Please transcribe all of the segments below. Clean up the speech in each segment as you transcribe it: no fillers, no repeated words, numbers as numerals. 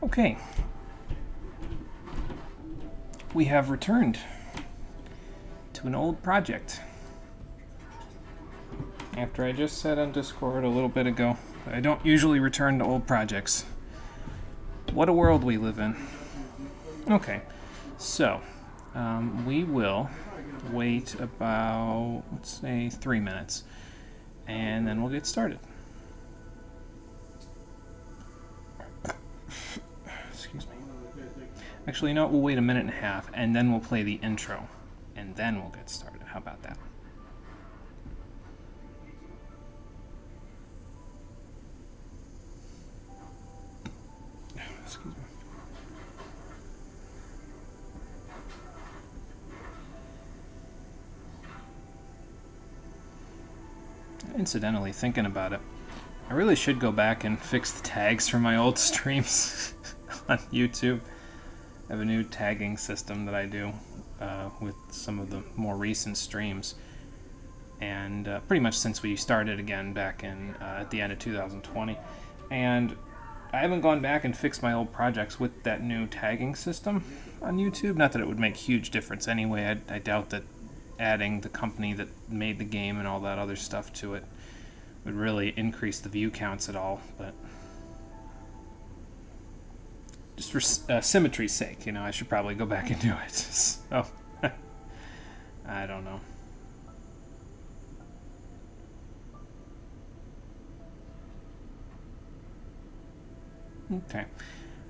Okay. We have returned to an old project. After I just said on Discord a little bit ago, I don't usually return to old projects. What a world we live in. Okay, so we will wait about, let's say, 3 minutes, and then we'll get started. Excuse me. Actually, you know what? We'll wait a minute and a half, and then we'll play the intro, and then we'll get started. How about that? Excuse me. Incidentally, thinking about it, I really should go back and fix the tags for my old streams on YouTube. I have a new tagging system that I do with some of the more recent streams, and pretty much since we started again back in at the end of 2020. And I haven't gone back and fixed my old projects with that new tagging system on YouTube. Not that it would make a huge difference anyway. I doubt that adding the company that made the game and all that other stuff to it would really increase the view counts at all, but just for symmetry's sake, you know, I should probably go back and do it. So, I don't know. Okay,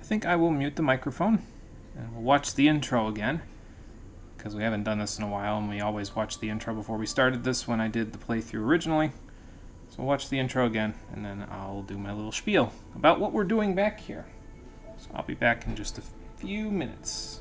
I think I will mute the microphone and we'll watch the intro again, because we haven't done this in a while, and we always watched the intro before we started this when I did the playthrough originally. So we'll watch the intro again, and then I'll do my little spiel about what we're doing back here. So I'll be back in just a few minutes.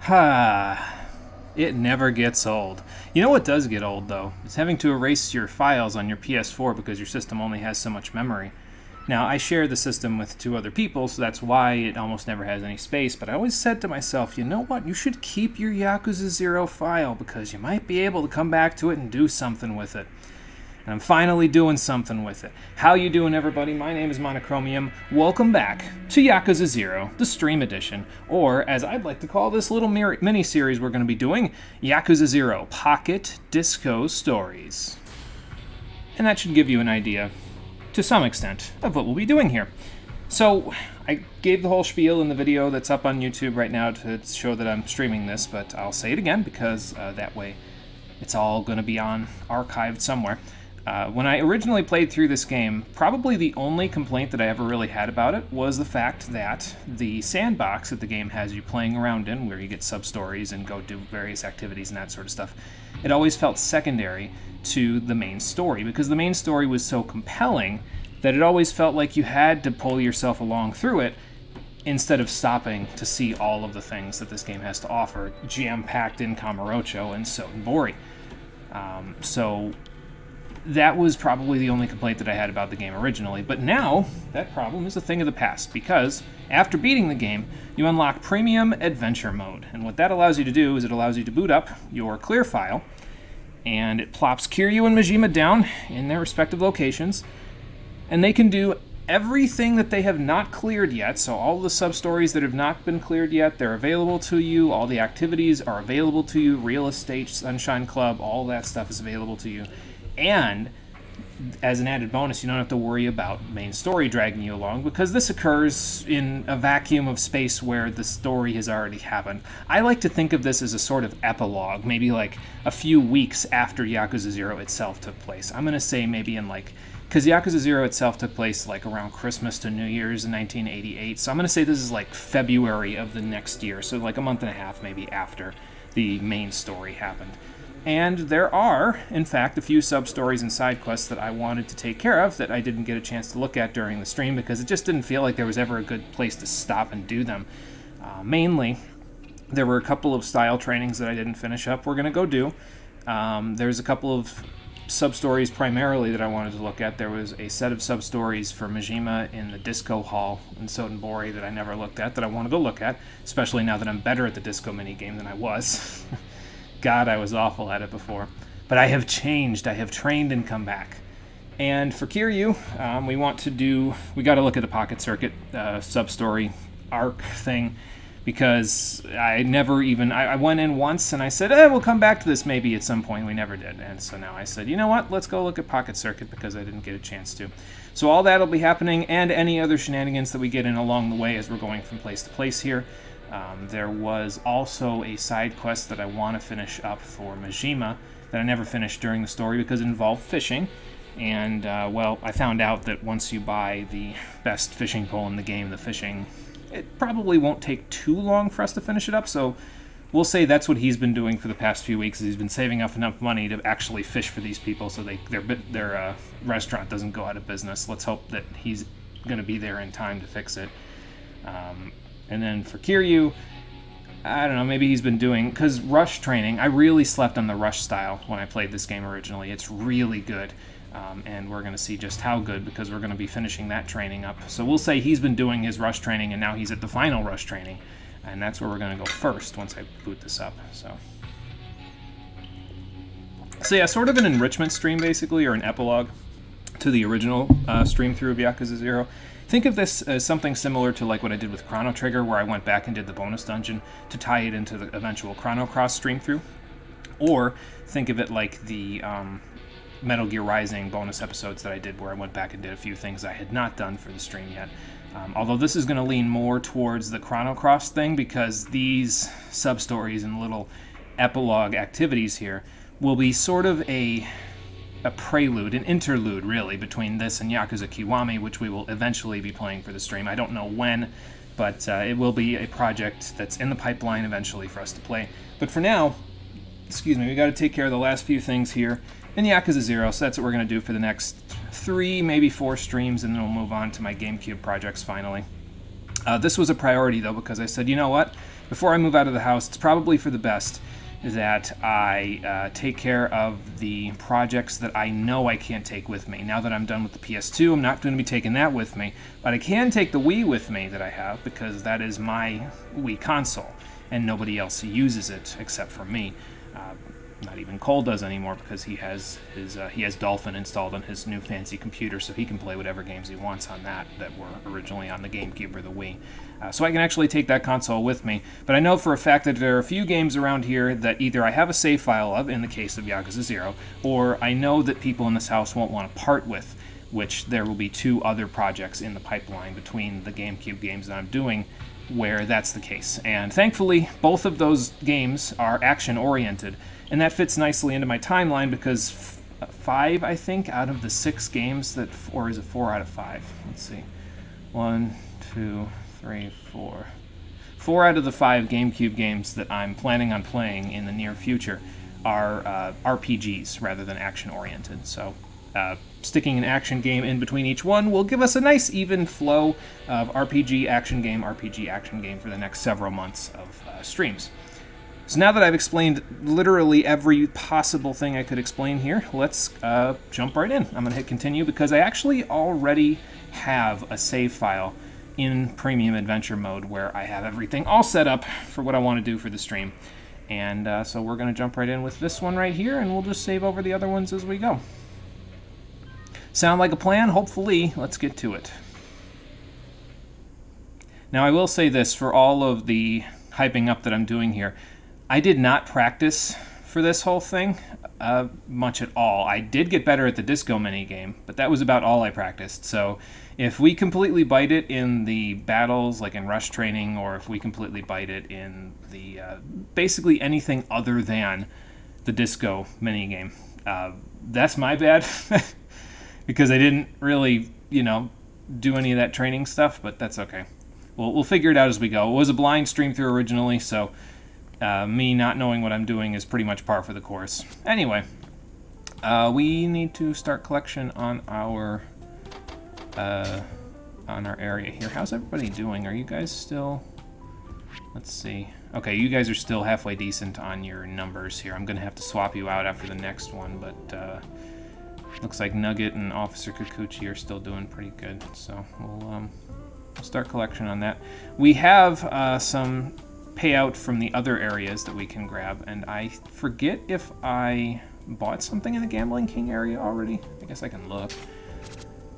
Ha! It never gets old. You know what does get old, though? Is having to erase your files on your PS4 because your system only has so much memory. Now, I share the system with 2 other people, so that's why it almost never has any space, but I always said to myself, you know what? You should keep your Yakuza 0 file because you might be able to come back to it and do something with it. and I'm finally doing something with it. How you doing, everybody? My name is Monochromium. Welcome back to Yakuza 0, the Stream Edition, or as I'd like to call this little mini-series we're going to be doing, Yakuza 0 Pocket Disco Stories. And that should give you an idea, to some extent, of what we'll be doing here. So, I gave the whole spiel in the video that's up on YouTube right now to show that I'm streaming this, but I'll say it again because that way it's all going to be archived somewhere. When I originally played through this game, probably the only complaint that I ever really had about it was the fact that the sandbox that the game has you playing around in, where you get sub-stories and go do various activities and that sort of stuff, it always felt secondary to the main story, because the main story was so compelling that it always felt like you had to pull yourself along through it instead of stopping to see all of the things that this game has to offer, jam-packed in Kamurocho and Sotenbori. So that was probably the only complaint that I had about the game originally, but now that problem is a thing of the past, because after beating the game, you unlock Premium Adventure Mode, and what that allows you to do is it allows you to boot up your clear file, and it plops Kiryu and Majima down in their respective locations, and they can do everything that they have not cleared yet. So all the sub-stories that have not been cleared yet, they're available to you. All the activities are available to you. Real Estate, Sunshine Club, all that stuff is available to you. And as an added bonus, you don't have to worry about main story dragging you along, because this occurs in a vacuum of space where the story has already happened. I like to think of this as a sort of epilogue, maybe like a few weeks after Yakuza 0 itself took place. I'm going to say maybe in because Yakuza 0 itself took place like around Christmas to New Year's in 1988, so I'm going to say this is like February of the next year, so like a month and a half maybe after the main story happened. And there are, in fact, a few sub-stories and side quests that I wanted to take care of that I didn't get a chance to look at during the stream, because it just didn't feel like there was ever a good place to stop and do them. Mainly, there were a couple of style trainings that I didn't finish up. We're going to go do. There's a couple of sub-stories primarily that I wanted to look at. There was a set of sub-stories for Majima in the disco hall in Sotenbori that I never looked at that I want to go look at, especially now that I'm better at the disco minigame than I was. God, I was awful at it before. But I have changed. I have trained and come back. And for Kiryu, we got to look at the Pocket Circuit sub-story arc thing, because I went in once and I said, we'll come back to this maybe at some point. We never did. And so now I said, you know what? Let's go look at Pocket Circuit, because I didn't get a chance to. So all that'll be happening, and any other shenanigans that we get in along the way as we're going from place to place here. There was also a side quest that I want to finish up for Majima that I never finished during the story because it involved fishing. And, I found out that once you buy the best fishing pole in the game, the fishing, it probably won't take too long for us to finish it up, so we'll say that's what he's been doing for the past few weeks. He's been saving up enough money to actually fish for these people so their restaurant doesn't go out of business. Let's hope that he's going to be there in time to fix it. And then for Kiryu, I don't know, maybe he's been doing, because rush training, I really slept on the rush style when I played this game originally. It's really good. And we're going to see just how good, because we're going to be finishing that training up. So we'll say he's been doing his rush training, and now he's at the final rush training. And that's where we're going to go first once I boot this up. So yeah, sort of an enrichment stream, basically, or an epilogue to the original stream through of Yakuza 0. Think of this as something similar to like what I did with Chrono Trigger, where I went back and did the bonus dungeon to tie it into the eventual Chrono Cross stream through. Or think of it like the Metal Gear Rising bonus episodes that I did, where I went back and did a few things I had not done for the stream yet. Although this is going to lean more towards the Chrono Cross thing, because these sub-stories and little epilogue activities here will be sort of a prelude, an interlude, really, between this and Yakuza Kiwami, which we will eventually be playing for the stream. I don't know when, but it will be a project that's in the pipeline eventually for us to play. But for now, we got to take care of the last few things here in Yakuza 0, so that's what we're going to do for the next 3, maybe 4 streams, and then we'll move on to my GameCube projects finally. This was a priority, though, because I said, you know what? Before I move out of the house, it's probably for the best that I take care of the projects that I know I can't take with me. Now that I'm done with the PS2, I'm not going to be taking that with me, but I can take the Wii with me that I have, because that is my Wii console, and nobody else uses it except for me. Not even Cole does anymore because he has Dolphin installed on his new fancy computer, so he can play whatever games he wants on that were originally on the GameCube or the Wii. So I can actually take that console with me. But I know for a fact that there are a few games around here that either I have a save file of, in the case of Yakuza 0, or I know that people in this house won't want to part with, which there will be 2 other projects in the pipeline between the GameCube games that I'm doing where that's the case. And thankfully, both of those games are action-oriented, and that fits nicely into my timeline because 5, I think, out of the 6 games that, or is it 4 out of 5? Let's see. 1, 2, 3, 4. 4 out of the 5 GameCube games that I'm planning on playing in the near future are RPGs rather than action-oriented. So sticking an action game in between each one will give us a nice even flow of RPG, action game for the next several months of streams. So now that I've explained literally every possible thing I could explain here, let's jump right in. I'm going to hit continue because I actually already have a save file in Premium Adventure mode where I have everything all set up for what I want to do for the stream. And so we're going to jump right in with this one right here, and we'll just save over the other ones as we go. Sound like a plan? Hopefully. Let's get to it. Now I will say this, for all of the hyping up that I'm doing here, I did not practice for this whole thing much at all. I did get better at the disco minigame, but that was about all I practiced. So if we completely bite it in the battles, like in rush training, or if we completely bite it in the basically anything other than the disco minigame, that's my bad. Because I didn't really, do any of that training stuff, but that's okay. We'll figure it out as we go. It was a blind stream through originally, so me not knowing what I'm doing is pretty much par for the course. Anyway, we need to start collection on our area here. How's everybody doing? Are you guys still... Let's see. Okay, you guys are still halfway decent on your numbers here. I'm going to have to swap you out after the next one, but... looks like Nugget and Officer Kikuchi are still doing pretty good, so we'll start collection on that. We have some payout from the other areas that we can grab, and I forget if I bought something in the Gambling King area already. I guess I can look.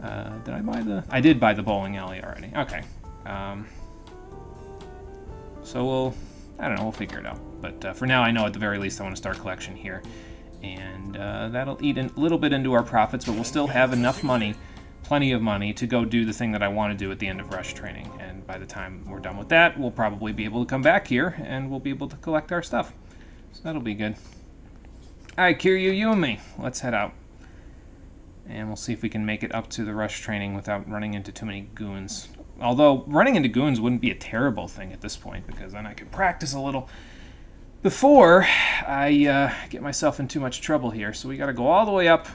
Did I buy the... I did buy the bowling alley already. Okay. So I don't know, we'll figure it out. But for now, I know at the very least I want to start collection here. And that'll eat a little bit into our profits, but we'll still have enough money, plenty of money, to go do the thing that I want to do at the end of rush training. And by the time we're done with that, we'll probably be able to come back here, and we'll be able to collect our stuff. So that'll be good. Alright, Kiryu, you and me. Let's head out. And we'll see if we can make it up to the rush training without running into too many goons. Although, running into goons wouldn't be a terrible thing at this point, because then I could practice a little before I get myself in too much trouble here. So we got to go all the way up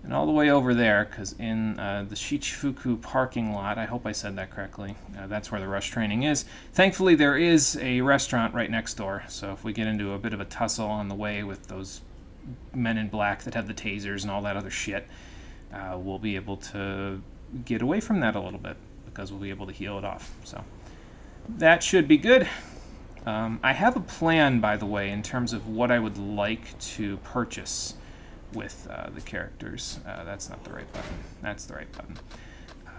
and all the way over there, because in the Shichifuku parking lot, I hope I said that correctly, that's where the rush training is. Thankfully, there is a restaurant right next door, so if we get into a bit of a tussle on the way with those men in black that have the tasers and all that other shit, we'll be able to get away from that a little bit, because we'll be able to heal it off. So that should be good. I have a plan, by the way, in terms of what I would like to purchase with the characters. That's not the right button. That's the right button.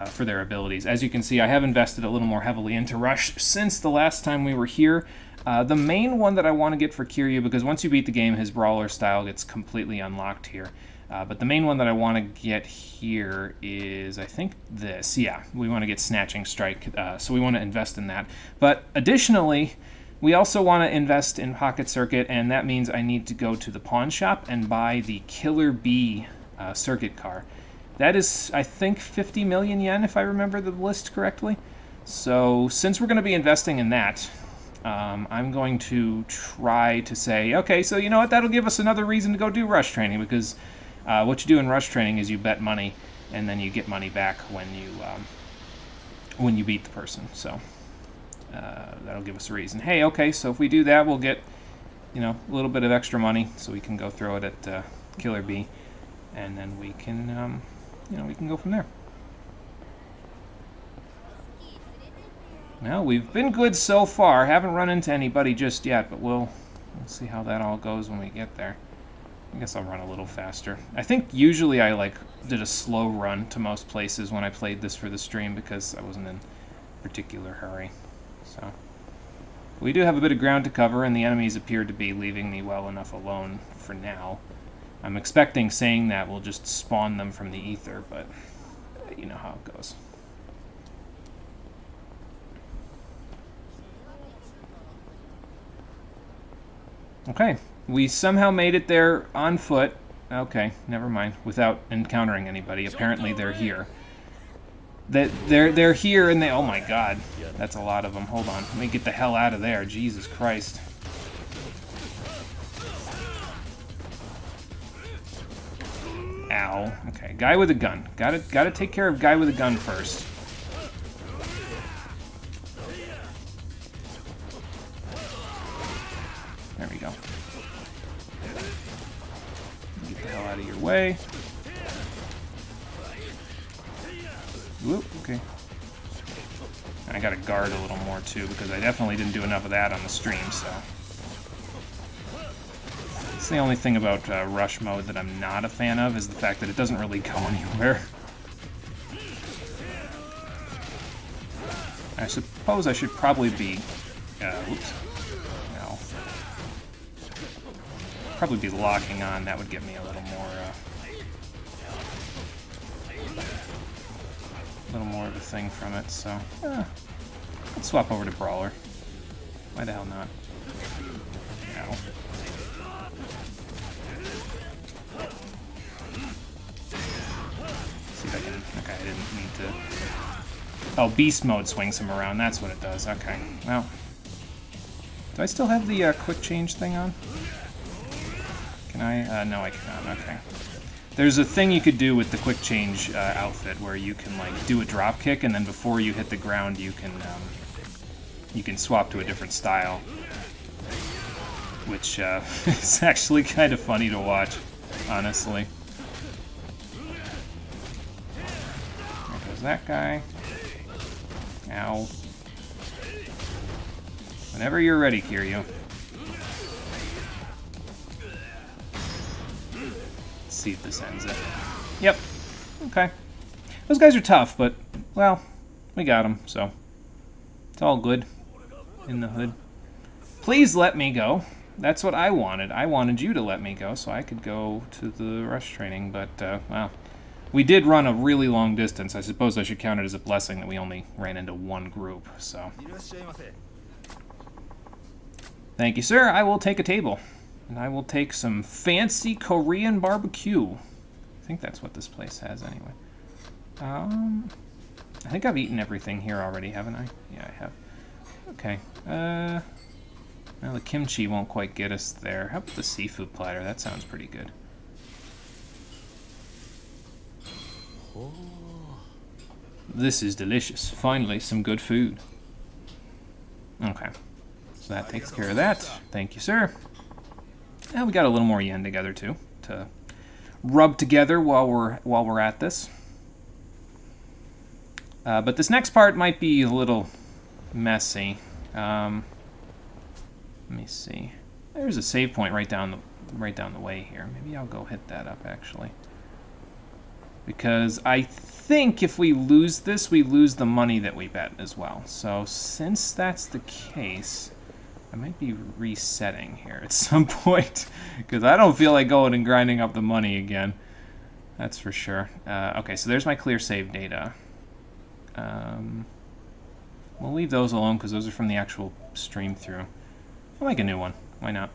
For their abilities. As you can see, I have invested a little more heavily into Rush since the last time we were here. The main one that I want to get for Kiryu, because once you beat the game, his brawler style gets completely unlocked here. But the main one that I want to get here is, I think, this. Yeah, we want to get Snatching Strike, so we want to invest in that. But additionally, we also want to invest in Pocket Circuit, and that means I need to go to the pawn shop and buy the Killer Bee circuit car. That is, I think, 50 million yen, if I remember the list correctly. So since we're going to be investing in that, I'm going to try to say, okay, so you know what, that'll give us another reason to go do rush training, because what you do in rush training is you bet money, and then you get money back when you beat the person. So that'll give us a reason. Hey, okay, so if we do that, we'll get, a little bit of extra money, so we can go throw it at Killer Bee, and then we can, we can go from there. Well, we've been good so far. Haven't run into anybody just yet, but we'll see how that all goes when we get there. I guess I'll run a little faster. I think usually I like did a slow run to most places when I played this for the stream because I wasn't in a particular hurry. So we do have a bit of ground to cover, and the enemies appear to be leaving me well enough alone for now. I'm expecting saying that we'll just spawn them from the ether, but you know how it goes. Okay, we somehow made it there on foot. Okay, never mind. Without encountering anybody. Apparently they're here. They're here and they... Oh my god. That's a lot of them. Hold on. Let me get the hell out of there. Jesus Christ. Ow. Okay, guy with a gun. Gotta take care of guy with a gun first. There we go. Get the hell out of your way. Whoop, okay. I gotta guard a little more too, because I definitely didn't do enough of that on the stream, so. It's the only thing about rush mode that I'm not a fan of, is the fact that it doesn't really go anywhere. I suppose I should probably be... whoops. No. Probably be locking on, that would give me a little more... of a thing from it, so... let's swap over to Brawler. Why the hell not? Ow. See if I can... Okay, I didn't need to... Oh, Beast Mode swings him around, that's what it does. Okay, well... Do I still have the quick change thing on? Can I? No, I cannot. Okay. There's a thing you could do with the quick change outfit where you can like do a drop kick, and then before you hit the ground, you can swap to a different style, which is actually kind of funny to watch, honestly. There goes that guy. Ow. Whenever you're ready, Kiryu. Let's see if this ends it. Yep. Okay. Those guys are tough, but, well, we got them, so it's all good in the hood. Please let me go. That's what I wanted. I wanted you to let me go so I could go to the rush training, but, well, we did run a really long distance. I suppose I should count it as a blessing that we only ran into one group, so... Thank you, sir. I will take a table. And I will take some fancy Korean barbecue. I think that's what this place has, anyway. I think I've eaten everything here already, haven't I? Yeah, I have. Okay. Well, the kimchi won't quite get us there. How about the seafood platter? That sounds pretty good. This is delicious. Finally, some good food. Okay. So that takes care of that. Thank you, sir. And we got a little more yen together too to rub together while we're at this. But this next part might be a little messy. Let me see. There's a save point right down the way here. Maybe I'll go hit that up actually. Because I think if we lose this, we lose the money that we bet as well. So since that's the case, I might be resetting here at some point, because I don't feel like going and grinding up the money again. That's for sure. Okay, so there's my clear save data. We'll leave those alone, because those are from the actual stream through. I'll make a new one. Why not?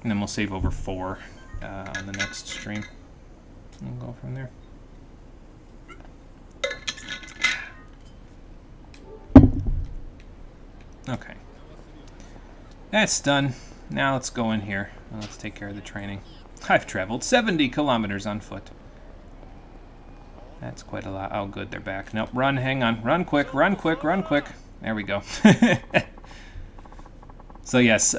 And then we'll save over 4 on the next stream. And we'll go from there. Okay. That's done. Now let's go in here and let's take care of the training. I've traveled 70 kilometers on foot. That's quite a lot. Oh, good, they're back. Nope, run, hang on. Run quick, run quick, run quick. There we go. So yes,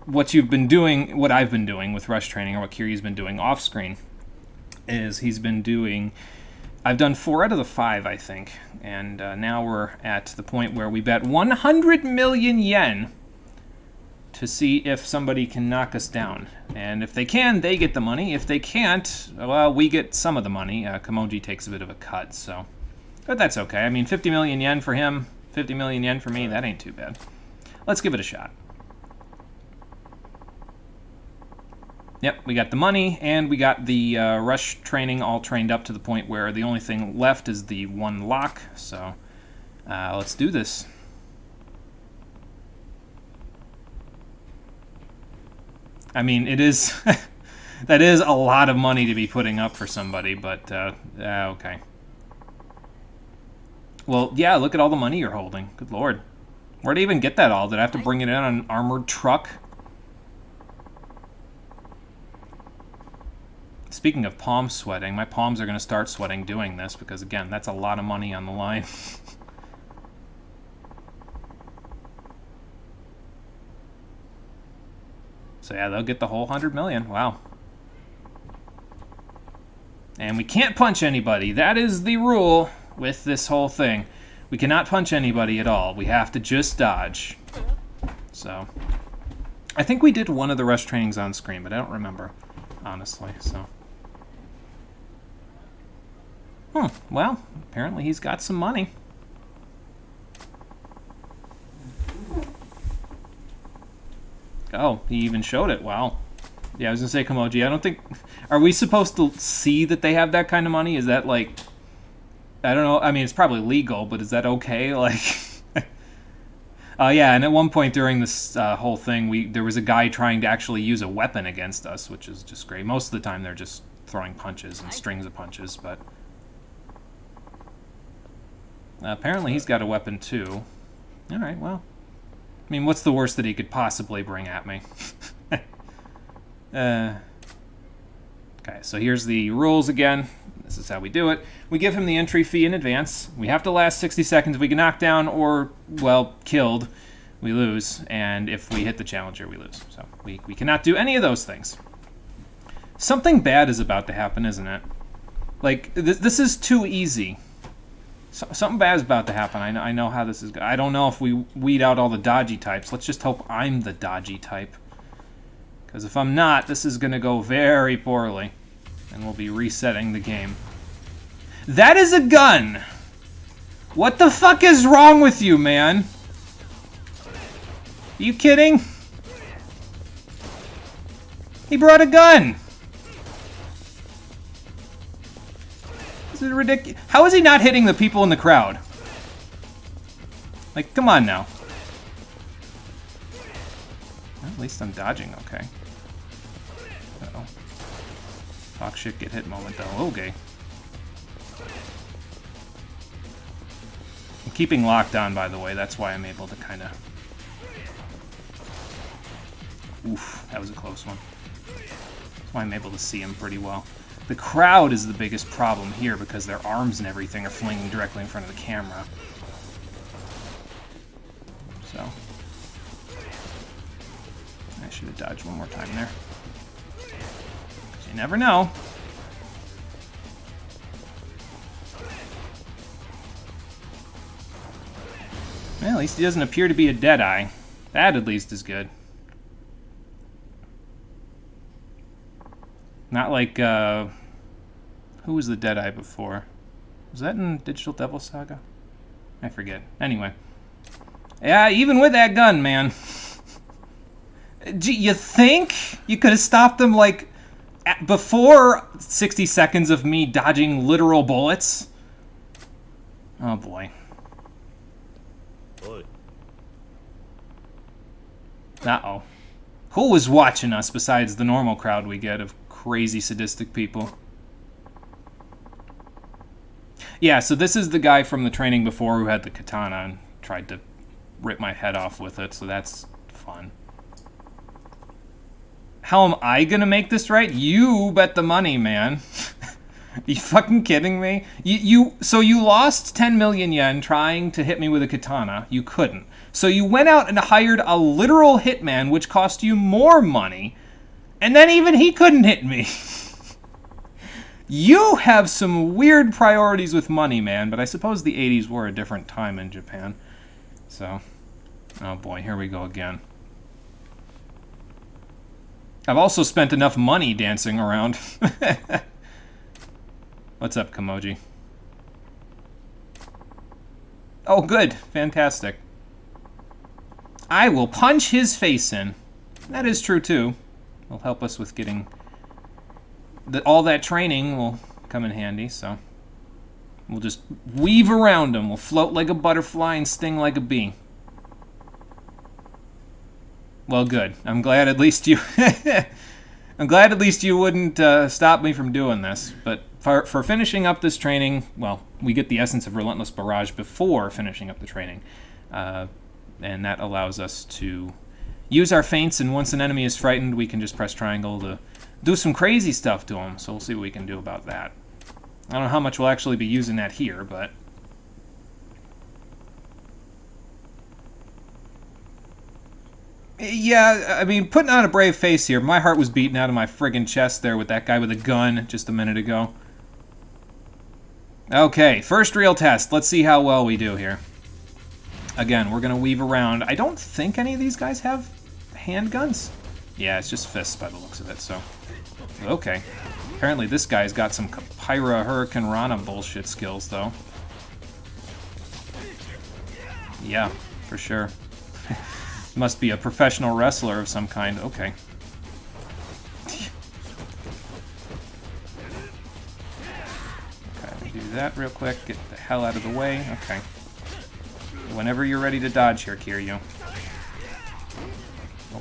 what I've been doing with rush training, or what Kiryu's been doing off screen, is he's been doing... I've done 4 out of the 5, I think. And now we're at the point where we bet 100 million yen to see if somebody can knock us down. And if they can, they get the money. If they can't, well, we get some of the money. Kamoji takes a bit of a cut, so... But that's okay. I mean, 50 million yen for him, 50 million yen for me, that ain't too bad. Let's give it a shot. Yep, we got the money, and we got the rush training all trained up to the point where the only thing left is the one lock. So, let's do this. I mean, it is... that is a lot of money to be putting up for somebody, but, okay. Well, yeah, look at all the money you're holding. Good lord. Where'd I even get that all? Did I have to bring it in on an armored truck? Speaking of palm sweating, my palms are going to start sweating doing this because, again, that's a lot of money on the line. So, yeah, they'll get the whole 100 million. Wow. And we can't punch anybody. That is the rule with this whole thing. We cannot punch anybody at all. We have to just dodge. So, I think we did one of the rush trainings on screen, but I don't remember, honestly, so... well, apparently he's got some money. Oh, he even showed it. Wow. Yeah, I was gonna say, Kamoji, I don't think... Are we supposed to see that they have that kind of money? Is that, like... I don't know. I mean, it's probably legal, but is that okay? Like... yeah, and at one point during this whole thing, there was a guy trying to actually use a weapon against us, which is just great. Most of the time, they're just throwing punches and strings of punches, but... apparently he's got a weapon too. Alright, well. I mean, what's the worst that he could possibly bring at me? Okay, so here's the rules again. This is how we do it. We give him the entry fee in advance. We have to last 60 seconds. If we get knocked down or, well, killed, we lose. And if we hit the challenger, we lose. So we cannot do any of those things. Something bad is about to happen, isn't it? Like, this is too easy. Something bad is about to happen. I know how this is going. I don't know if we weed out all the dodgy types. Let's just hope I'm the dodgy type. Because if I'm not, this is going to go very poorly. And we'll be resetting the game. That is a gun! What the fuck is wrong with you, man? Are you kidding? He brought a gun! This is ridiculous. How is he not hitting the people in the crowd? Like, come on now. Well, at least I'm dodging okay. Uh-oh. Talk shit, get hit moment, though. Okay. I'm keeping locked on, by the way. That's why I'm able to kind of... Oof, that was a close one. That's why I'm able to see him pretty well. The crowd is the biggest problem here because their arms and everything are flinging directly in front of the camera. So... I should have dodged one more time there. You never know. Well, at least he doesn't appear to be a Deadeye. That at least is good. Not like, who was the Deadeye before? Was that in Digital Devil Saga? I forget. Anyway. Yeah, even with that gun, man. You think you could have stopped them, like, before 60 seconds of me dodging literal bullets? Oh, boy. Uh-oh. Who was watching us besides the normal crowd we get of crazy sadistic people? Yeah, so this is the guy from the training before who had the katana and tried to rip my head off with it, so that's fun. How am I gonna make this right? You bet the money, man. Are you fucking kidding me? So you lost 10 million yen trying to hit me with a katana. You couldn't. So you went out and hired a literal hitman, which cost you more money, and then even he couldn't hit me. You have some weird priorities with money, man, but I suppose the 80s were a different time in Japan. So, oh boy, here we go again. I've also spent enough money dancing around. What's up, Kamoji? Oh, good. Fantastic. I will punch his face in. That is true, too. It'll help us with getting... all that training will come in handy, so... We'll just weave around him. We'll float like a butterfly and sting like a bee. Well, good. I'm glad at least you... I'm glad at least you wouldn't stop me from doing this. But for finishing up this training, well, we get the essence of Relentless Barrage before finishing up the training. And that allows us to use our feints, and once an enemy is frightened, we can just press triangle to do some crazy stuff to him. So we'll see what we can do about that. I don't know how much we'll actually be using that here, but... Yeah, I mean, putting on a brave face here. My heart was beating out of my friggin' chest there with that guy with a gun just a minute ago. Okay, first real test. Let's see how well we do here. Again, we're going to weave around. I don't think any of these guys have handguns. Yeah, it's just fists by the looks of it, so... Okay. Apparently this guy's got some Pyra Hurricane Rana bullshit skills, though. Yeah, for sure. Must be a professional wrestler of some kind. Okay. Okay, do that real quick. Get the hell out of the way. Okay. Whenever you're ready to dodge here, Kiryu.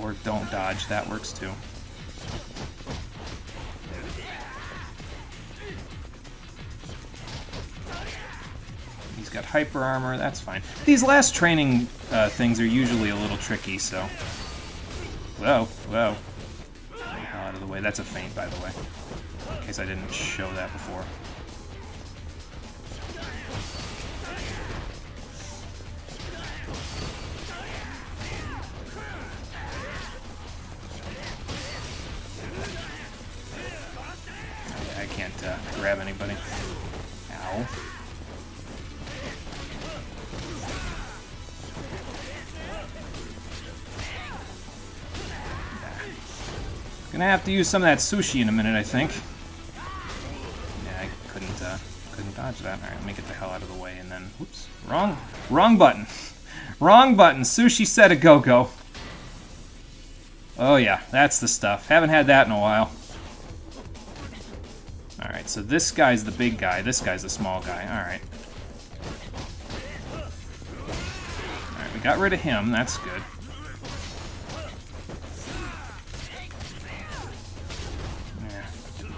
Or don't dodge. That works too. He's got hyper armor. That's fine. These last training things are usually a little tricky, so... Whoa, whoa. Get the hell out of the way. That's a feint, by the way. In case I didn't show that before. I can't grab anybody. Ow. Gonna have to use some of that sushi in a minute, I think. Yeah, I couldn't dodge that. All right, let me get the hell out of the way, and then, whoops, wrong button, wrong button. Sushi set a go-go. Oh yeah, that's the stuff. Haven't had that in a while. All right, so this guy's the big guy. This guy's the small guy. All right. All right, we got rid of him. That's good.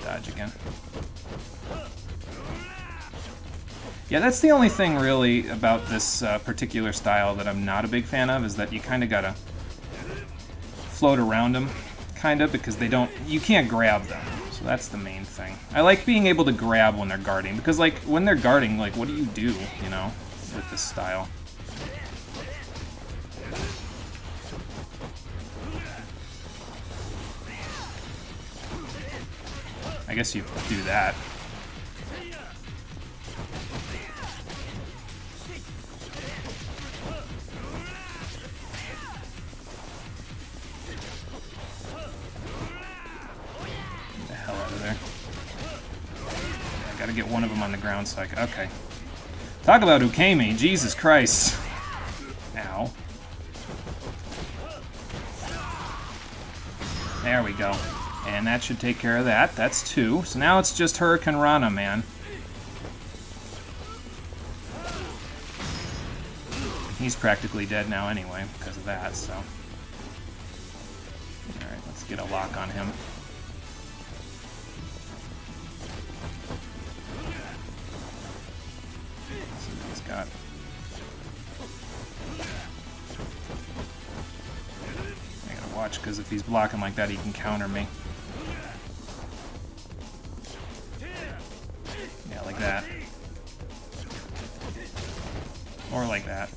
Dodge again. Yeah, that's the only thing really about this particular style that I'm not a big fan of, is that you kind of gotta float around them, kind of, because they don't, you can't grab them. So that's the main thing. I like being able to grab when they're guarding, because like when they're guarding, like what do, you know, with this style? I guess you do that. Get the hell out of there. I gotta get one of them on the ground so I can... Okay. Talk about Ukemi. Jesus Christ. Ow. There we go. And that should take care of that. That's 2. So now it's just Hurricane Rana, man. He's practically dead now anyway because of that, so... Alright, let's get a lock on him. Let's see what he's got. I gotta watch, because if he's blocking like that, he can counter me. Yeah, like that. Or like that.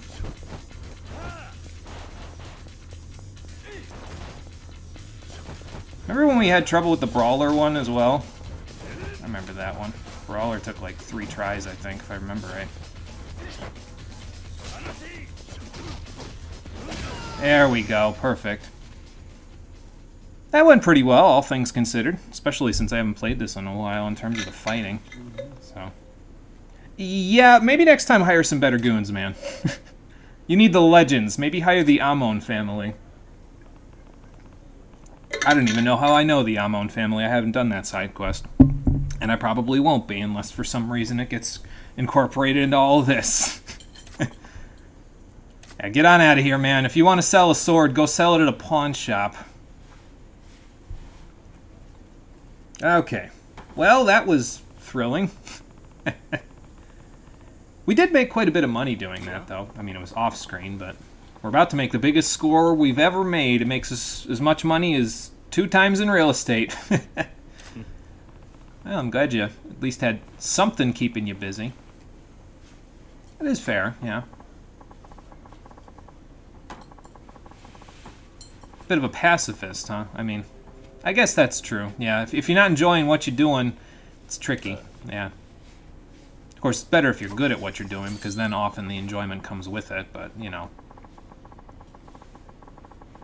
Remember when we had trouble with the Brawler one as well? I remember that one. Brawler took like 3 tries, I think, if I remember right. There we go, perfect. That went pretty well, all things considered, especially since I haven't played this in a while in terms of the fighting. So, yeah, maybe next time hire some better goons, man. You need the legends. Maybe hire the Amon family. I don't even know how I know the Amon family. I haven't done that side quest. And I probably won't be unless for some reason it gets incorporated into all of this. Yeah, get on out of here, man. If you want to sell a sword, go sell it at a pawn shop. Okay. Well, that was thrilling. We did make quite a bit of money doing that, though. I mean, it was off-screen, but we're about to make the biggest score we've ever made. It makes us as much money as 2 times in real estate. Well, I'm glad you at least had something keeping you busy. That is fair, yeah. Bit of a pacifist, huh? I mean, I guess that's true. Yeah, if you're not enjoying what you're doing, it's tricky. Yeah. Of course, it's better if you're good at what you're doing, because then often the enjoyment comes with it, but, you know.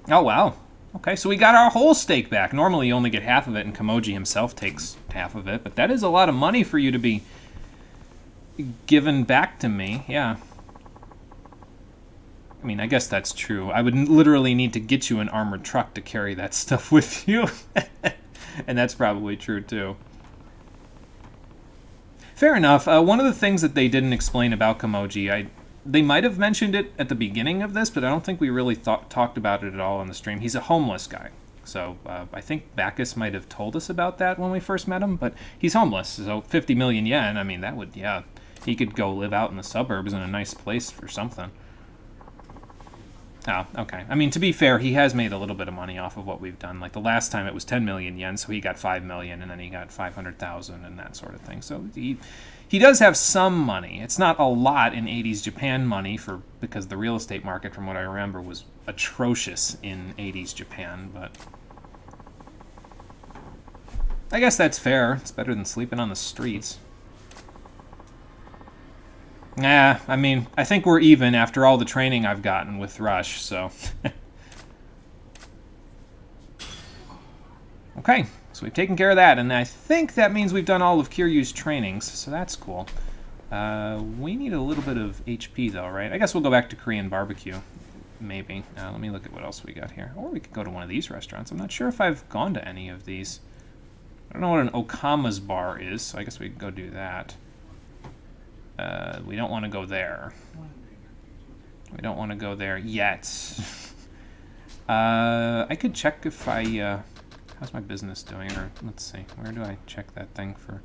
Oh, wow. Okay, so we got our whole stake back. Normally you only get half of it, and Kamoji himself takes half of it, but that is a lot of money for you to be given back to me. Yeah. I mean, I guess that's true. I would literally need to get you an armored truck to carry that stuff with you. And that's probably true, too. Fair enough. One of the things that they didn't explain about Kamoji, they might have mentioned it at the beginning of this, but I don't think we really talked about it at all on the stream. He's a homeless guy. So I think Bacchus might have told us about that when we first met him, but he's homeless. So 50 million yen, I mean, that would, yeah, he could go live out in the suburbs in a nice place for something. Oh, okay. I mean, to be fair, he has made a little bit of money off of what we've done. Like, the last time it was 10 million yen, so he got 5 million, and then he got 500,000 and that sort of thing. So he does have some money. It's not a lot in 80s Japan money, because the real estate market, from what I remember, was atrocious in 80s Japan, but I guess that's fair. It's better than sleeping on the streets. Nah, I mean, I think we're even after all the training I've gotten with Rush, so. Okay, so we've taken care of that, and I think that means we've done all of Kiryu's trainings, so that's cool. We need a little bit of HP, though, right? I guess we'll go back to Korean barbecue, maybe. Let me look at what else we got here. Or we could go to one of these restaurants. I'm not sure if I've gone to any of these. I don't know what an Okama's bar is, so I guess we could go do that. We don't want to go there. We don't want to go there yet. I could check if I... how's my business doing? Or let's see. Where do I check that thing for?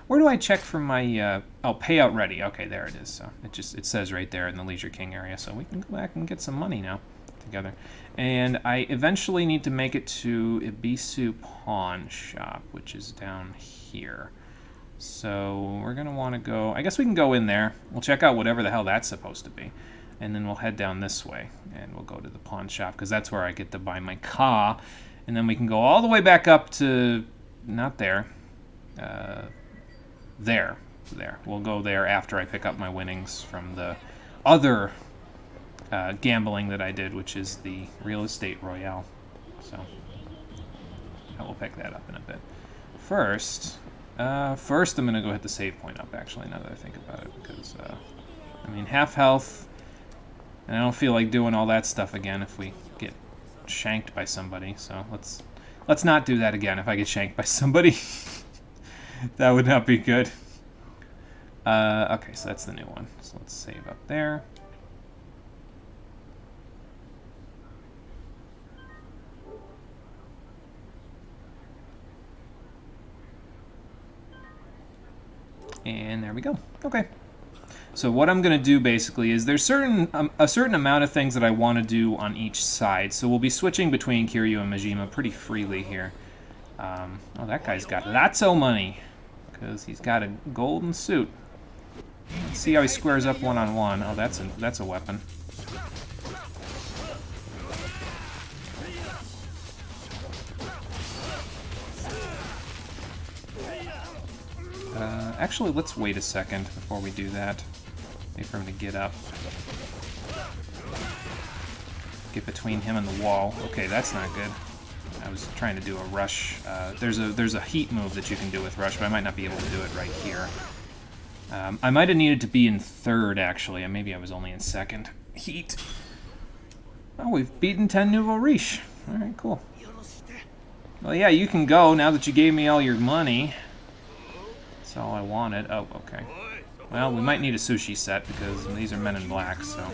Where do I check for my... oh, payout ready. Okay, there it is. So it says right there in the Leisure King area. So we can go back and get some money now together. And I eventually need to make it to Ibisu Pawn Shop, which is down here. So we're going to want to go... I guess we can go in there. We'll check out whatever the hell that's supposed to be. And then we'll head down this way. And we'll go to the pawn shop, because that's where I get to buy my car. And then we can go all the way back up to... Not there. There. We'll go there after I pick up my winnings from the other gambling that I did, which is the Real Estate Royale. So I will pick that up in a bit. First, I'm going to go hit the save point up, actually, now that I think about it, because, I mean, half health, and I don't feel like doing all that stuff again if we get shanked by somebody, so let's not do that again if I get shanked by somebody. That would not be good. Okay, so that's the new one, so let's save up there. And there we go. Okay. So what I'm going to do basically is there's a certain amount of things that I want to do on each side. So we'll be switching between Kiryu and Majima pretty freely here. Oh, that guy's got lots of money because he's got a golden suit. Let's see how he squares up one-on-one. Oh, that's a weapon. Actually, let's wait a second before we do that. Wait for him to get up. Get between him and the wall. Okay, that's not good. I was trying to do a rush. There's a heat move that you can do with rush, but I might not be able to do it right here. I might have needed to be in third, actually. Maybe I was only in second. Heat. Oh, we've beaten 10 Nouveau Riche. Alright, cool. Well, yeah, you can go now that you gave me all your money. That's all I wanted. Oh, okay. Well, we might need a sushi set because these are men in black, so...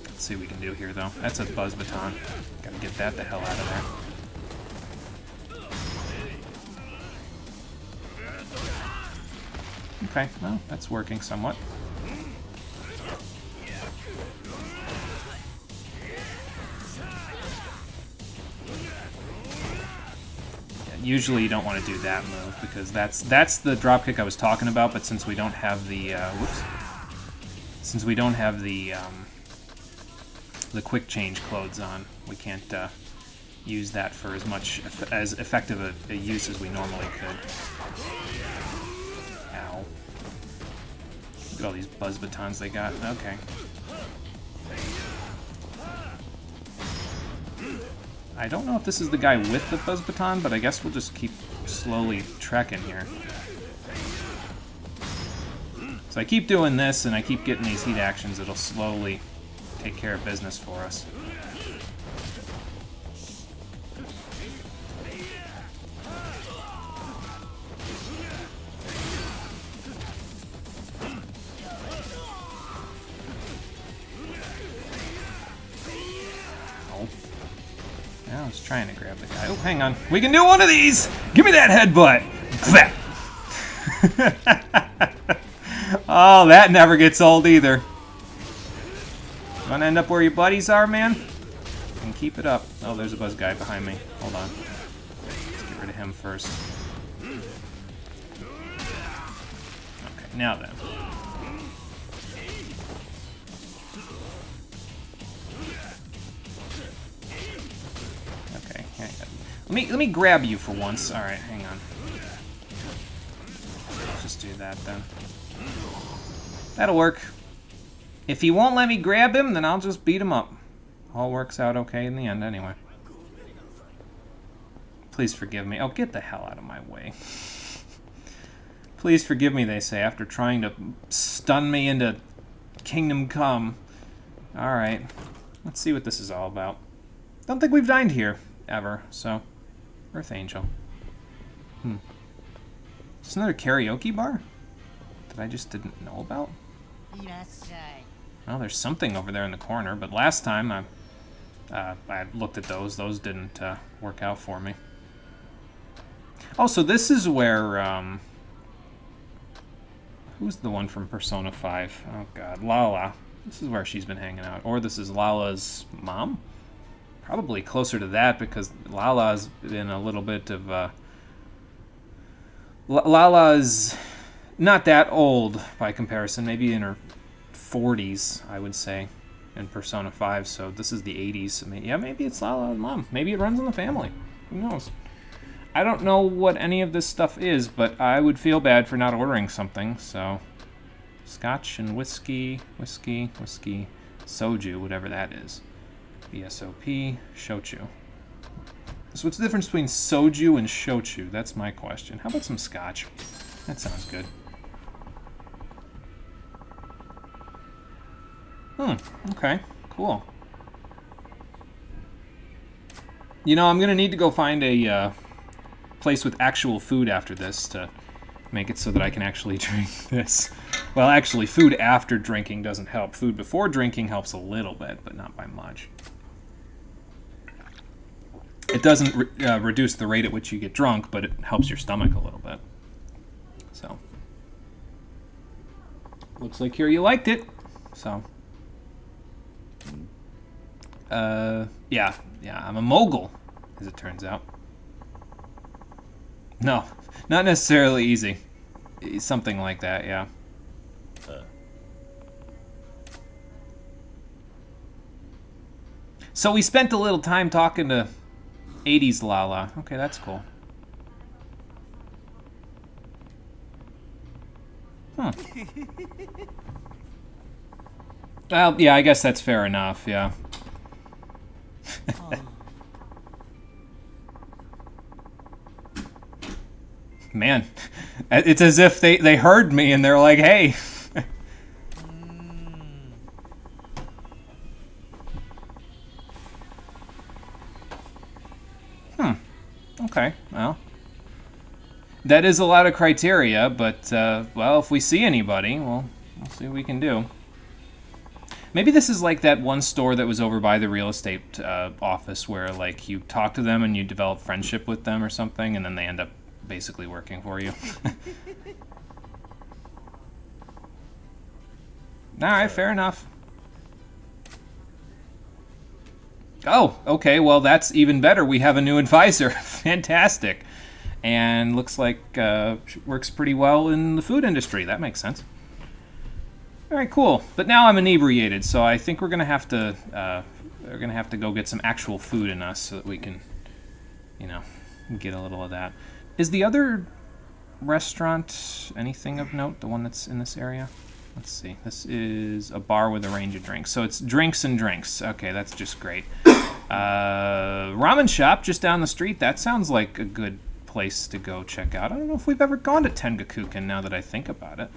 Let's see what we can do here, though. That's a buzz baton. Gotta get that the hell out of there. Okay, well, that's working somewhat. Usually you don't want to do that move because that's the dropkick I was talking about, but since we don't have the since we don't have the quick change clothes on, we can't use that for as effective a use as we normally could. Ow. Look at all these buzz batons they got. Okay. I don't know if this is the guy with the buzz baton, but I guess we'll just keep slowly trekking here. So I keep doing this, and I keep getting these heat actions that'll slowly take care of business for us. I was trying to grab the guy. Oh, hang on. We can do one of these! Give me that headbutt! Oh, that never gets old either. You wanna end up where your buddies are, man? And keep it up. Oh, there's a buzz guy behind me. Hold on. Let's get rid of him first. Okay, now then. Let me grab you for once. All right, hang on. Let's just do that then. That'll work. If he won't let me grab him, then I'll just beat him up. All works out okay in the end, anyway. Please forgive me. Oh, get the hell out of my way. Please forgive me, they say, after trying to stun me into Kingdom Come. All right, let's see what this is all about. Don't think we've dined here ever, so. Earth Angel. Is this another karaoke bar that I just didn't know about? Well, there's something over there in the corner, but last time I looked at those. Those didn't work out for me. Oh, so this is where... who's the one from Persona 5? Oh, God. Lala. This is where she's been hanging out. Or this is Lala's mom? Probably closer to that because Lala's in a little bit of Lala's not that old by comparison, maybe in her 40s, I would say, in Persona 5, so this is the 80s. I mean, yeah, maybe it's Lala's mom. Maybe it runs in the family. Who knows? I don't know what any of this stuff is, but I would feel bad for not ordering something, so... Scotch and whiskey, soju, whatever that is. BSOP, shochu. So what's the difference between soju and shochu? That's my question. How about some scotch? That sounds good. Okay, cool. You know, I'm gonna need to go find a place with actual food after this to make it so that I can actually drink this. Well, actually, food after drinking doesn't help. Food before drinking helps a little bit, but not by much. It doesn't reduce the rate at which you get drunk, but it helps your stomach a little bit. So, looks like here you liked it. So, yeah, I'm a mogul, as it turns out. No, not necessarily easy. Something like that, yeah. So we spent a little time talking to 80s Lala. Okay, that's cool. Well, yeah, I guess that's fair enough, yeah. Man, it's as if they heard me and they're like, hey. Okay, well. That is a lot of criteria, but, well, if we see anybody, we'll see what we can do. Maybe this is like that one store that was over by the real estate office where, like, you talk to them and you develop friendship with them or something, and then they end up basically working for you. Alright, fair enough. Oh, okay, well, that's even better. We have a new advisor. Fantastic. And looks like works pretty well in the food industry. That makes sense. All right, cool. But now I'm inebriated, so I think we're gonna have to go get some actual food in us so that we can, you know, get a little of that. Is the other restaurant anything of note? The one that's in this area? Let's see. This is a bar with a range of drinks. So it's drinks and drinks. Okay, that's just great. Ramen shop just down the street. That sounds like a good place to go check out. I don't know if we've ever gone to Tengakuken now that I think about it.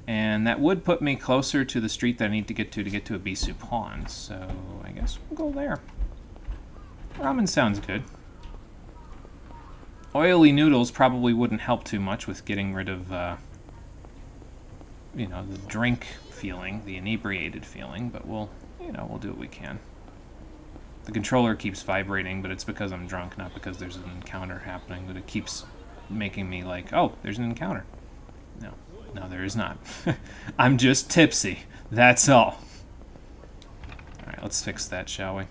And that would put me closer to the street that I need to get to Abisu Pond. So I guess we'll go there. Ramen sounds good. Oily noodles probably wouldn't help too much with getting rid of, you know, the drink feeling, the inebriated feeling, but we'll do what we can. The controller keeps vibrating, but it's because I'm drunk, not because there's an encounter happening, but it keeps making me like, oh, there's an encounter. No, there is not. I'm just tipsy. That's all. Alright, let's fix that, shall we?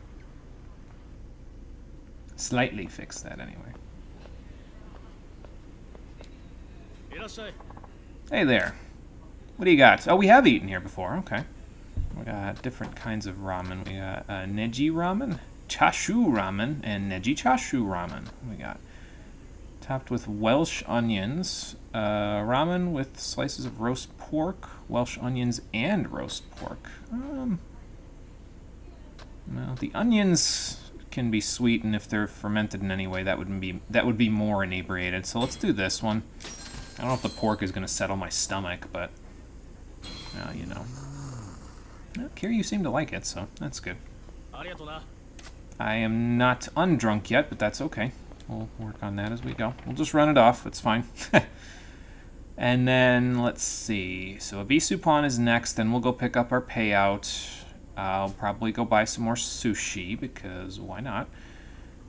Slightly fix that, anyway. Hey there. What do you got? Oh, we have eaten here before. Okay. We got different kinds of ramen. We got neji ramen, chashu ramen, and neji chashu ramen. We got topped with Welsh onions, ramen with slices of roast pork, Welsh onions, and roast pork. Well, the onions can be sweet, and if they're fermented in any way, that would be more inebriated. So let's do this one. I don't know if the pork is going to settle my stomach, but you know. Well, Kira, you seem to like it, so that's good. I am not undrunk yet, but that's okay. We'll work on that as we go. We'll just run it off. It's fine. And then, let's see. So Abisu Pond is next. Then we'll go pick up our payout. I'll probably go buy some more sushi, because why not?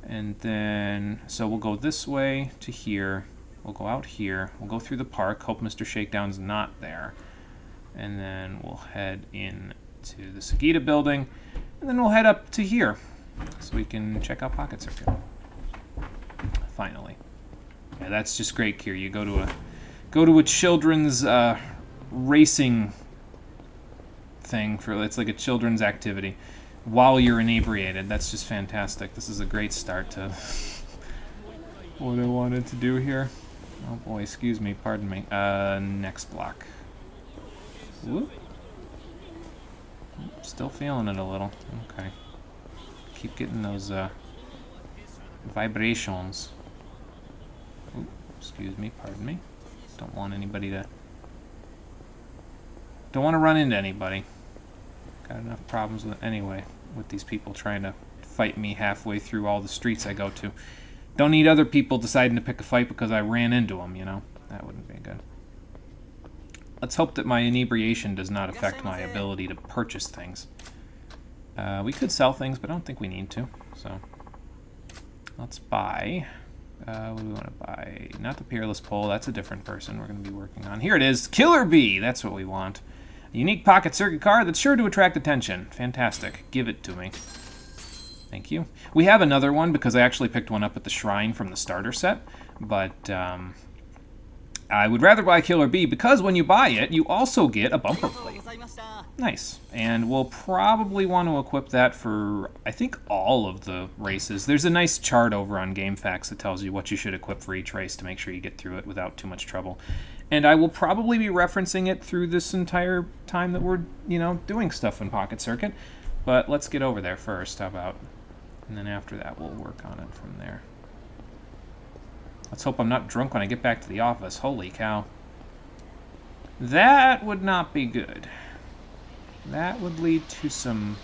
And then, so we'll go this way to here. We'll go out here. We'll go through the park. Hope Mr. Shakedown's not there. And then we'll head in to the Sagita building. And then we'll head up to here, so we can check out Pocket Circuit. Finally. Yeah, that's just great, Kier. You go to a children's racing thing it's like a children's activity while you're inebriated. That's just fantastic. This is a great start to what I wanted to do here. Oh boy, excuse me, pardon me. Next block. Whoop. Still feeling it a little. Okay. Keep getting those vibrations. Ooh, excuse me, pardon me. Don't want to run into anybody. Got enough problems with these people trying to fight me halfway through all the streets I go to. Don't need other people deciding to pick a fight because I ran into them, you know? That wouldn't be good. Let's hope that my inebriation does not affect my ability to purchase things. We could sell things, but I don't think we need to. So, let's buy. What do we want to buy? Not the Peerless Pole. That's a different person we're going to be working on. Here it is. Killer Bee. That's what we want. A unique Pocket Circuit card that's sure to attract attention. Fantastic. Give it to me. Thank you. We have another one because I actually picked one up at the shrine from the starter set. But I would rather buy Killer Bee because when you buy it, you also get a bumper plate. Nice. And we'll probably want to equip that for, I think, all of the races. There's a nice chart over on GameFAQs that tells you what you should equip for each race to make sure you get through it without too much trouble. And I will probably be referencing it through this entire time that we're, doing stuff in Pocket Circuit. But let's get over there first, how about? And then after that, we'll work on it from there. Let's hope I'm not drunk when I get back to the office. Holy cow. That would not be good. That would lead to some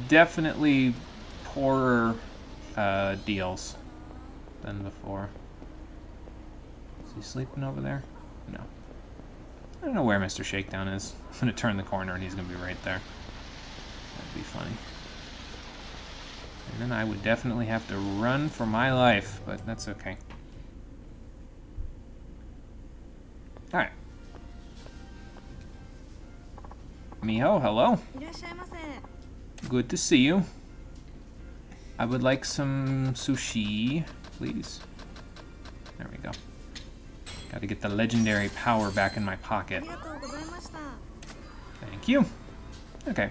definitely poorer deals than before. Is he sleeping over there? No. I don't know where Mr. Shakedown is. I'm going to turn the corner and he's going to be right there. That'd be funny. And then I would definitely have to run for my life, but that's okay. Alright. Miho, hello. Good to see you. I would like some sushi, please. There we go. Gotta get the legendary power back in my pocket. Thank you. Okay.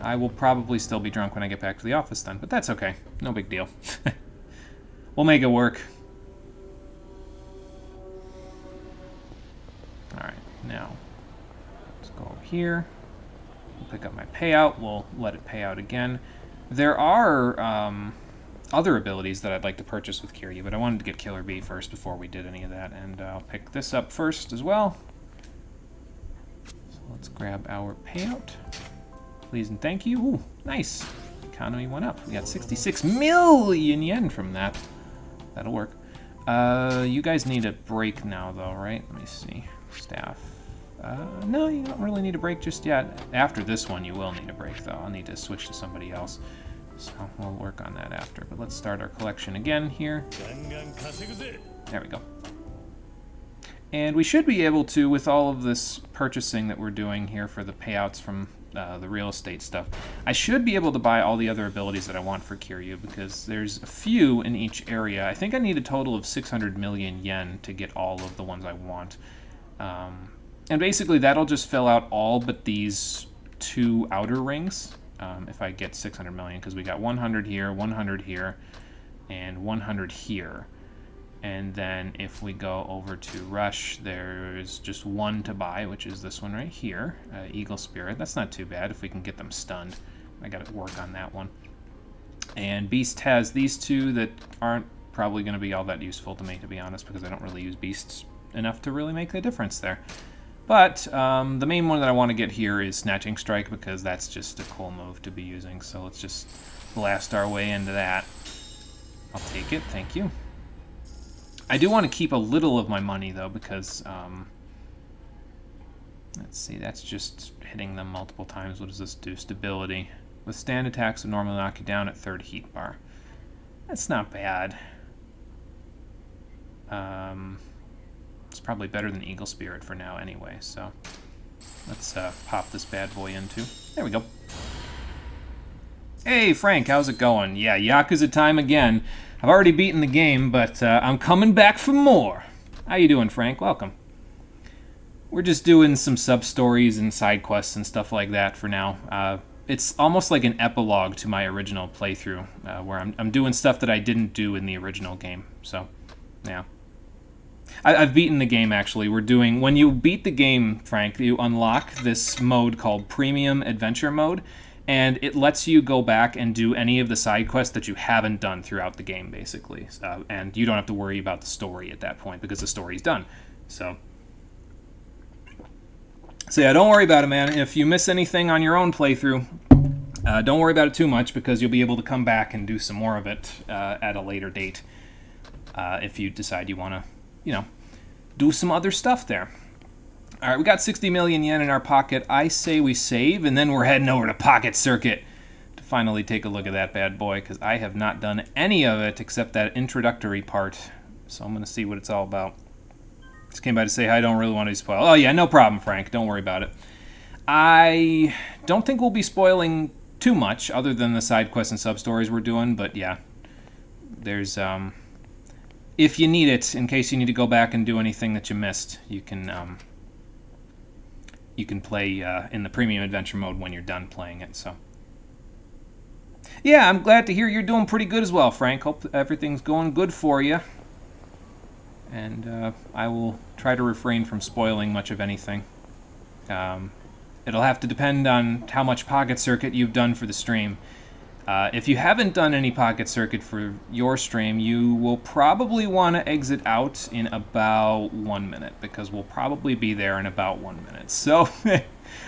I will probably still be drunk when I get back to the office then, but that's okay. No big deal. We'll make it work. Alright, now let's go over here. We'll pick up my payout. We'll let it pay out again. There are other abilities that I'd like to purchase with Kiryu, but I wanted to get Killer Bee first before we did any of that, and I'll pick this up first as well. So let's grab our payout. Please and thank you. Ooh, nice. Economy went up. We got 66 million yen from that. That'll work. You guys need a break now, though, right? Let me see. Staff. No, you don't really need a break just yet. After this one, you will need a break, though. I'll need to switch to somebody else. So we'll work on that after. But let's start our collection again here. There we go. And we should be able to, with all of this purchasing that we're doing here for the payouts from the real estate stuff, I should be able to buy all the other abilities that I want for Kiryu, because there's a few in each area. I think I need a total of 600 million yen to get all of the ones I want. And basically that'll just fill out all but these two outer rings, if I get 600 million, because we got 100 here, 100 here, and 100 here. And then if we go over to Rush, there's just one to buy, which is this one right here, Eagle Spirit. That's not too bad if we can get them stunned. I got to work on that one. And Beast has these two that aren't probably going to be all that useful to me, to be honest, because I don't really use Beasts enough to really make the difference there. But the main one that I want to get here is Snatching Strike, because that's just a cool move to be using. So let's just blast our way into that. I'll take it, thank you. I do want to keep a little of my money, though, because, let's see, that's just hitting them multiple times. What does this do? Stability. Withstand attacks would normally knock you down at 3rd heat bar. That's not bad. It's probably better than Eagle Spirit for now anyway, so let's pop this bad boy into. There we go. Hey, Frank, how's it going? Yeah, Yakuza time again. I've already beaten the game, but I'm coming back for more. How you doing, Frank? Welcome. We're just doing some sub-stories and side quests and stuff like that for now. It's almost like an epilogue to my original playthrough, where I'm doing stuff that I didn't do in the original game. So, yeah. I've beaten the game, actually. We're doing... When you beat the game, Frank, you unlock this mode called Premium Adventure Mode, and it lets you go back and do any of the side quests that you haven't done throughout the game, basically. And you don't have to worry about the story at that point, because the story's done. So yeah, don't worry about it, man. If you miss anything on your own playthrough, don't worry about it too much, because you'll be able to come back and do some more of it at a later date, if you decide you want to, you know, do some other stuff there. All right, we got 60 million yen in our pocket. I say we save, and then we're heading over to Pocket Circuit to finally take a look at that bad boy, because I have not done any of it except that introductory part. So I'm going to see what it's all about. Just came by to say hi. I don't really want to be spoiled. Oh, yeah, no problem, Frank. Don't worry about it. I don't think we'll be spoiling too much, other than the side quests and sub-stories we're doing, but yeah. There's, if you need it, in case you need to go back and do anything that you missed, you can play in the Premium Adventure Mode when you're done playing it, so. Yeah, I'm glad to hear you're doing pretty good as well, Frank. Hope everything's going good for you. And I will try to refrain from spoiling much of anything. It'll have to depend on how much Pocket Circuit you've done for the stream. If you haven't done any Pocket Circuit for your stream, you will probably want to exit out in about 1 minute, because we'll probably be there in about 1 minute. So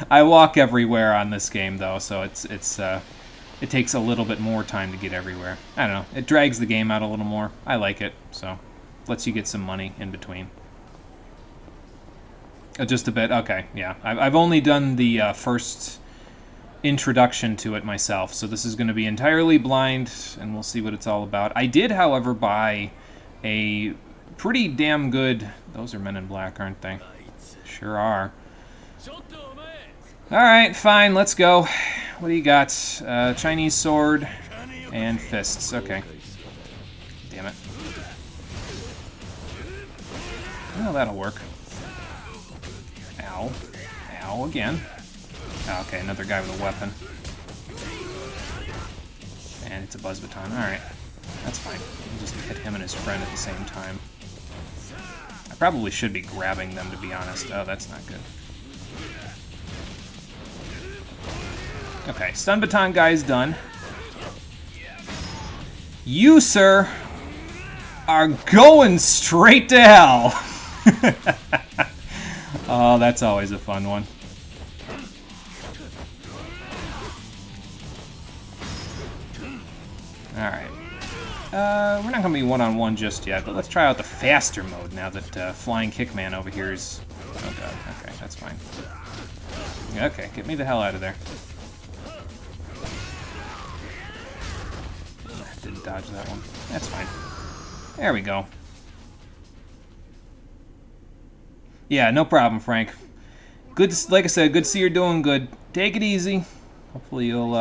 I walk everywhere on this game, though, so it takes a little bit more time to get everywhere. I don't know. It drags the game out a little more. I like it, so lets you get some money in between. Just a bit. Okay, yeah. I've only done the first introduction to it myself, so this is going to be entirely blind, and we'll see what it's all about. I did, however, buy a pretty damn good... Those are Men in Black, aren't they? Sure are. Alright, fine, let's go. What do you got? Chinese sword and fists. Okay. Damn it. Well, that'll work. Ow. Ow again. Oh, okay, another guy with a weapon. And it's a buzz baton. Alright. That's fine. We'll just hit him and his friend at the same time. I probably should be grabbing them, to be honest. Oh, that's not good. Okay, stun baton guy's done. You, sir, are going straight to hell. Oh, that's always a fun one. Alright. We're not going to be one-on-one just yet, but let's try out the faster mode now that Flying Kickman over here is... Oh god, okay, that's fine. Okay, get me the hell out of there. Didn't dodge that one. That's fine. There we go. Yeah, no problem, Frank. Good, like I said, good to see you're doing good. Take it easy. Hopefully you'll,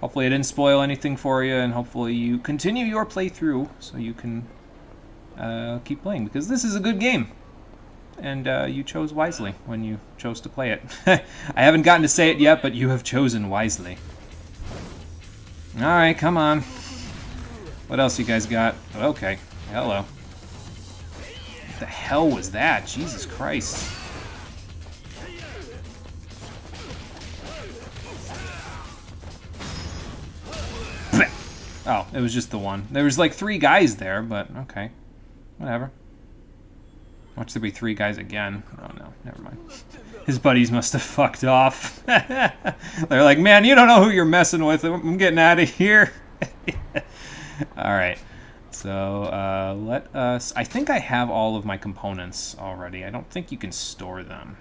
hopefully I didn't spoil anything for you, and hopefully you continue your playthrough so you can keep playing, because this is a good game. And you chose wisely when you chose to play it. I haven't gotten to say it yet, but you have chosen wisely. Alright, come on. What else you guys got? Okay, hello. What the hell was that? Jesus Christ. Oh, it was just the one. There was like 3 guys there, but okay. Whatever. Watch there be 3 guys again. Oh no, never mind. His buddies must have fucked off. They're like, man, you don't know who you're messing with. I'm getting out of here. Alright. So, let us... I think I have all of my components already. I don't think you can store them.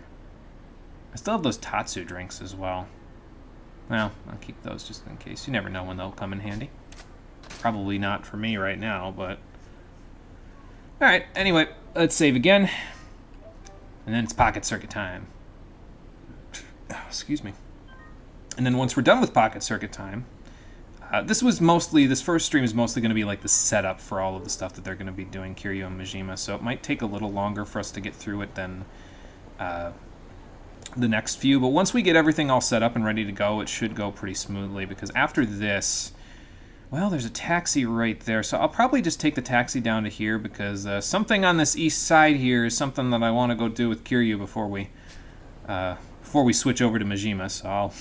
I still have those Tatsu drinks as well. Well, I'll keep those just in case. You never know when they'll come in handy. Probably not for me right now, but... Alright, anyway, let's save again. And then it's Pocket Circuit time. Oh, excuse me. And then once we're done with Pocket Circuit time, this first stream is mostly going to be like the setup for all of the stuff that they're going to be doing, Kiryu and Majima, so it might take a little longer for us to get through it than the next few, but once we get everything all set up and ready to go, it should go pretty smoothly, because after this, well, there's a taxi right there, so I'll probably just take the taxi down to here, because something on this east side here is something that I want to go do with Kiryu before we switch over to Majima, so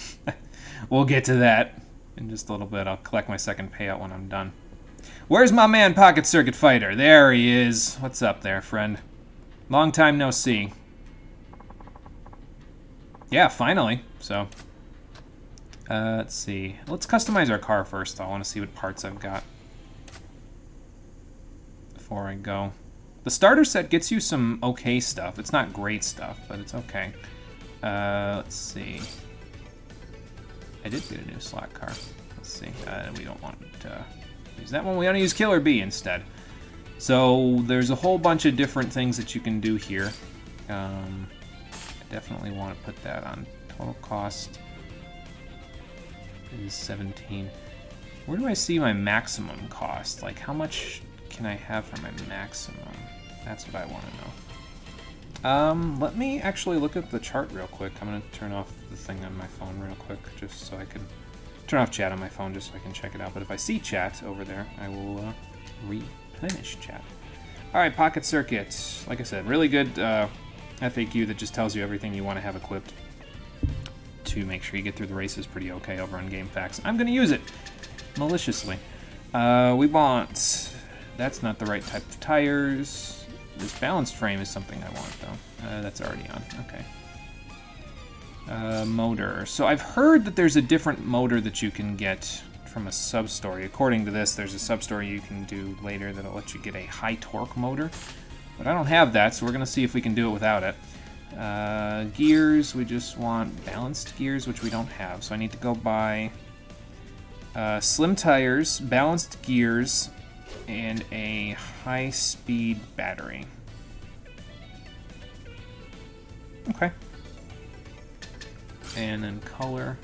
we'll get to that in just a little bit. I'll collect my second payout when I'm done. Where's my man, Pocket Circuit Fighter? There he is. What's up there, friend? Long time no see. Yeah, finally. So, let's see. Let's customize our car first, though. I want to see what parts I've got before I go. The starter set gets you some okay stuff. It's not great stuff, but it's okay. Let's see. I did get a new slot car. Let's see. We don't want to use that one. We want to use Killer B instead. So there's a whole bunch of different things that you can do here. I definitely want to put that on. Total cost is 17. Where do I see my maximum cost? Like, how much can I have for my maximum? That's what I want to know. Let me actually look at the chart real quick. I'm going to turn off the thing on my phone real quick, just so I can turn off chat on my phone, just so I can check it out. But if I see chat over there, I will replenish chat. All right, Pocket Circuit. Like I said, really good FAQ that just tells you everything you want to have equipped to make sure you get through the races pretty okay over on GameFAQs. I'm going to use it maliciously. We want... That's not the right type of tires. This balanced frame is something I want, though. That's already on. Okay. Motor. So I've heard that there's a different motor that you can get from a sub-story. According to this, there's a sub-story you can do later that'll let you get a high torque motor. But I don't have that, so we're going to see if we can do it without it. Gears, we just want balanced gears, which we don't have. So I need to go buy slim tires, balanced gears, and a high-speed battery. Okay. And then color.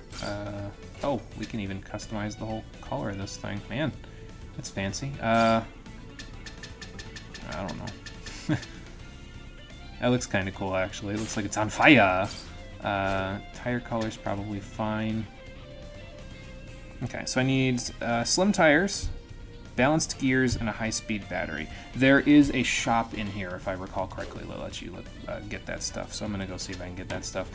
Oh, we can even customize the whole color of this thing. Man, that's fancy. I don't know. That looks kind of cool, actually. It looks like it's on fire. Tire color's probably fine. Okay, so I need slim tires, balanced gears, and a high-speed battery. There is a shop in here, if I recall correctly, that lets you get that stuff. So I'm going to go see if I can get that stuff.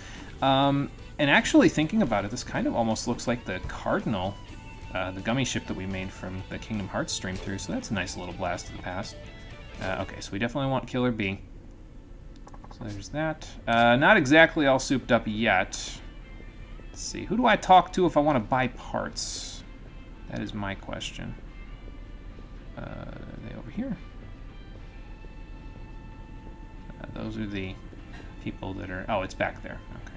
And actually, thinking about it, this kind of almost looks like the Cardinal, the gummy ship that we made from the Kingdom Hearts stream through. So that's a nice little blast of the past. Okay, so we definitely want Killer B. So there's that. Not exactly all souped up yet. Let's see. Who do I talk to if I want to buy parts? That is my question. Are they over here? Those are the people that are... Oh, it's back there. Okay.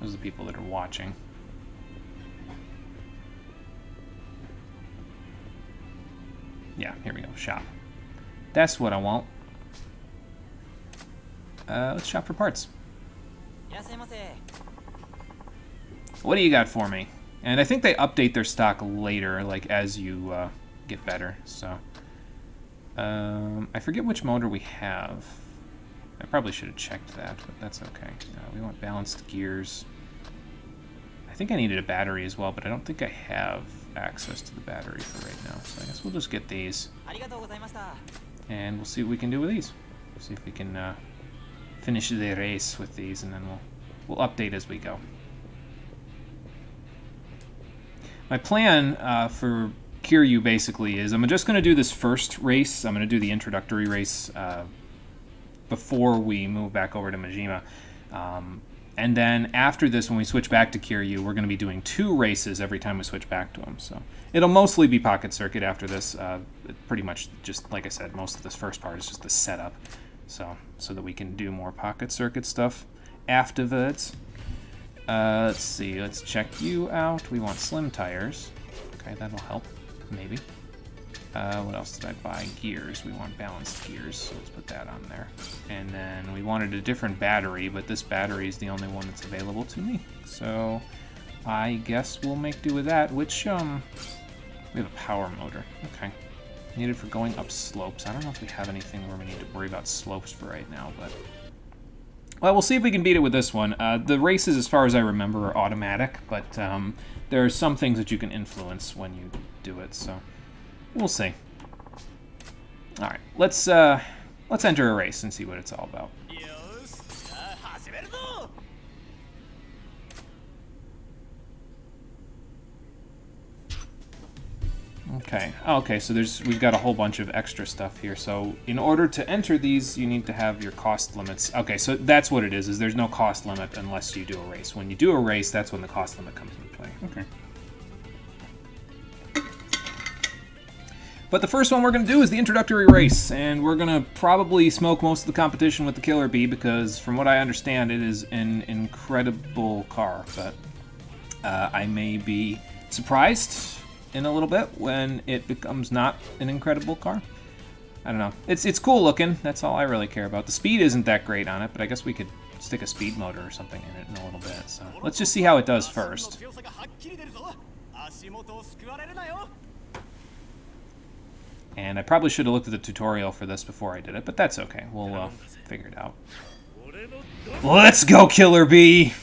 Those are the people that are watching. Yeah, here we go. Shop. That's what I want. Let's shop for parts. What do you got for me? And I think they update their stock later, like as you get better. So I forget which motor we have. I probably should have checked that, but that's okay. We want balanced gears. I think I needed a battery as well, but I don't think I have access to the battery for right now. So I guess we'll just get these. And we'll see what we can do with these. See if we can finish the race with these, and then we'll update as we go. My plan for Kiryu basically is I'm just going to do this first race. I'm going to do the introductory race before we move back over to Majima. And then after this, when we switch back to Kiryu, we're going to be doing 2 races every time we switch back to him. So it'll mostly be Pocket Circuit after this. Pretty much just, like I said, most of this first part is just the setup. So that we can do more Pocket Circuit stuff afterwards. Let's see. Let's check you out. We want slim tires. Okay, that'll help. Maybe. What else did I buy? Gears. We want balanced gears, so let's put that on there. And then we wanted a different battery, but this battery is the only one that's available to me. So I guess we'll make do with that, which, we have a power motor. Okay. Needed for going up slopes. I don't know if we have anything where we need to worry about slopes for right now, but... Well, we'll see if we can beat it with this one. The races, as far as I remember, are automatic, but there are some things that you can influence when you do it, so... We'll see. All right, let's enter a race and see what it's all about. Okay. Okay, so we've got a whole bunch of extra stuff here. So in order to enter these, you need to have your cost limits. Okay, so that's what it is there's no cost limit unless you do a race. When you do a race, that's when the cost limit comes into play. Okay. But the first one we're going to do is the introductory race, and we're going to probably smoke most of the competition with the Killer Bee because, from what I understand, it is an incredible car. But I may be surprised in a little bit when it becomes not an incredible car. I don't know. It's cool looking. That's all I really care about. The speed isn't that great on it, but I guess we could stick a speed motor or something in it in a little bit. So let's just see how it does first. And I probably should have looked at the tutorial for this before I did it, but that's okay. We'll figure it out. Let's go, Killer Bee!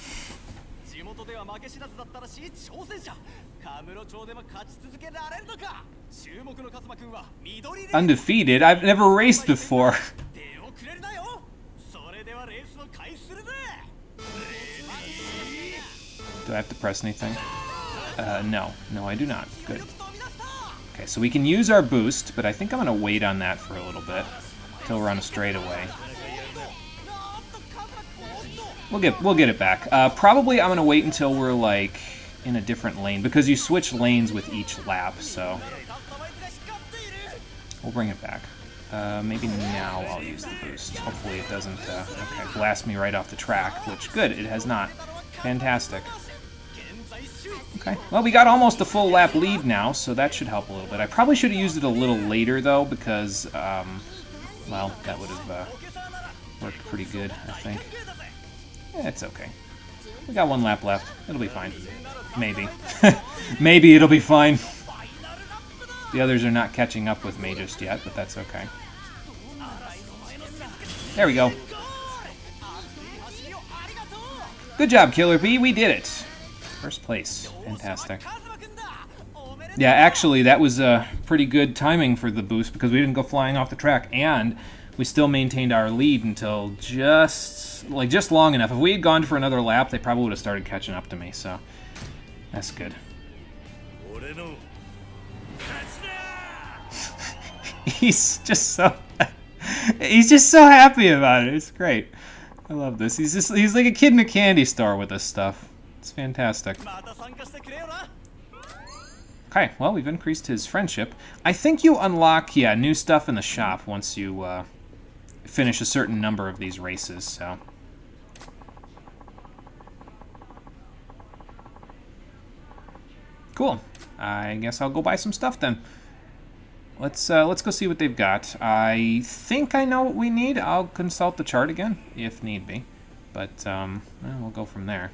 Undefeated? I've never raced before. Do I have to press anything? No. No, I do not. Good. Okay, so we can use our boost, but I think I'm going to wait on that for a little bit until we're on a straightaway. We'll get it back. Probably I'm going to wait until we're, like, in a different lane, because you switch lanes with each lap, so we'll bring it back. Maybe now I'll use the boost. Hopefully it doesn't, okay, blast me right off the track, which, good, it has not. Fantastic. Okay, well, we got almost a full lap lead now, so that should help a little bit. I probably should have used it a little later, though, because, well, that would have worked pretty good, I think. Yeah, it's okay. We got one lap left. It'll be fine. Maybe. Maybe it'll be fine. The others are not catching up with me just yet, but that's okay. There we go. Good job, Killer Bee. We did it. First place. Fantastic. Yeah, actually, that was pretty good timing for the boost because we didn't go flying off the track, and we still maintained our lead until just long enough. If we had gone for another lap, they probably would have started catching up to me, so that's good. He's just so happy about it. It's great. I love this. He's like a kid in a candy store with this stuff. It's fantastic. Okay, well, we've increased his friendship. I think you unlock, yeah, new stuff in the shop once you finish a certain number of these races, so. Cool. I guess I'll go buy some stuff then. Let's go see what they've got. I think I know what we need. I'll consult the chart again, if need be. But, well, we'll go from there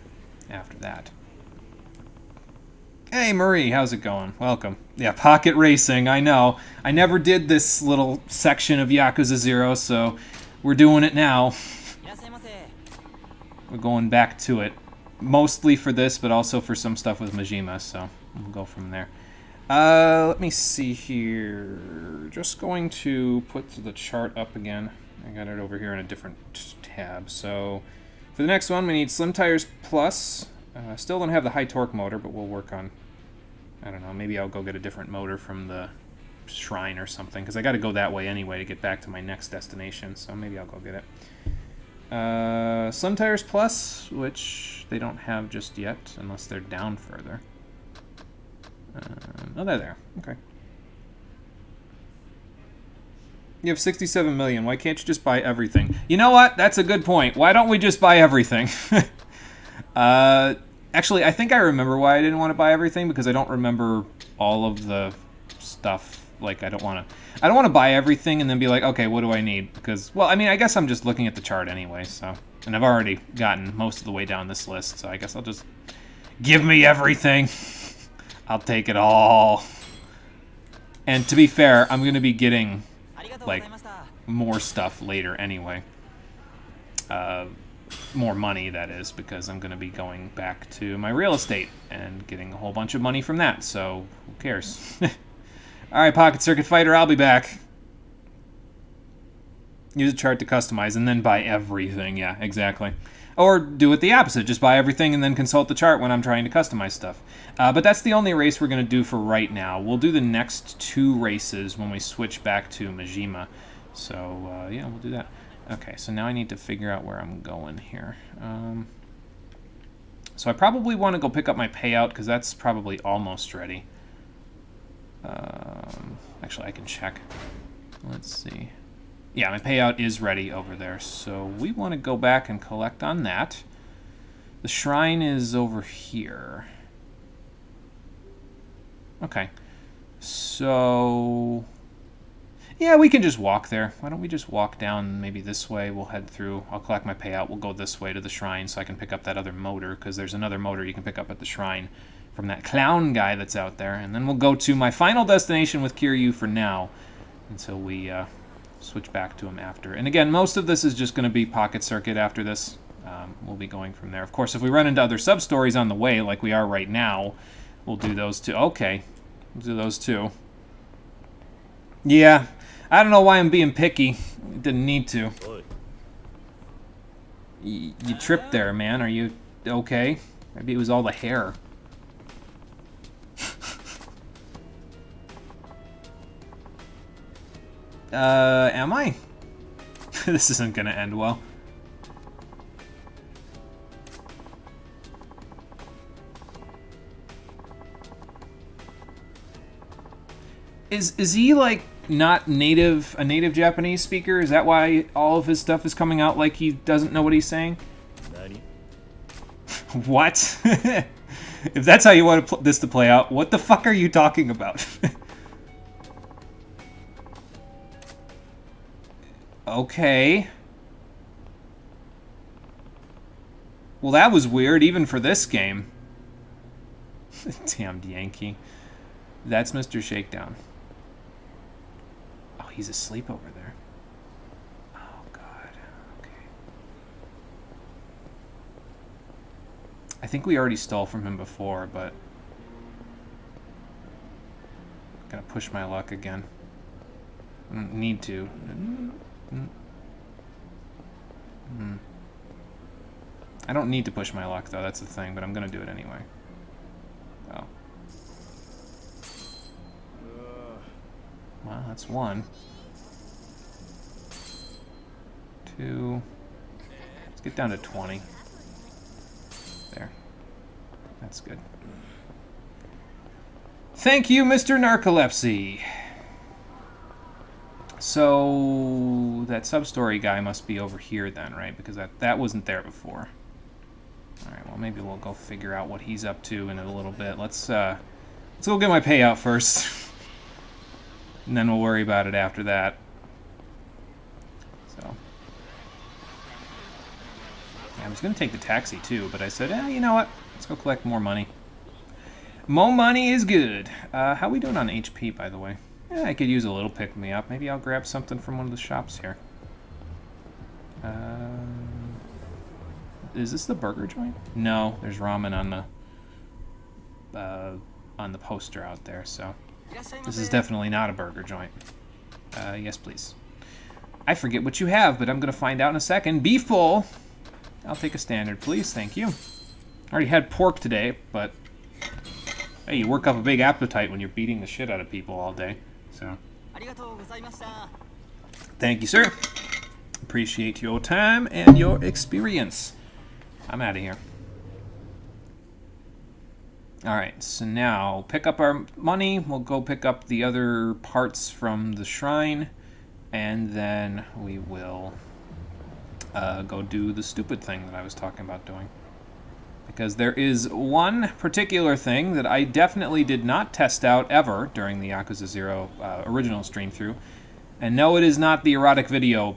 after that. Hey, Marie, how's it going? Welcome. Yeah, Pocket Racing, I know. I never did this little section of Yakuza 0, so we're doing it now. We're going back to it. Mostly for this, but also for some stuff with Majima, so we'll go from there. Let me see here. Just going to put the chart up again. I got it over here in a different tab. So for the next one, we need Slim Tires Plus. Still don't have the high torque motor, but we'll work on, I don't know, maybe I'll go get a different motor from the shrine or something, because I got to go that way anyway to get back to my next destination, so maybe I'll go get it. Slim Tires Plus, which they don't have just yet, unless they're down further. Oh, they're there. Okay. You have 67 million. Why can't you just buy everything? You know what? That's a good point. Why don't we just buy everything? Actually, I think I remember why I didn't want to buy everything, because I don't remember all of the stuff. Like, I don't want to buy everything and then be like, okay, what do I need? Because, well, I mean, I guess I'm just looking at the chart anyway, so. And I've already gotten most of the way down this list, so I guess I'll just give me everything. I'll take it all. And to be fair, I'm going to be getting, like, more stuff later anyway. More money, that is, because I'm going to be going back to my real estate and getting a whole bunch of money from that, so who cares? Alright, Pocket Circuit Fighter, I'll be back. Use a chart to customize and then buy everything. Yeah, exactly. Or do it the opposite. Just buy everything and then consult the chart when I'm trying to customize stuff. But that's the only race we're going to do for right now. We'll do the next 2 races when we switch back to Majima. So, yeah, we'll do that. Okay, so now I need to figure out where I'm going here. So I probably want to go pick up my payout, because that's probably almost ready. Actually, I can check. Let's see. Yeah, my payout is ready over there, so we want to go back and collect on that. The shrine is over here. Okay. So, yeah, we can just walk there. Why don't we just walk down maybe this way? We'll head through. I'll collect my payout. We'll go this way to the shrine so I can pick up that other motor, because there's another motor you can pick up at the shrine from that clown guy that's out there. And then we'll go to my final destination with Kiryu for now until we switch back to him after. And again, most of this is just going to be Pocket Circuit after this. We'll be going from there. Of course, if we run into other sub-stories on the way, like we are right now, we'll do those too. Okay, we'll do those too. Yeah, I don't know why I'm being picky. Didn't need to. You tripped there, man. Are you okay? Maybe it was all the hair. Am I? This isn't gonna end well. Is he like not a native Japanese speaker? Is that why all of his stuff is coming out like he doesn't know what he's saying? What? If that's how you want this to play out, what the fuck are you talking about? Okay. Well, that was weird, even for this game. Damned Yankee. That's Mr. Shakedown. Oh, he's asleep over there. Oh, God. Okay. I think we already stole from him before, but... I'm gonna push my luck again. I don't need to. I don't need to push my luck, though. That's the thing, but I'm gonna do it anyway. Oh. Well, that's 1. 2. Let's get down to 20. There. That's good. Thank you, Mr. Narcolepsy. So that sub-story guy must be over here then, right? Because that wasn't there before. All right. Well, maybe we'll go figure out what he's up to in a little bit. Let's go get my payout first, and then we'll worry about it after that. So yeah, I was gonna take the taxi too, but I said, you know what? Let's go collect more money. More money is good. How we doing on HP, by the way? Yeah, I could use a little pick-me-up. Maybe I'll grab something from one of the shops here. Is this the burger joint? No, there's ramen on the poster out there, so this is definitely not a burger joint. Yes, please. I forget what you have, but I'm going to find out in a second. Beef bowl. I'll take a standard, please. Thank you. I already had pork today, but hey, you work up a big appetite when you're beating the shit out of people all day. So, thank you, sir. Appreciate your time and your experience. I'm out of here. Alright, so now pick up our money. We'll go pick up the other parts from the shrine. And then we will go do the stupid thing that I was talking about doing. Because there is one particular thing that I definitely did not test out ever during the Yakuza 0 original stream through. And no, it is not the erotic video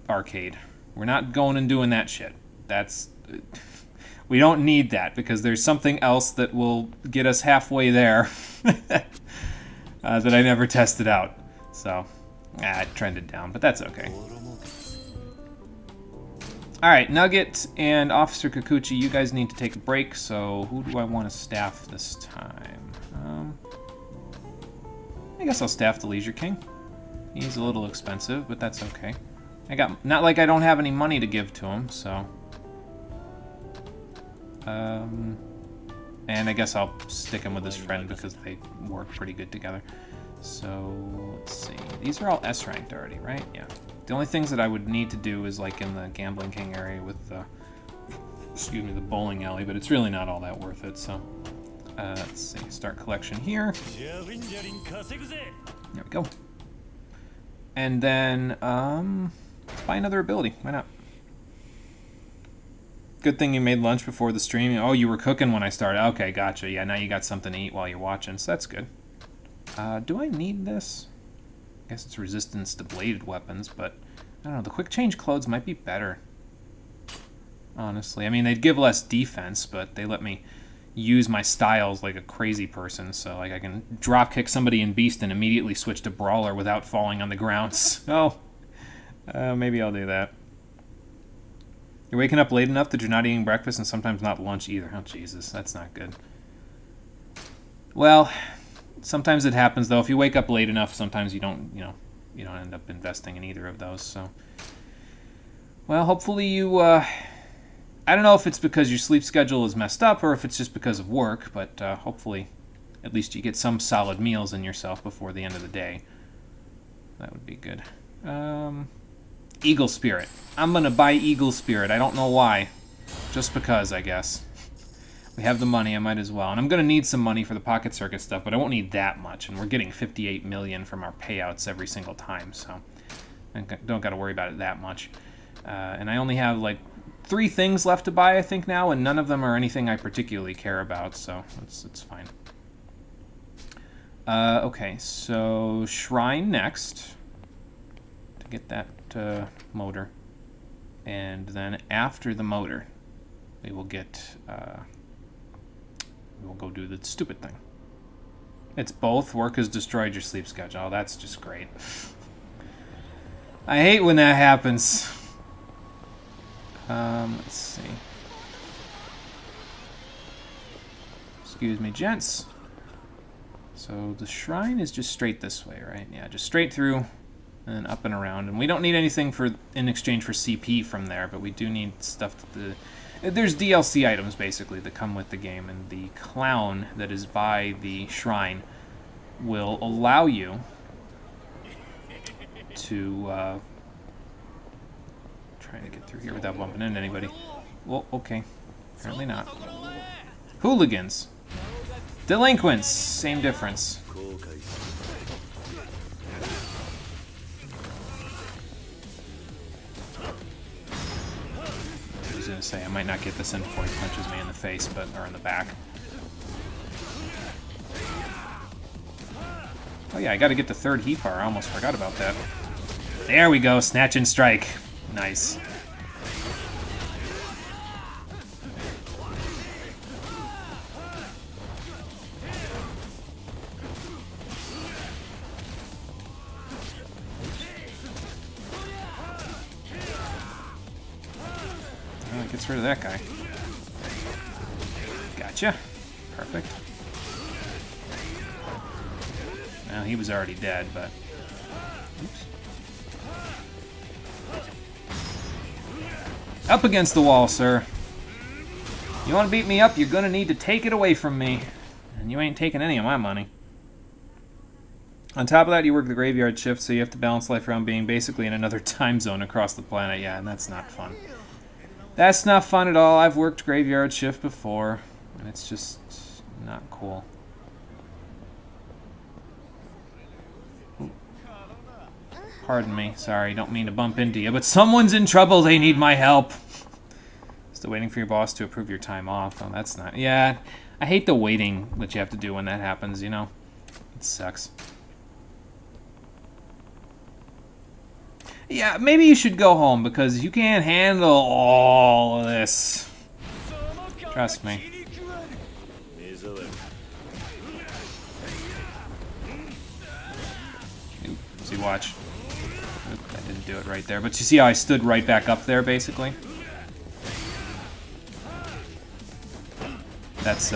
arcade. We're not going and doing that shit. That's... we don't need that, because there's something else that will get us halfway there that I never tested out. So, it trended down, but that's okay. Alright, Nugget and Officer Kikuchi, you guys need to take a break, so who do I want to staff this time? I guess I'll staff the Leisure King. He's a little expensive, but that's okay. Not like I don't have any money to give to him, so... and I guess I'll stick him with his friend because they work pretty good together. So, let's see. These are all S-ranked already, right? Yeah. The only things that I would need to do is like in the Gambling King area with the, the bowling alley, but it's really not all that worth it, so. Let's see. Start collection here. There we go. And then, buy another ability. Why not? Good thing you made lunch before the stream. Oh, you were cooking when I started. Okay, gotcha. Yeah, now you got something to eat while you're watching, so that's good. Do I need this? I guess it's resistance to bladed weapons, but I don't know. The quick change clothes might be better. Honestly. I mean, they'd give less defense, but they let me use my styles like a crazy person. So, like, I can drop kick somebody in Beast and immediately switch to Brawler without falling on the ground. So, maybe I'll do that. You're waking up late enough that you're not eating breakfast and sometimes not lunch either. Oh, Jesus, that's not good. Well, sometimes it happens, though. If you wake up late enough, sometimes you don't, you don't end up investing in either of those. So, well, hopefully you I don't know if it's because your sleep schedule is messed up or if it's just because of work, but hopefully at least you get some solid meals in yourself before the end of the day. That would be good. Eagle Spirit. I'm going to buy Eagle Spirit. I don't know why. Just because, I guess. We have the money, I might as well. And I'm going to need some money for the Pocket Circuit stuff, but I won't need that much. And we're getting 58 million from our payouts every single time, so I don't got to worry about it that much. And I only have, like, 3 things left to buy, I think, now, and none of them are anything I particularly care about, so it's fine. Okay, so Shrine next to get that motor. And then after the motor, we will get... we'll go do the stupid thing. It's both. Work has destroyed your sleep schedule. Oh, that's just great. I hate when that happens. Let's see. Excuse me, gents. So the shrine is just straight this way, right? Yeah, just straight through and up and around. And we don't need anything in exchange for CP from there, but we do need stuff there's DLC items, basically, that come with the game, and the clown that is by the shrine will allow you to... trying to get through here without bumping into anybody. Well, okay. Apparently not. Hooligans. Delinquents. Same difference. I was going to say, I might not get this in before he punches me in the face, or in the back. Oh yeah, I got to get the 3rd heat bar. I almost forgot about that. There we go. Snatch and strike. Nice. Oh, it gets rid of that guy. Gotcha. Perfect. Well, he was already dead, but... Oops. Up against the wall, sir. You want to beat me up, you're going to need to take it away from me. And you ain't taking any of my money. On top of that, you work the graveyard shift, so you have to balance life around being basically in another time zone across the planet. Yeah, and that's not fun. That's not fun at all. I've worked graveyard shift before, and it's just not cool. Pardon me. Sorry, don't mean to bump into you, but someone's in trouble. They need my help. Still waiting for your boss to approve your time off. Oh, that's not... Yeah, I hate the waiting that you have to do when that happens, you know? It sucks. Yeah, maybe you should go home, because you can't handle all of this. Trust me. Ooh, see, watch. Oop, I didn't do it right there. But you see how I stood right back up there, basically? That's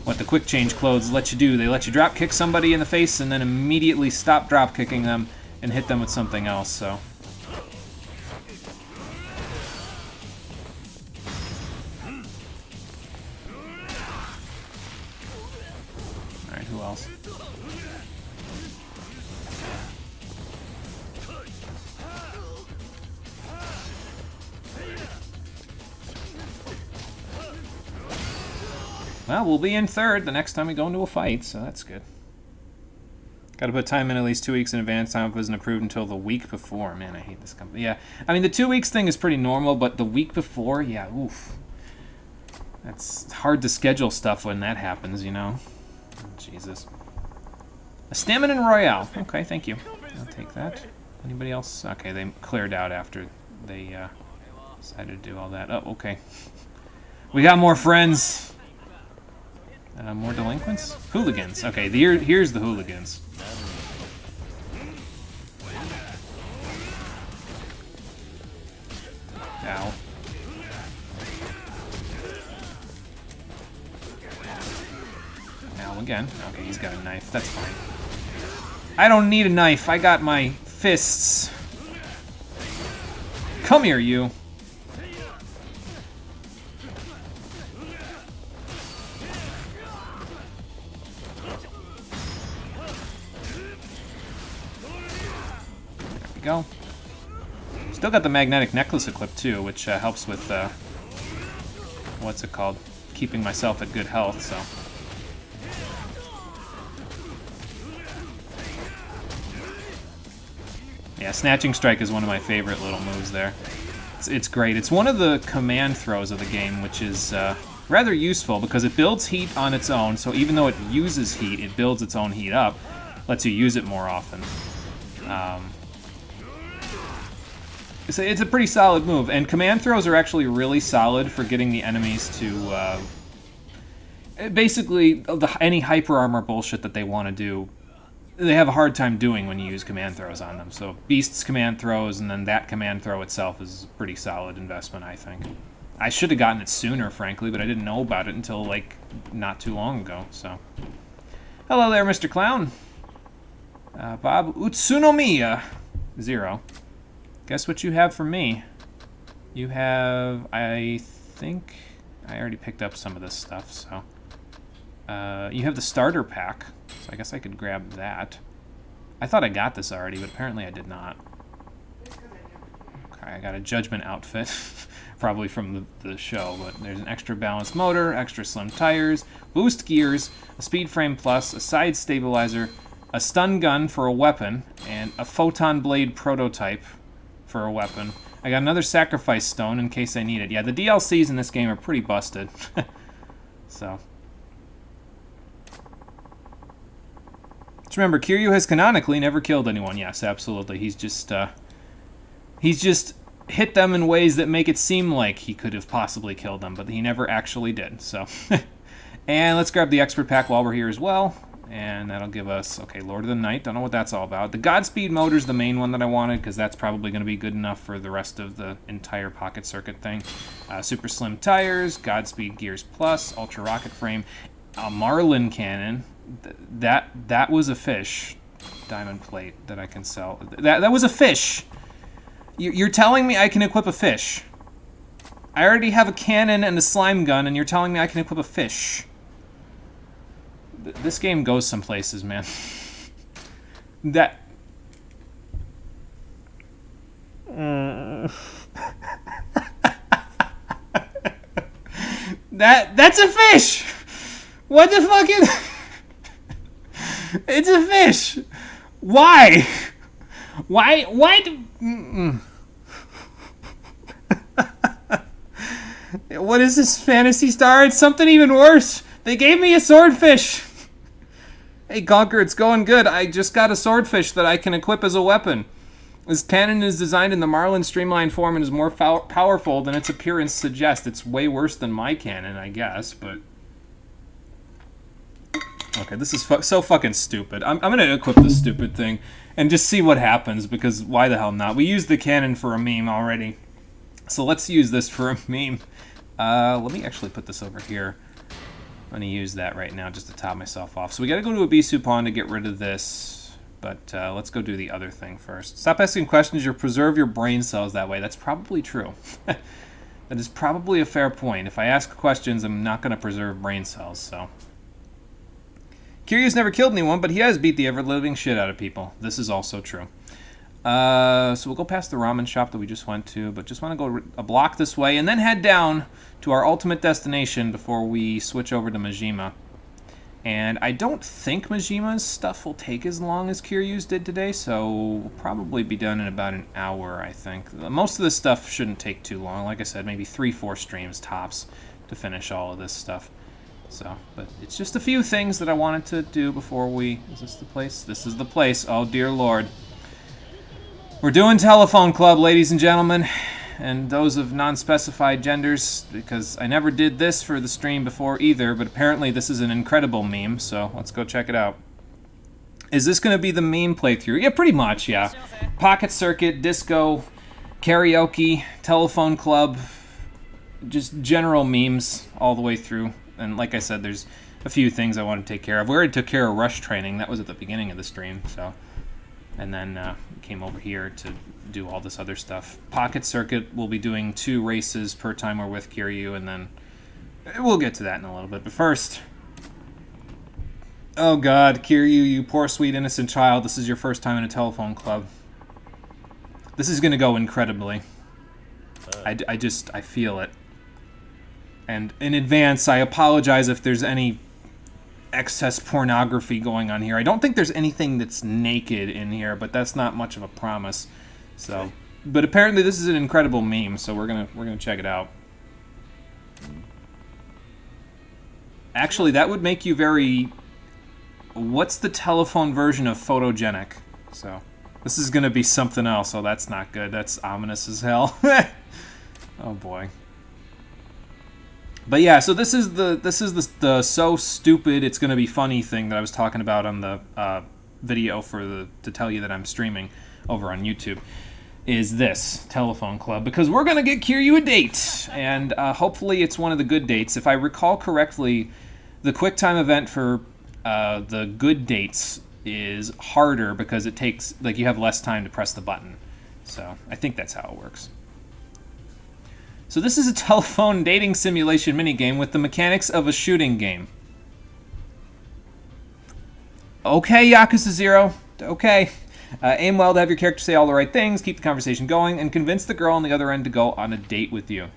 what the quick change clothes let you do. They let you drop kick somebody in the face and then immediately stop drop kicking them and hit them with something else, so... Alright, who else? Well, we'll be in 3rd the next time we go into a fight, so that's good. Got to put time in at least 2 weeks in advance. Time wasn't approved until the week before. Man, I hate this company. Yeah, I mean, the 2 weeks thing is pretty normal, but the week before, yeah, oof. That's hard to schedule stuff when that happens, you know? Oh, Jesus. A Stamina Royale. Okay, thank you. I'll take that. Anybody else? Okay, they cleared out after they decided to do all that. Oh, okay. We got more friends. More delinquents? Hooligans. Okay, here's the hooligans. Ow. Ow again. Okay, he's got a knife. That's fine. I don't need a knife. I got my fists. Come here, you. go. Still got the magnetic necklace equipped too, which helps with, what's it called? Keeping myself at good health, so. Yeah, Snatching Strike is one of my favorite little moves there. It's great. It's one of the command throws of the game, which is rather useful because it builds heat on its own, so even though it uses heat, it builds its own heat up, lets you use it more often. It's a pretty solid move, and command throws are actually really solid for getting the enemies to... basically, any hyper armor bullshit that they want to do, they have a hard time doing when you use command throws on them. So Beast's command throws, and then that command throw itself is a pretty solid investment, I think. I should have gotten it sooner, frankly, but I didn't know about it until, like, not too long ago, so... Hello there, Mr. Clown. Bob Utsunomiya 0. Guess what you have for me? You have... I think... I already picked up some of this stuff, so... you have the starter pack, so I guess I could grab that. I thought I got this already, but apparently I did not. Okay, I got a Judgment outfit, probably from the show, but there's an extra balanced motor, extra slim tires, boost gears, a speed frame plus, a side stabilizer, a stun gun for a weapon, and a photon blade prototype for a weapon. I got another sacrifice stone in case I need it. Yeah, the DLCs in this game are pretty busted. So... remember, Kiryu has canonically never killed anyone. Yes, absolutely. He's just hit them in ways that make it seem like he could have possibly killed them, but he never actually did. So, and let's grab the expert pack while we're here as well, and that'll give us, okay, Lord of the Night. Don't know what that's all about. The Godspeed motor's the main one that I wanted, because that's probably going to be good enough for the rest of the entire pocket circuit thing. Super slim tires, Godspeed gears plus, ultra rocket frame, a Marlin cannon. That was a fish. Diamond plate that I can sell. That was a fish. You're telling me I can equip a fish. I already have a cannon and a slime gun, and you're telling me I can equip a fish. This game goes some places, man. That's a fish. What the fuck is... It's a fish. Why? Why do... What is this, Phantasy Star? It's something even worse. They gave me a swordfish. Hey, Conker, it's going good. I just got a swordfish that I can equip as a weapon. This cannon is designed in the Marlin streamlined form and is more powerful than its appearance suggests. It's way worse than my cannon, I guess, but... Okay, this is so fucking stupid. I'm gonna equip this stupid thing and just see what happens, because why the hell not? We used the cannon for a meme already, so let's use this for a meme. Let me actually put this over here. I'm gonna use that right now just to top myself off. So we gotta go to Abisu Pond to get rid of this, but let's go do the other thing first. Stop asking questions, you'll preserve your brain cells that way. That's probably true. That is probably a fair point. If I ask questions, I'm not gonna preserve brain cells, so... Kiryu's never killed anyone, but he has beat the ever-living shit out of people. This is also true. So we'll go past the ramen shop that we just went to, but just want to go a block this way, and then head down to our ultimate destination before we switch over to Majima. And I don't think Majima's stuff will take as long as Kiryu's did today, so we'll probably be done in about an hour, I think. Most of this stuff shouldn't take too long. Like I said, maybe 3-4 streams tops to finish all of this stuff. So, but it's just a few things that I wanted to do before we... Is this the place? This is the place. Oh, dear Lord. We're doing Telephone Club, ladies and gentlemen, and those of non-specified genders, because I never did this for the stream before either, but apparently this is an incredible meme, so let's go check it out. Is this going to be the meme playthrough? Yeah, pretty much, yeah. Pocket Circuit, Disco, Karaoke, Telephone Club, just general memes all the way through. And like I said, there's a few things I want to take care of. We already took care of rush training. That was at the beginning of the stream. So, and then came over here to do all this other stuff. Pocket Circuit, we'll be doing 2 races per time we're with Kiryu, and then we'll get to that in a little bit. But first, oh God, Kiryu, you poor sweet innocent child. This is your first time in a Telephone Club. This is going to go incredibly. I feel it. And in advance, I apologize if there's any excess pornography going on here. I don't think there's anything that's naked in here, but that's not much of a promise. So, but apparently this is an incredible meme, so we're gonna check it out. Actually, that would make you very... What's the telephone version of photogenic? So, this is gonna be something else. Oh, that's not good. That's ominous as hell. Oh boy. But yeah, so this is the so stupid it's gonna be funny thing that I was talking about on the video to tell you that I'm streaming over on YouTube. Is this telephone club, because we're gonna get Kiryu a date, and hopefully it's one of the good dates. If I recall correctly, the QuickTime event for the good dates is harder because it takes, like, you have less time to press the button. So I think that's how it works. So this is a telephone dating simulation minigame with the mechanics of a shooting game. Okay, Yakuza 0. Okay. Aim well to have your character say all the right things, keep the conversation going, and convince the girl on the other end to go on a date with you.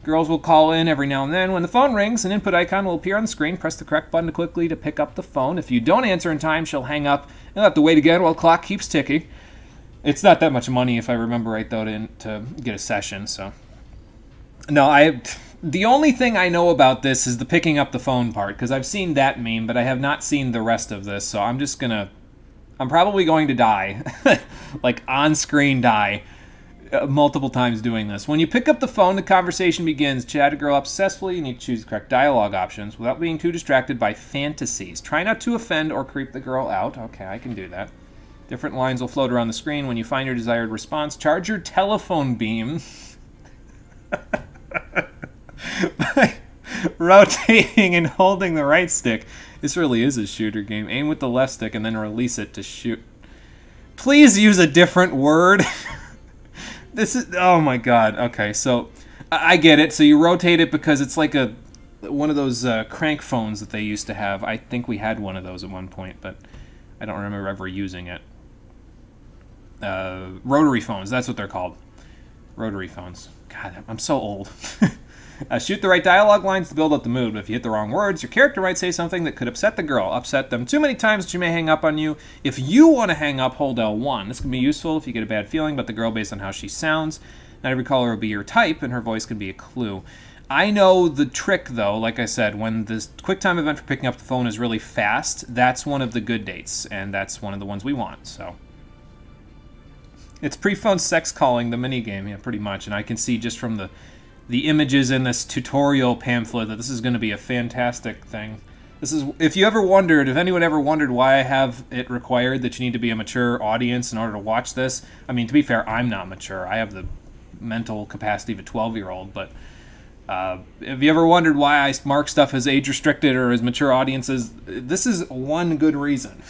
Girls will call in every now and then. When the phone rings, an input icon will appear on the screen. Press the correct button quickly to pick up the phone. If you don't answer in time, she'll hang up. You'll have to wait again while the clock keeps ticking. It's not that much money, if I remember right, though, to get a session, so... No, the only thing I know about this is the picking up the phone part, because I've seen that meme, but I have not seen the rest of this, so I'm probably going to die. Like, on-screen die. Multiple times doing this. When you pick up the phone, the conversation begins. Chat a girl up successfully. You need to choose the correct dialogue options without being too distracted by fantasies. Try not to offend or creep the girl out. Okay, I can do that. Different lines will float around the screen. When you find your desired response, charge your telephone beam by rotating and holding the right stick. This really is a shooter game. Aim with the left stick and then release it to shoot. Please use a different word. This is... Oh my god. Okay, so... I get it. So you rotate it because it's like one of those crank phones that they used to have. I think we had one of those at one point, but I don't remember ever using it. Rotary phones. That's what they're called. Rotary phones. God, I'm so old. Shoot the right dialogue lines to build up the mood, but if you hit the wrong words, your character might say something that could upset the girl. Upset them too many times that she may hang up on you. If you want to hang up, hold L1. This can be useful if you get a bad feeling about the girl based on how she sounds. Not every caller will be your type, and her voice can be a clue. I know the trick, though, like I said, when this QuickTime event for picking up the phone is really fast, that's one of the good dates, and that's one of the ones we want, so... It's pre-phone sex calling, the minigame, yeah, pretty much, and I can see just from the images in this tutorial pamphlet that this is going to be a fantastic thing. This is, if anyone ever wondered why I have it required that you need to be a mature audience in order to watch this, I mean, to be fair, I'm not mature. I have the mental capacity of a 12-year-old, but if you ever wondered why I mark stuff as age-restricted or as mature audiences, this is one good reason.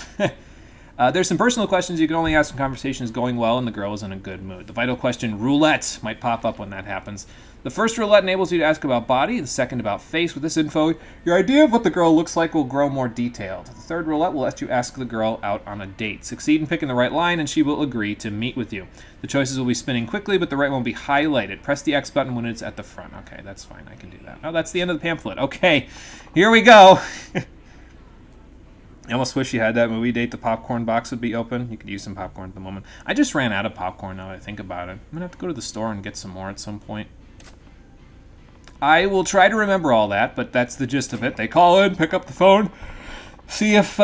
There's some personal questions you can only ask when conversation is going well and the girl is in a good mood. The vital question, roulette, might pop up when that happens. The first roulette enables you to ask about body, the second about face. With this info, your idea of what the girl looks like will grow more detailed. The third roulette will let you ask the girl out on a date. Succeed in picking the right line and she will agree to meet with you. The choices will be spinning quickly, but the right one will be highlighted. Press the X button when it's at the front. Okay, that's fine, I can do that. Oh, that's the end of the pamphlet. Okay, here we go. I almost wish you had that movie date. The popcorn box would be open. You could use some popcorn at the moment. I just ran out of popcorn now that I think about it. I'm going to have to go to the store and get some more at some point. I will try to remember all that, but that's the gist of it. They call in, pick up the phone, see if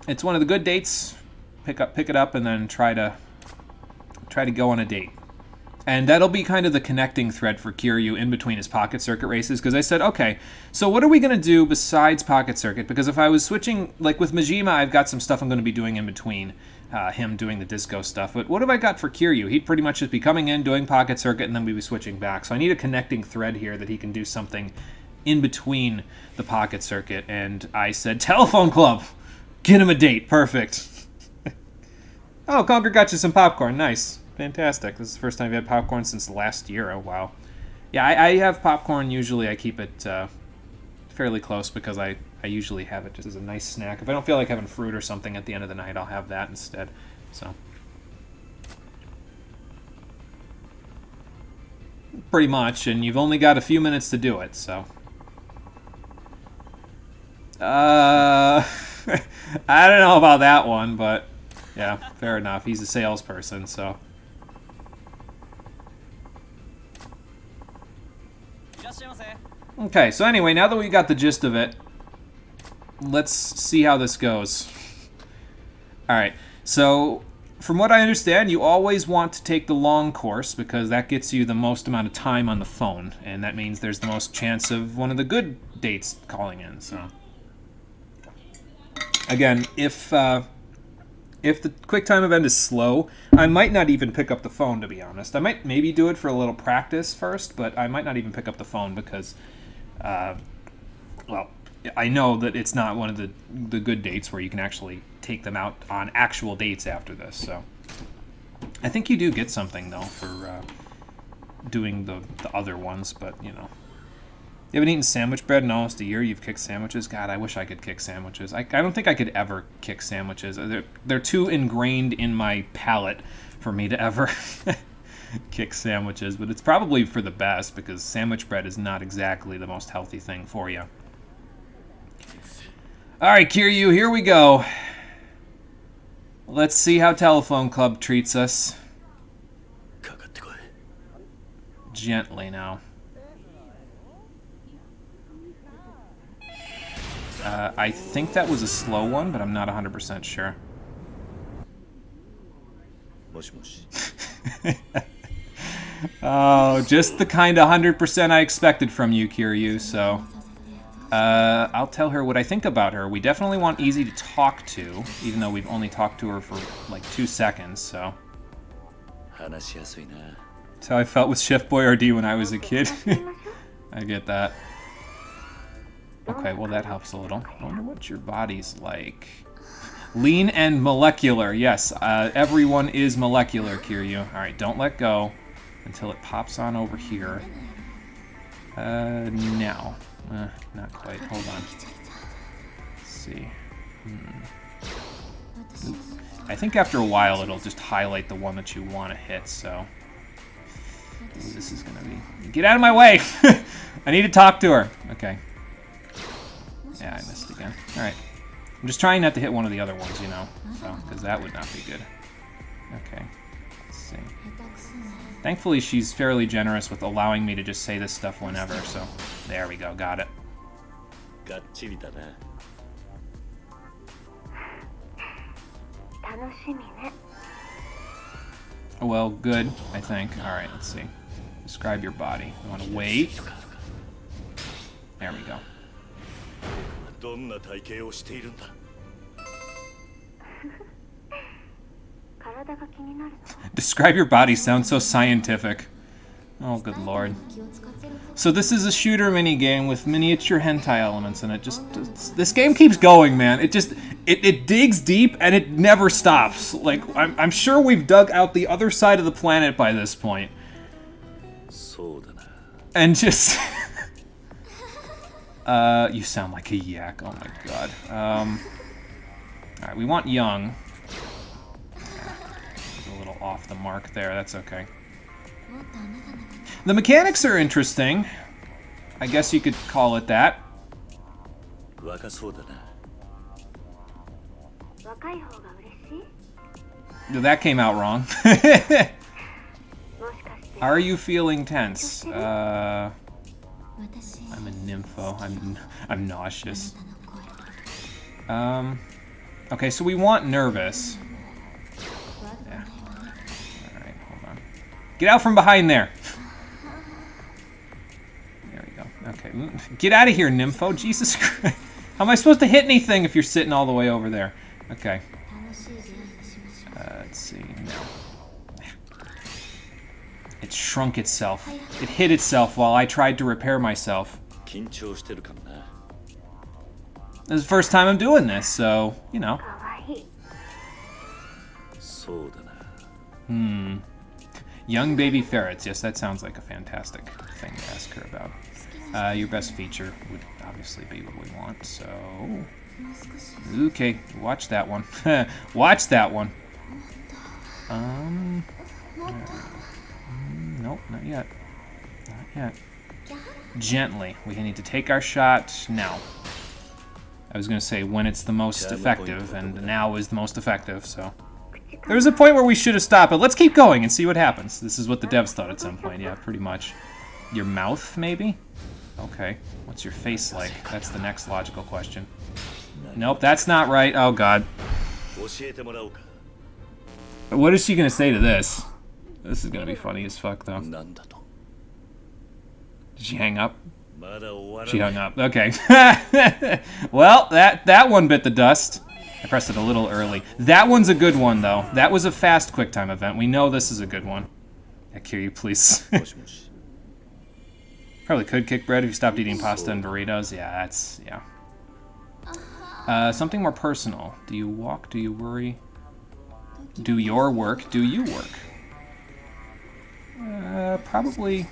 it's one of the good dates, pick it up, and then try to go on a date. And that'll be kind of the connecting thread for Kiryu in between his Pocket Circuit races, because I said, okay, so what are we going to do besides Pocket Circuit? Because if I was switching, like with Majima, I've got some stuff I'm going to be doing in between him doing the disco stuff. But what have I got for Kiryu? He'd pretty much just be coming in, doing Pocket Circuit, and then we'd be switching back. So I need a connecting thread here that he can do something in between the Pocket Circuit. And I said, Telephone Club! Get him a date. Perfect. Oh, Conker got you some popcorn. Nice. Fantastic. This is the first time I've had popcorn since last year. Oh, wow. Yeah, I have popcorn. Usually I keep it fairly close because I usually have it just as a nice snack. If I don't feel like having fruit or something at the end of the night, I'll have that instead. So, pretty much, and you've only got a few minutes to do it, so. I don't know about that one, but yeah, fair enough. He's a salesperson, so. Okay, so anyway, now that we got the gist of it, let's see how this goes. Alright, so from what I understand, you always want to take the long course because that gets you the most amount of time on the phone, and that means there's the most chance of one of the good dates calling in, so. Again, if the QuickTime event is slow, I might not even pick up the phone, to be honest. I might maybe do it for a little practice first, but I might not even pick up the phone because, well, I know that it's not one of the good dates where you can actually take them out on actual dates after this, so. I think you do get something, though, for doing the other ones, but, you know. You haven't eaten sandwich bread in almost a year. You've kicked sandwiches. God, I wish I could kick sandwiches. I don't think I could ever kick sandwiches. They're too ingrained in my palate for me to ever kick sandwiches. But it's probably for the best because sandwich bread is not exactly the most healthy thing for you. All right, Kiryu, here we go. Let's see how Telephone Club treats us. Gently now. I think that was a slow one, but I'm not 100% sure. Oh, just the kind of 100% I expected from you, Kiryu, so... I'll tell her what I think about her. We definitely want Easy to talk to, even though we've only talked to her for, like, 2 seconds, so... That's how I felt with Chef Boyardee when I was a kid. I get that. Okay, well that helps a little. I wonder what your body's like. Lean and molecular. Yes, everyone is molecular, Kiryu. Alright, don't let go until it pops on over here. Now. Not quite. Hold on. Let's see. I think after a while it'll just highlight the one that you want to hit, so... Ooh, this is gonna be... Get out of my way! I need to talk to her. Okay. Yeah, I missed again. Alright. I'm just trying not to hit one of the other ones, you know, so, because that would not be good. Okay. Let's see. Thankfully, she's fairly generous with allowing me to just say this stuff whenever, so there we go, got it. Well, good, I think. Alright, let's see. Describe your body. You want to wait? There we go. Describe your body sounds so scientific. Oh, good lord. So this is a shooter minigame with miniature hentai elements in it. This game keeps going, man. It digs deep and it never stops. Like, I'm sure we've dug out the other side of the planet by this point. And just... you sound like a yak. Oh my god. Alright, we want young. A little off the mark there. That's okay. The mechanics are interesting. I guess you could call it that. That came out wrong. Are you feeling tense? I'm a nympho. I'm nauseous. Okay, so we want nervous. Yeah. Alright, hold on. Get out from behind there! There we go. Okay. Get out of here, nympho. Jesus Christ. How am I supposed to hit anything if you're sitting all the way over there? Okay. Let's see. No. It shrunk itself. It hit itself while I tried to repair myself. This is the first time I'm doing this, so, you know. Young baby ferrets. Yes, that sounds like a fantastic thing to ask her about. Your best feature would obviously be what we want, so... Okay, watch that one. Watch that one. Nope, not yet. Yeah. Gently. We need to take our shot now. I was going to say when it's the most effective, and now is the most effective, so... There was a point where we should have stopped, but let's keep going and see what happens. This is what the devs thought at some point, yeah, pretty much. Your mouth, maybe? Okay. What's your face like? That's the next logical question. Nope, that's not right. Oh, God. What is she going to say to this? This is going to be funny as fuck, though. Did she hang up? She hung up. Okay. Well, that one bit the dust. I pressed it a little early. That one's a good one, though. That was a fast QuickTime event. We know this is a good one. Kiryu, please. Probably could kick bread if you stopped eating pasta and burritos. Yeah, that's... yeah. Something more personal. Do you walk? Do you worry? Do your work? Do you work? Probably...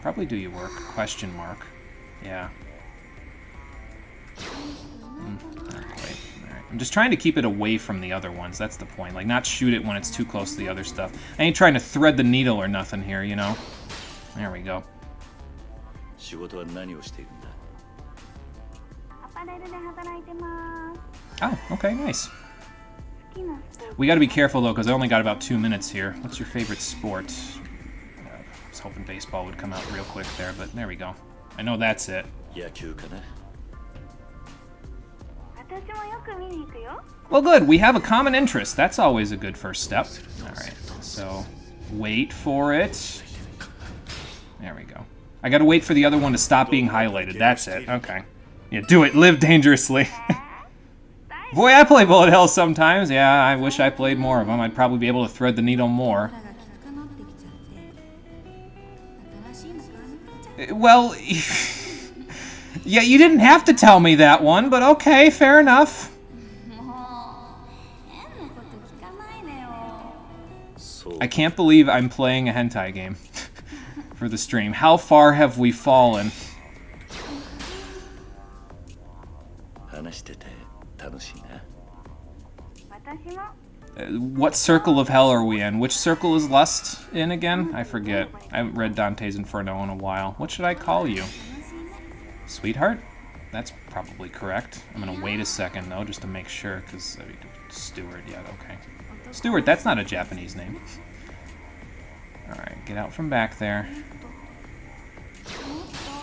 Probably do you work? Question mark. Yeah. Not quite. Alright. I'm just trying to keep it away from the other ones. That's the point. Like, not shoot it when it's too close to the other stuff. I ain't trying to thread the needle or nothing here, you know? There we go. Oh, okay, nice. We gotta be careful, though, because I only got about 2 minutes here. What's your favorite sport? I was hoping baseball would come out real quick there, but there we go. I know that's it. Yakuza. Well, good. We have a common interest. That's always a good first step. Alright, so wait for it. There we go. I gotta wait for the other one to stop being highlighted. That's it. Okay. Yeah, do it. Live dangerously. Boy, I play Bullet Hell sometimes. Yeah, I wish I played more of them. I'd probably be able to thread the needle more. Well, yeah, you didn't have to tell me that one, but okay, fair enough. I can't believe I'm playing a hentai game for the stream. How far have we fallen? What circle of hell are we in? Which circle is lust in again? I forget. I haven't read Dante's Inferno in a while. What should I call you? Sweetheart? That's probably correct. I'm gonna wait a second, though, just to make sure, because... Stewart, yeah, okay. Stewart, that's not a Japanese name. Alright, get out from back there.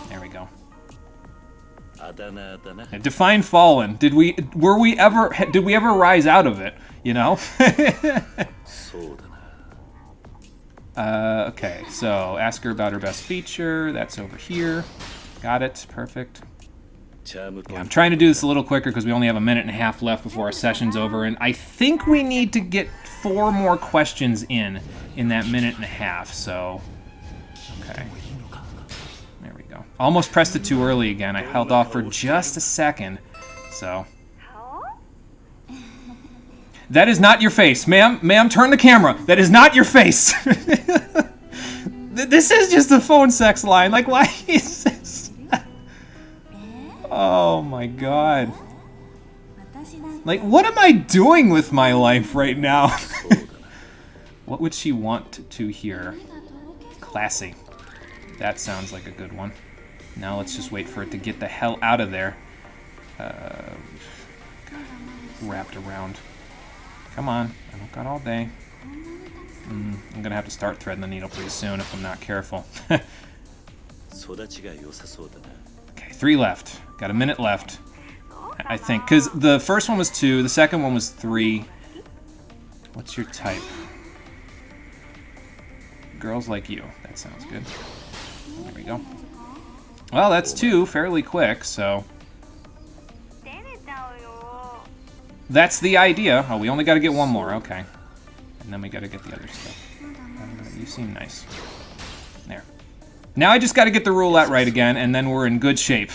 There we go. Define fallen. Did we ever rise out of it, you know? Okay, so ask her about her best feature. That's over here. Got it. Perfect. Yeah, I'm trying to do this a little quicker because we only have a minute and a half left before our session's over, and I think we need to get 4 more questions in that minute and a half, so... Okay. There we go. Almost pressed it too early again. I held off for just a second, so... That is not your face. Ma'am, turn the camera. That is not your face. This is just a phone sex line. Like, why is this? Oh my god. Like, what am I doing with my life right now? What would she want to hear? Classy. That sounds like a good one. Now let's just wait for it to get the hell out of there. Wrapped around. Come on. I don't got all day. I'm gonna have to start threading the needle pretty soon if I'm not careful. Okay, 3 left. Got a minute left, I think. Because the first one was 2, the second one was 3. What's your type? Girls like you. That sounds good. There we go. Well, that's 2 fairly quick, so... That's the idea. Oh, we only got to get 1 more. Okay. And then we got to get the other stuff. You seem nice. There. Now I just got to get the roulette right again, and then we're in good shape.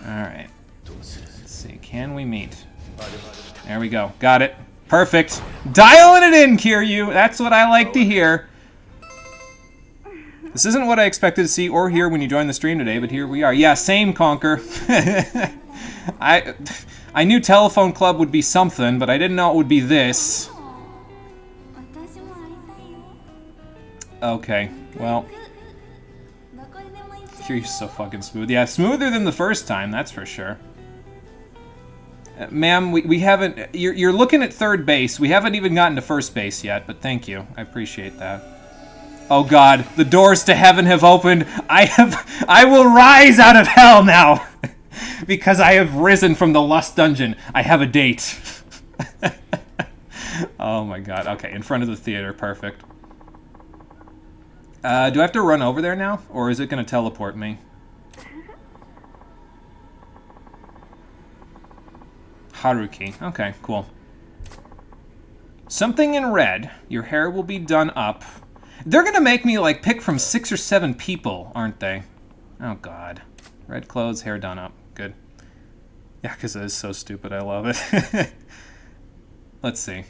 Alright. Let's see. Can we meet? There we go. Got it. Perfect. Dialing it in, Kiryu. That's what I like to hear. This isn't what I expected to see or hear when you joined the stream today, but here we are. Yeah, same, Conker. I knew Telephone Club would be something, but I didn't know it would be this. Okay, well. You're so fucking smooth. Yeah, smoother than the first time, that's for sure. Ma'am, we haven't... You're looking at third base. We haven't even gotten to first base yet, but thank you. I appreciate that. Oh god, the doors to heaven have opened. I will rise out of hell now. Because I have risen from the lust dungeon. I have a date. Oh my god. Okay, in front of the theater. Perfect. Do I have to run over there now? Or is it going to teleport me? Haruki. Okay, cool. Something in red. Your hair will be done up. They're going to make me, like, pick from 6 or 7 people, aren't they? Oh, God. Red clothes, hair done up. Good. Yakuza is so stupid. I love it. Let's see.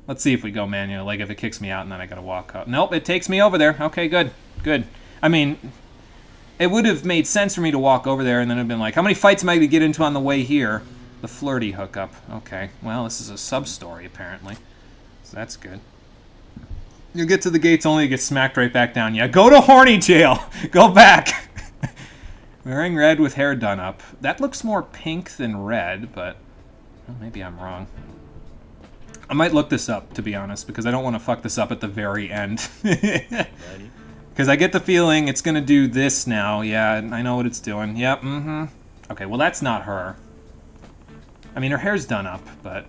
Let's see if we go manual. Like, if it kicks me out and then I gotta walk up. Nope, it takes me over there. Okay, good. Good. I mean, it would have made sense for me to walk over there and then have been like, how many fights am I gonna get into on the way here? The flirty hookup. Okay. Well, this is a sub-story, apparently. So that's good. You'll get to the gates only to get smacked right back down. Yeah, go to horny jail! Go back! Wearing red with hair done up. That looks more pink than red, but... Well, maybe I'm wrong. I might look this up, to be honest, because I don't want to fuck this up at the very end. Because I get the feeling it's going to do this now. Yeah, I know what it's doing. Yep, mm-hmm. Okay, well, that's not her. I mean, her hair's done up, but...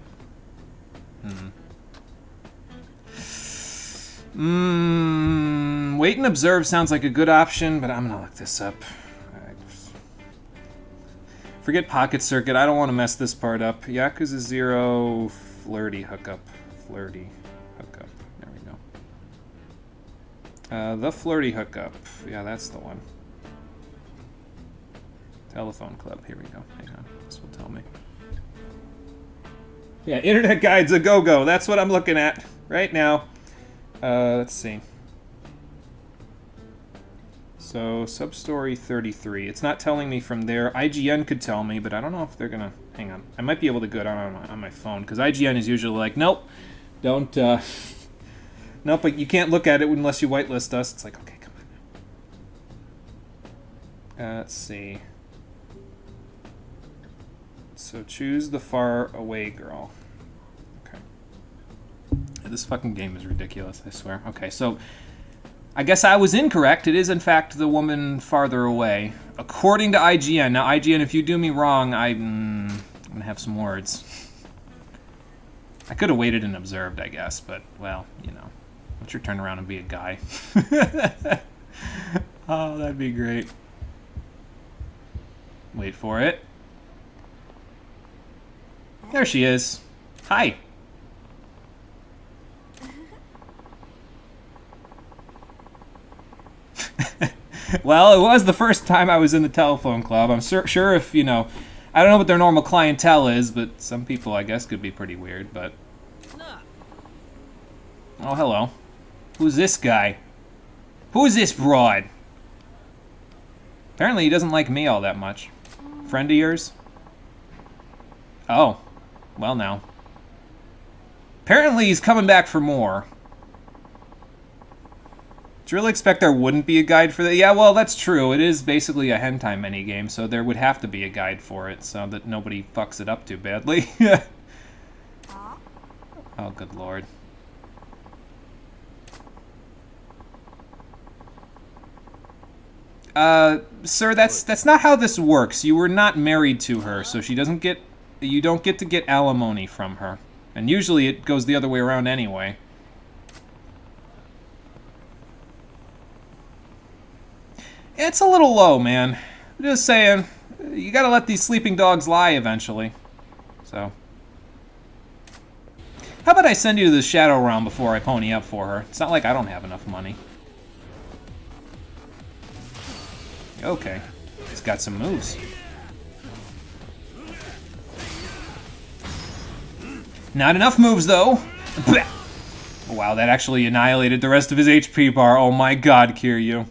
Wait and observe sounds like a good option, but I'm going to look this up. Forget Pocket Circuit. I don't want to mess this part up. Yakuza 0... Flirty hookup. Flirty hookup. There we go. The flirty hookup. Yeah, that's the one. Telephone club. Here we go. Hang on. This will tell me. Yeah, internet guides a go-go. That's what I'm looking at right now. Let's see. So, Substory 33. It's not telling me from there. IGN could tell me, but I don't know if they're going to... Hang on. I might be able to go down on my phone, because IGN is usually like, nope, don't... Nope, but you can't look at it unless you whitelist us. It's like, okay, come on. Let's see. So, choose the far away girl. Okay. This fucking game is ridiculous, I swear. Okay, so... I guess I was incorrect. It is, in fact, the woman farther away. According to IGN. Now, IGN, if you do me wrong, I'm going to have some words. I could have waited and observed, I guess, but, well, you know. What's your turn around and be a guy? Oh, that'd be great. Wait for it. There she is. Hi. Well, it was the first time I was in the telephone club. I'm sure if, you know, I don't know what their normal clientele is, but some people, I guess, could be pretty weird, but... Oh, hello. Who's this guy? Who's this broad? Apparently he doesn't like me all that much. Friend of yours? Oh. Well, now. Apparently he's coming back for more. Did you really expect there wouldn't be a guide for that? Yeah, well, that's true. It is basically a hentai minigame, so there would have to be a guide for it so that nobody fucks it up too badly. Oh, good lord. Sir, that's not how this works. You were not married to her, so she doesn't get... You don't get to get alimony from her. And usually it goes the other way around anyway. It's a little low, man. I'm just saying, you gotta let these sleeping dogs lie eventually. So. How about I send you to the Shadow Realm before I pony up for her? It's not like I don't have enough money. Okay. He's got some moves. Not enough moves, though. Wow, that actually annihilated the rest of his HP bar. Oh my god, Kiryu.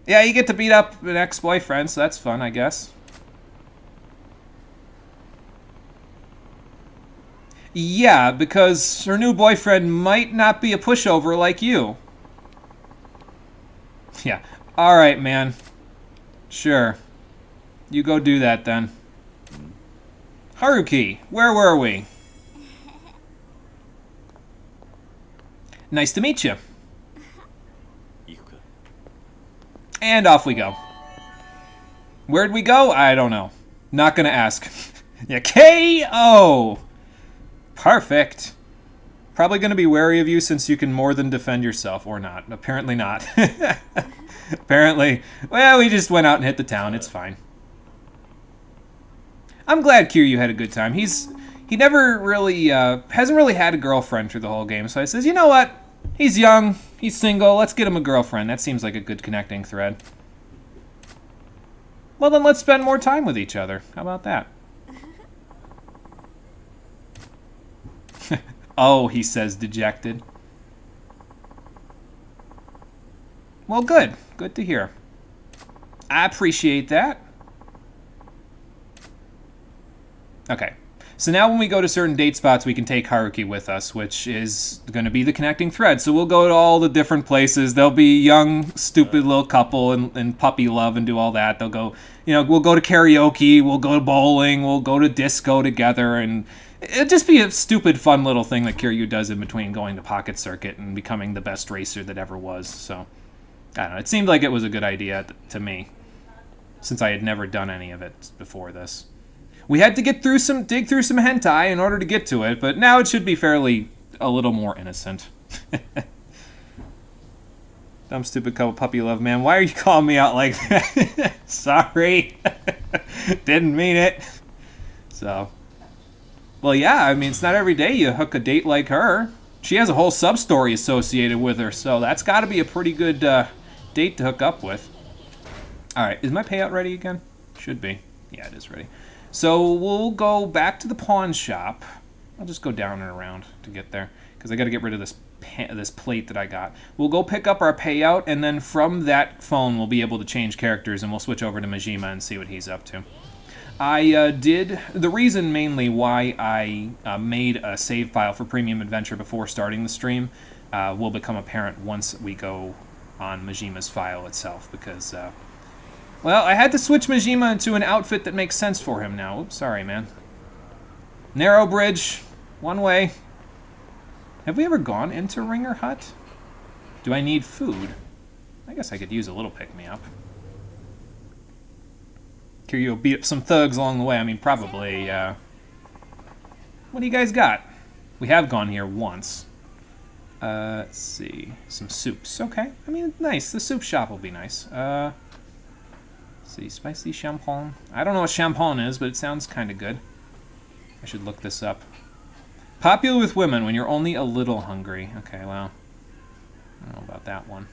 Yeah, you get to beat up an ex-boyfriend, so that's fun, I guess. Yeah, because her new boyfriend might not be a pushover like you. Yeah. Alright, man. Sure. You go do that then. Haruki, where were we? Nice to meet you. And off we go. Where'd we go? I don't know. Not gonna ask. Yeah, KO! Perfect. Probably gonna be wary of you since you can more than defend yourself, or not. Apparently not. Apparently, well, we just went out and hit the town. It's fine. I'm glad Kiryu had a good time. He never really, hasn't really had a girlfriend through the whole game, so I says, you know what? He's young, he's single, let's get him a girlfriend. That seems like a good connecting thread. Well, then let's spend more time with each other. How about that? Oh, he says, dejected. Well, good. Good to hear. I appreciate that. Okay. So now when we go to certain date spots, we can take Haruki with us, which is going to be the connecting thread. So we'll go to all the different places. There'll be young, stupid little couple and puppy love and do all that. They'll go, we'll go to karaoke, we'll go to bowling, we'll go to disco together, and it'll just be a stupid, fun little thing that Kiryu does in between going to Pocket Circuit and becoming the best racer that ever was. So, I don't know. It seemed like it was a good idea to me, since I had never done any of it before this. We had to dig through some hentai in order to get to it, but now it should be fairly a little more innocent. Dumb, stupid couple puppy love, man. Why are you calling me out like that? Sorry. Didn't mean it. So, well, yeah, I mean, it's not every day you hook a date like her. She has a whole sub-story associated with her, so that's got to be a pretty good date to hook up with. All right, is my payout ready again? Should be. Yeah, it is ready. So we'll go back to the pawn shop. I'll just go down and around to get there because I got to get rid of this plate that I got. We'll go pick up our payout, and then from that phone we'll be able to change characters, and we'll switch over to Majima and see what he's up to. The reason mainly why I made a save file for Premium Adventure before starting the stream will become apparent once we go on Majima's file itself, because well, I had to switch Majima into an outfit that makes sense for him now. Oops, sorry, man. Narrow bridge, one way. Have we ever gone into Ringer Hut? Do I need food? I guess I could use a little pick-me-up. Kiryu will beat up some thugs along the way. I mean, probably, what do you guys got? We have gone here once. Let's see. Some soups. Okay. I mean, nice. The soup shop will be nice. See, spicy champagne. I don't know what champagne is, but it sounds kind of good. I should look this up. Popular with women when you're only a little hungry. Okay, well, I don't know about that one.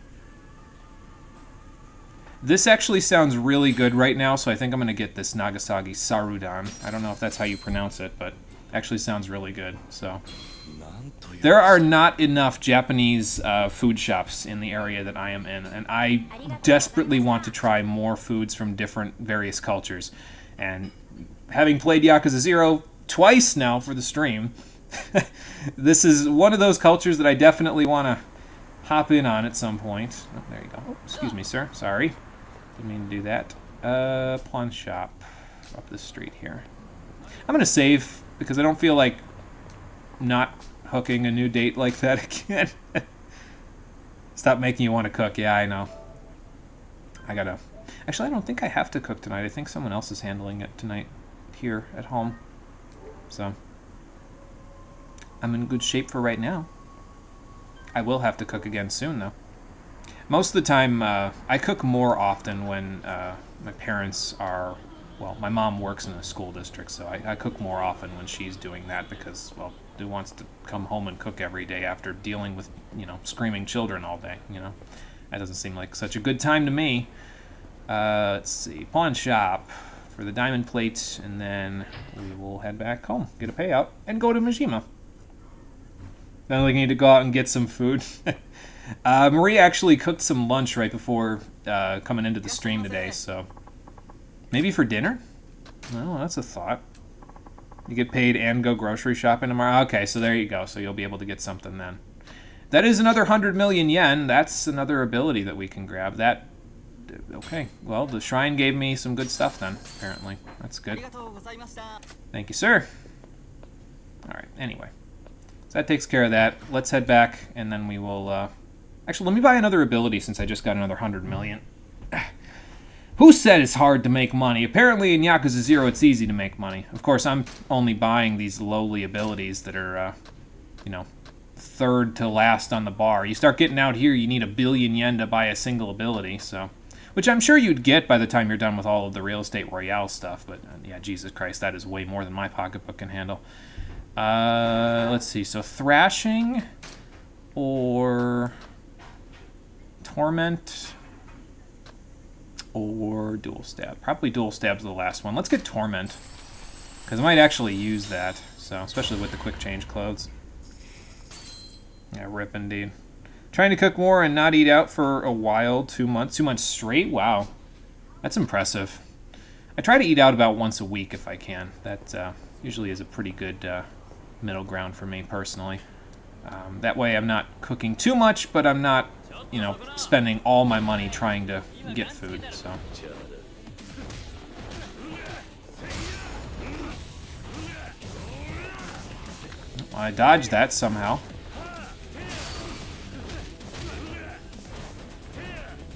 This actually sounds really good right now, so I think I'm going to get this Nagasaki Sarudan. I don't know if that's how you pronounce it, but it actually sounds really good. So there are not enough Japanese food shops in the area that I am in, and I desperately want to try more foods from various cultures. And having played Yakuza 0 twice now for the stream, this is one of those cultures that I definitely want to hop in on at some point. Oh, there you go. Oh, excuse me, sir. Sorry. Didn't mean to do that. Pawn shop up the street here. I'm going to save because I don't feel like not hooking a new date like that again. Stop making you want to cook. Yeah, I know. Actually, I don't think I have to cook tonight. I think someone else is handling it tonight here at home. So, I'm in good shape for right now. I will have to cook again soon, though. Most of the time, I cook more often when my parents are... Well, my mom works in a school district, so I cook more often when she's doing that because, well, who wants to come home and cook every day after dealing with, screaming children all day, That doesn't seem like such a good time to me. Let's see. Pawn shop for the diamond plate, and then we will head back home, get a payout, and go to Majima. Then we need to go out and get some food. Marie actually cooked some lunch right before coming into the stream today, so... Maybe for dinner? Well, that's a thought. You get paid and go grocery shopping tomorrow? Okay, so there you go. So you'll be able to get something then. That is another 100 million yen. That's another ability that we can grab. That... Okay, well, the shrine gave me some good stuff then, apparently. That's good. Thank you, sir. Alright, anyway. So that takes care of that. Let's head back, and then we will... Actually, let me buy another ability since I just got another 100 million. Who said it's hard to make money? Apparently in Yakuza 0 it's easy to make money. Of course, I'm only buying these lowly abilities that are, you know, third to last on the bar. You start getting out here, you need 1 billion yen to buy a single ability, so... Which I'm sure you'd get by the time you're done with all of the Real Estate Royale stuff, but yeah, Jesus Christ, that is way more than my pocketbook can handle. Let's see, so Thrashing or Torment... or Dual Stab. Probably Dual Stab's the last one. Let's get Torment, because I might actually use that, so especially with the quick change clothes. Yeah, rip indeed. Trying to cook more and not eat out for a while, 2 months. 2 months straight? Wow. That's impressive. I try to eat out about once a week if I can. That usually is a pretty good middle ground for me personally. That way I'm not cooking too much, but I'm not, you know, spending all my money trying to get food, so. Well, I dodged that somehow.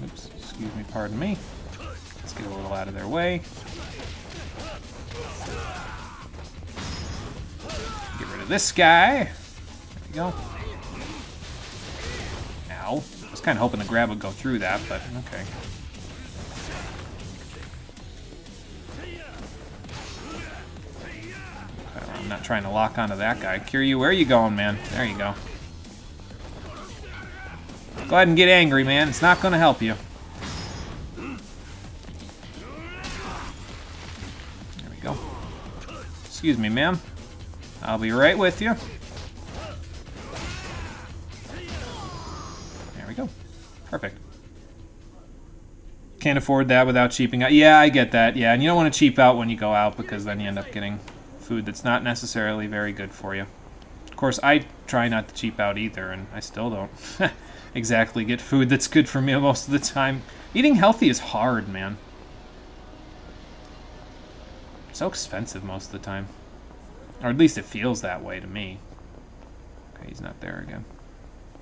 Oops, excuse me, pardon me. Let's get a little out of their way. Get rid of this guy. There we go. Ow. I was kind of hoping the grab would go through that, but okay. I'm not trying to lock onto that guy. Kiryu, where are you going, man? There you go. Go ahead and get angry, man. It's not going to help you. There we go. Excuse me, ma'am. I'll be right with you. There we go. Perfect. Can't afford that without cheaping out. Yeah, I get that. Yeah, and you don't want to cheap out when you go out because then you end up getting food that's not necessarily very good for you. Of course, I try not to cheap out either, and I still don't exactly get food that's good for me most of the time. Eating healthy is hard, man. It's so expensive most of the time. Or at least it feels that way to me. Okay, he's not there again.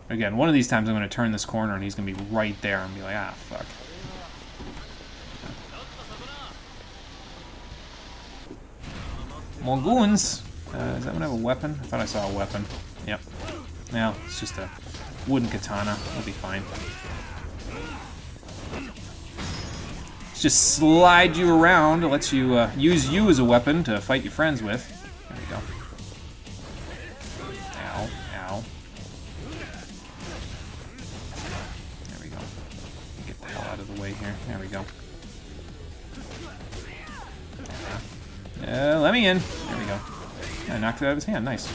Again, one of these times I'm going to turn this corner and he's going to be right there and be like, ah, fuck. More goons. Does that one have a weapon? I thought I saw a weapon. Yep. Now, it's just a wooden katana. It'll be fine. Let's just slide you around. It lets you use you as a weapon to fight your friends with. There we go. Ow. Ow. There we go. Get the hell out of the way here. There we go. Let me in. There we go. I knocked it out of his hand. Nice.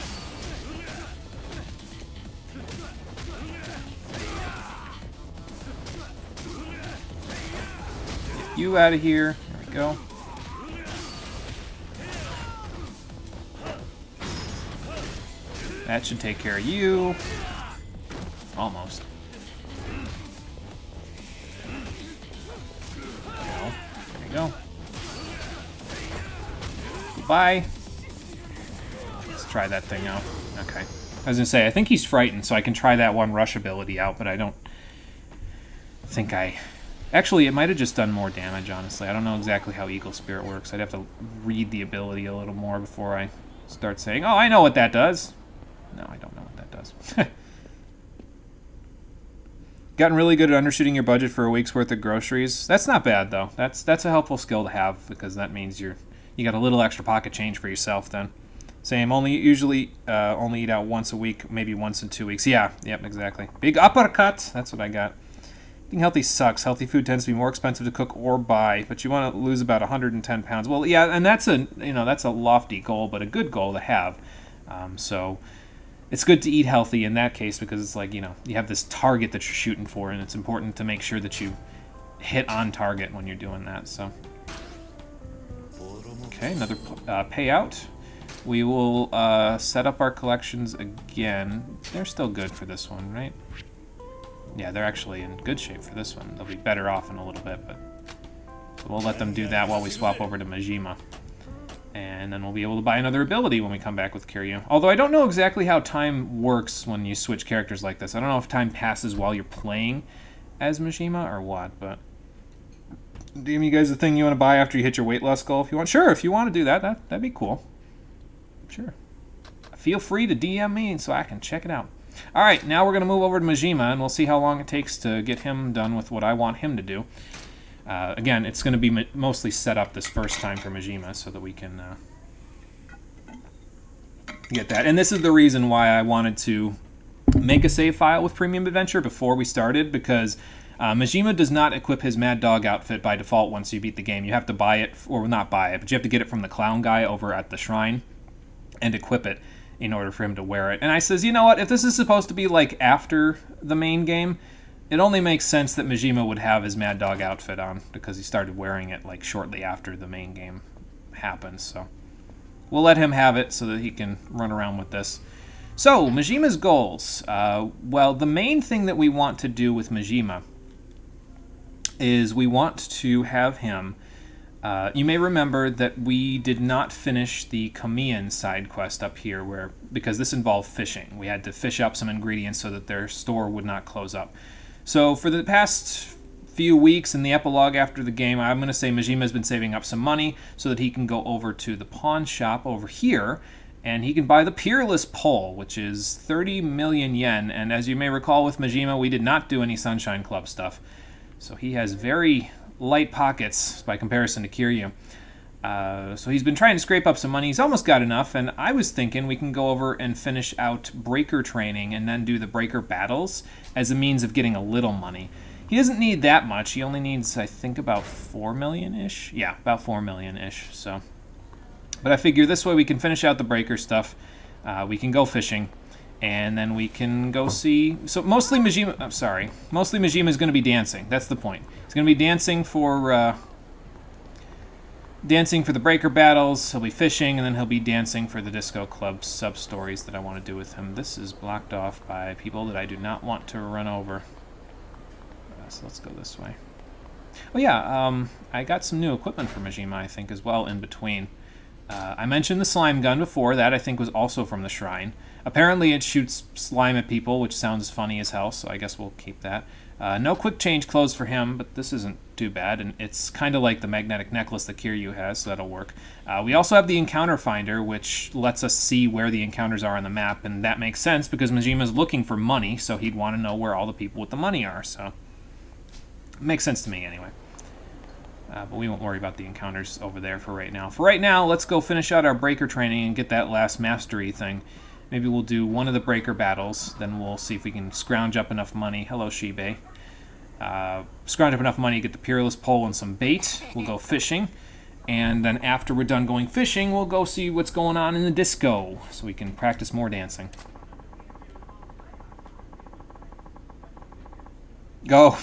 Get you out of here. There we go. That should take care of you. Almost. There we go. Goodbye. Let's try that thing out. Okay. I was gonna say, I think he's frightened, so I can try that one rush ability out, but I don't think I... Actually, it might have just done more damage, honestly. I don't know exactly how Eagle Spirit works. I'd have to read the ability a little more before I start saying, oh, I know what that does. No, I don't know what that does. Gotten really good at undershooting your budget for a week's worth of groceries. That's not bad, though. That's a helpful skill to have, because that means you got a little extra pocket change for yourself then. Same, usually only eat out once a week, maybe once in 2 weeks. Yeah, yep, exactly. Big uppercut. That's what I got. Eating healthy sucks. Healthy food tends to be more expensive to cook or buy, but you want to lose about 110 pounds. Well, yeah, and that's a lofty goal, but a good goal to have. So it's good to eat healthy in that case because it's like, you have this target that you're shooting for, and it's important to make sure that you hit on target when you're doing that. So. Okay, another payout. We will set up our collections again. They're still good for this one, right? Yeah, they're actually in good shape for this one. They'll be better off in a little bit, but we'll let them do that while we swap over to Majima. And then we'll be able to buy another ability when we come back with Kiryu. Although I don't know exactly how time works when you switch characters like this. I don't know if time passes while you're playing as Majima or what, but... DM you guys the thing you want to buy after you hit your weight loss goal if you want? Sure, if you want to do that, that'd be cool. Sure. Feel free to DM me so I can check it out. Alright, now we're going to move over to Majima, and we'll see how long it takes to get him done with what I want him to do. Again, it's going to be mostly set up this first time for Majima so that we can get that. And this is the reason why I wanted to make a save file with Premium Adventure before we started, because Majima does not equip his Mad Dog outfit by default once you beat the game. You have to buy it, or not buy it, but you have to get it from the clown guy over at the shrine and equip it in order for him to wear it. And I says, you know what, if this is supposed to be like after the main game, it only makes sense that Majima would have his Mad Dog outfit on, because he started wearing it like shortly after the main game happened. So we'll let him have it so that he can run around with this. So, Majima's goals. Well, the main thing that we want to do with Majima is we want to have him... you may remember that we did not finish the Kamiyan side quest up here, because this involved fishing. We had to fish up some ingredients so that their store would not close up. So for the past few weeks in the epilogue after the game, I'm going to say Majima's been saving up some money so that he can go over to the pawn shop over here, and he can buy the Peerless Pole, which is 30 million yen. And as you may recall with Majima, we did not do any Sunshine Club stuff. So he has very light pockets by comparison to Kiryu. So he's been trying to scrape up some money. He's almost got enough, and I was thinking we can go over and finish out breaker training and then do the breaker battles as a means of getting a little money. He doesn't need that much. He only needs, I think, about 4 million-ish. Yeah, about 4 million-ish. So, but I figure this way we can finish out the breaker stuff. We can go fishing, and then we can go see... So mostly Majima... I'm sorry. Mostly Majima is going to be dancing. That's the point. He's going to be dancing for... dancing for the breaker battles, he'll be fishing, and then he'll be dancing for the disco club sub-stories that I want to do with him. This is blocked off by people that I do not want to run over. So let's go this way. Oh yeah, I got some new equipment for Majima, I think, as well in between. I mentioned the slime gun before. That, I think, was also from the shrine. Apparently it shoots slime at people, which sounds funny as hell, so I guess we'll keep that. No quick change clothes for him, but this isn't too bad, and it's kind of like the magnetic necklace that Kiryu has, so that'll work. We also have the encounter finder, which lets us see where the encounters are on the map, and that makes sense because Majima's looking for money, so he'd want to know where all the people with the money are, so it makes sense to me anyway. But we won't worry about the encounters over there for right now. For right now, let's go finish out our breaker training and get that last mastery thing. Maybe we'll do one of the breaker battles, then we'll see if we can scrounge up enough money. Hello, Shibe. Scrounge up enough money to get the Peerless Pole and some bait. We'll go fishing. And then after we're done going fishing, we'll go see what's going on in the disco, so we can practice more dancing. Go.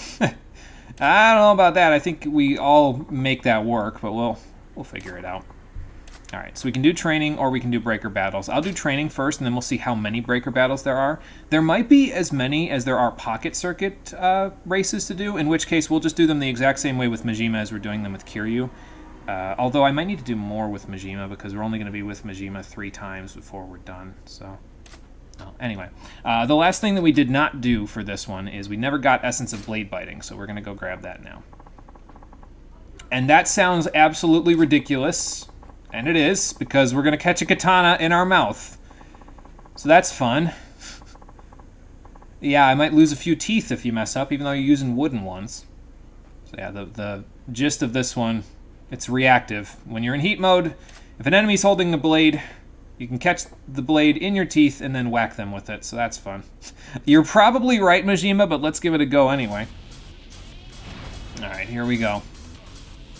I don't know about that. I think we all make that work, but we'll figure it out. Alright, so we can do training or we can do breaker battles. I'll do training first, and then we'll see how many breaker battles there are. There might be as many as there are pocket circuit races to do, in which case we'll just do them the exact same way with Majima as we're doing them with Kiryu. Although I might need to do more with Majima, because we're only going to be with Majima 3 times before we're done. So, anyway. The last thing that we did not do for this one is we never got Essence of Blade Biting, so we're going to go grab that now. And that sounds absolutely ridiculous. And it is, because we're going to catch a katana in our mouth. So that's fun. Yeah, I might lose a few teeth if you mess up, even though you're using wooden ones. So yeah, the gist of this one, it's reactive. When you're in heat mode, if an enemy's holding a blade, you can catch the blade in your teeth and then whack them with it, so that's fun. You're probably right, Majima, but let's give it a go anyway. Alright, here we go.